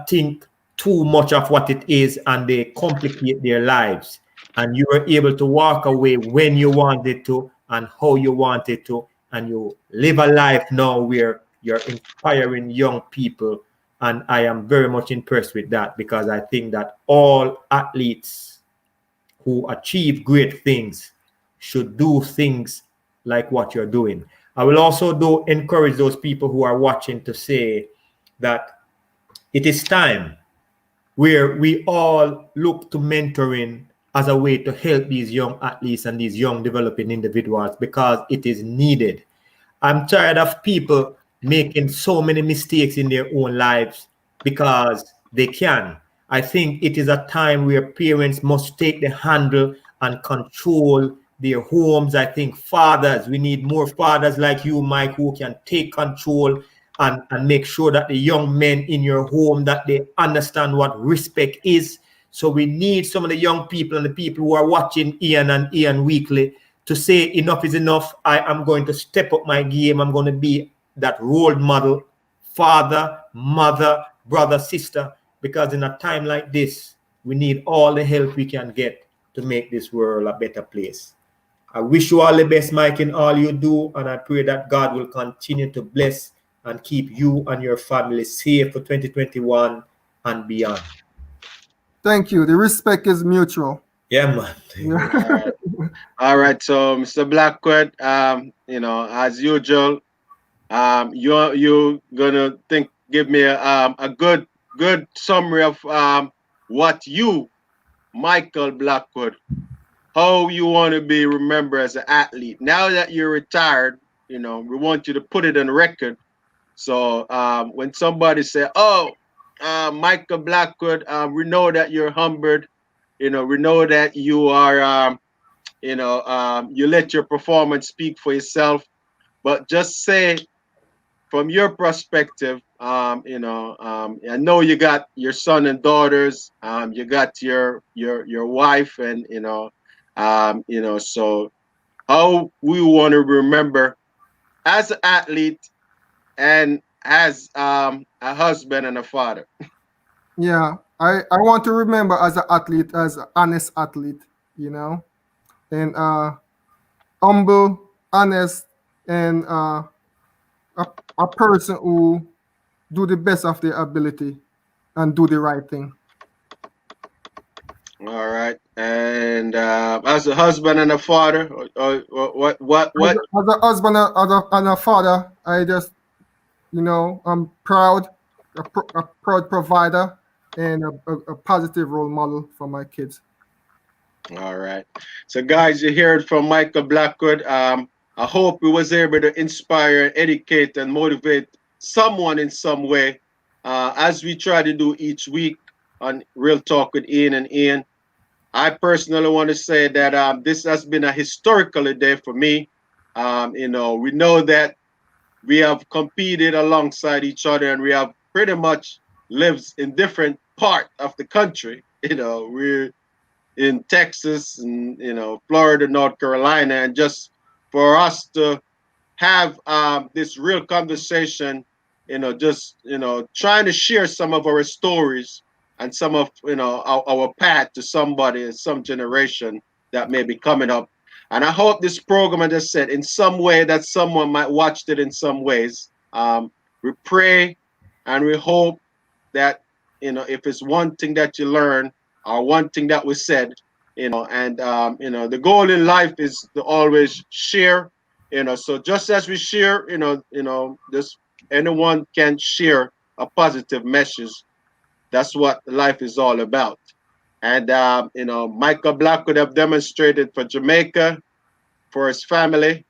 think too much of what it is and they complicate their lives. And you were able to walk away when you wanted to and how you want it to, and you live a life now where you're inspiring young people. And I am very much impressed with that, because I think that all athletes who achieve great things should do things like what you're doing. I will also encourage those people who are watching to say that it is time where we all look to mentoring as a way to help these young athletes and these young developing individuals, because it is needed. I'm tired of people making so many mistakes in their own lives because they can. I think it is a time where parents must take the handle and control their homes. I think fathers, we need more fathers like you, Mike, who can take control and make sure that the young men in your home, that they understand what respect is. So we need some of the young people and the people who are watching Ian and Ian Weekly to say enough is enough. I am going to step up my game. I'm going to be that role model, father, mother, brother, sister, because in a time like this, we need all the help we can get to make this world a better place. I wish you all the best, Mike, in all you do, and I pray that God will continue to bless and keep you and your family safe for 2021 and beyond.
Thank you. The respect is mutual.
Yeah, man.
Yeah.
All right, so Mr. Blackwood, as usual, you're gonna give me a good summary of what you, Michael Blackwood, how you want to be remembered as an athlete. Now that you're retired, we want you to put it on record. So when somebody say, "Oh, Michael Blackwood, we know that you're humbled. We know that you are, you let your performance speak for yourself." But just say, from your perspective, I know you got your son and daughters, you got your wife, and so how we want to remember as an athlete and as a husband and a father.
Yeah, I want to remember as an athlete, as an honest athlete, and humble, honest, and a person who do the best of their ability and do the right thing.
All right, and as a husband and a father, what?
As a husband and a father, I just, I'm proud, a proud provider, and a positive role model for my kids.
All right. So, guys, you heard from Michael Blackwood. I hope he was able to inspire, educate, and motivate someone in some way, as we try to do each week on Real Talk with Ian and Ian. I personally want to say that this has been a historical day for me. We know that we have competed alongside each other, and we have pretty much lived in different part of the country. We're in Texas and Florida, North Carolina, and just for us to have this real conversation, trying to share some of our stories and some of our path to somebody, some generation that may be coming up. And I hope this program, as I said, in some way that someone might watch it in some ways. We pray and we hope that if it's one thing that you learn or one thing that was said, and the goal in life is to always share. So just as we share, this anyone can share a positive message. That's what life is all about. And Michael Black would have demonstrated for Jamaica, for his family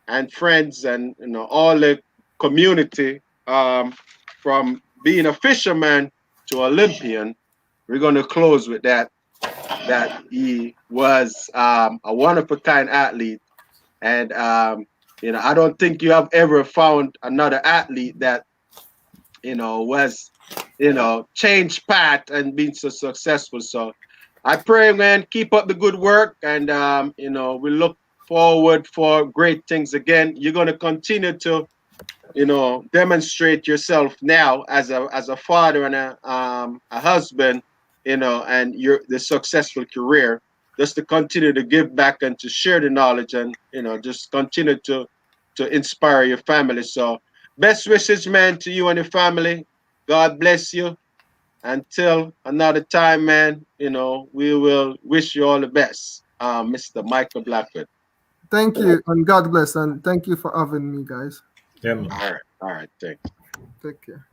and friends, and all the community, from being a fisherman to Olympian. We're going to close with that he was a wonderful kind athlete. And I don't think you have ever found another athlete that was changed path and been so successful. So I pray, man, keep up the good work, and we look forward for great things again. You're going to continue to demonstrate yourself now as a father and a husband, and the successful career. just to continue to give back and to share the knowledge, and just continue to inspire your family. So best wishes, man, to you and your family. God bless you. Until another time, man, we will wish you all the best. Mr. Michael Blackwood.
Thank you, and God bless, and thank you for having me, guys.
Yeah, man.
All right, thanks.
Take care.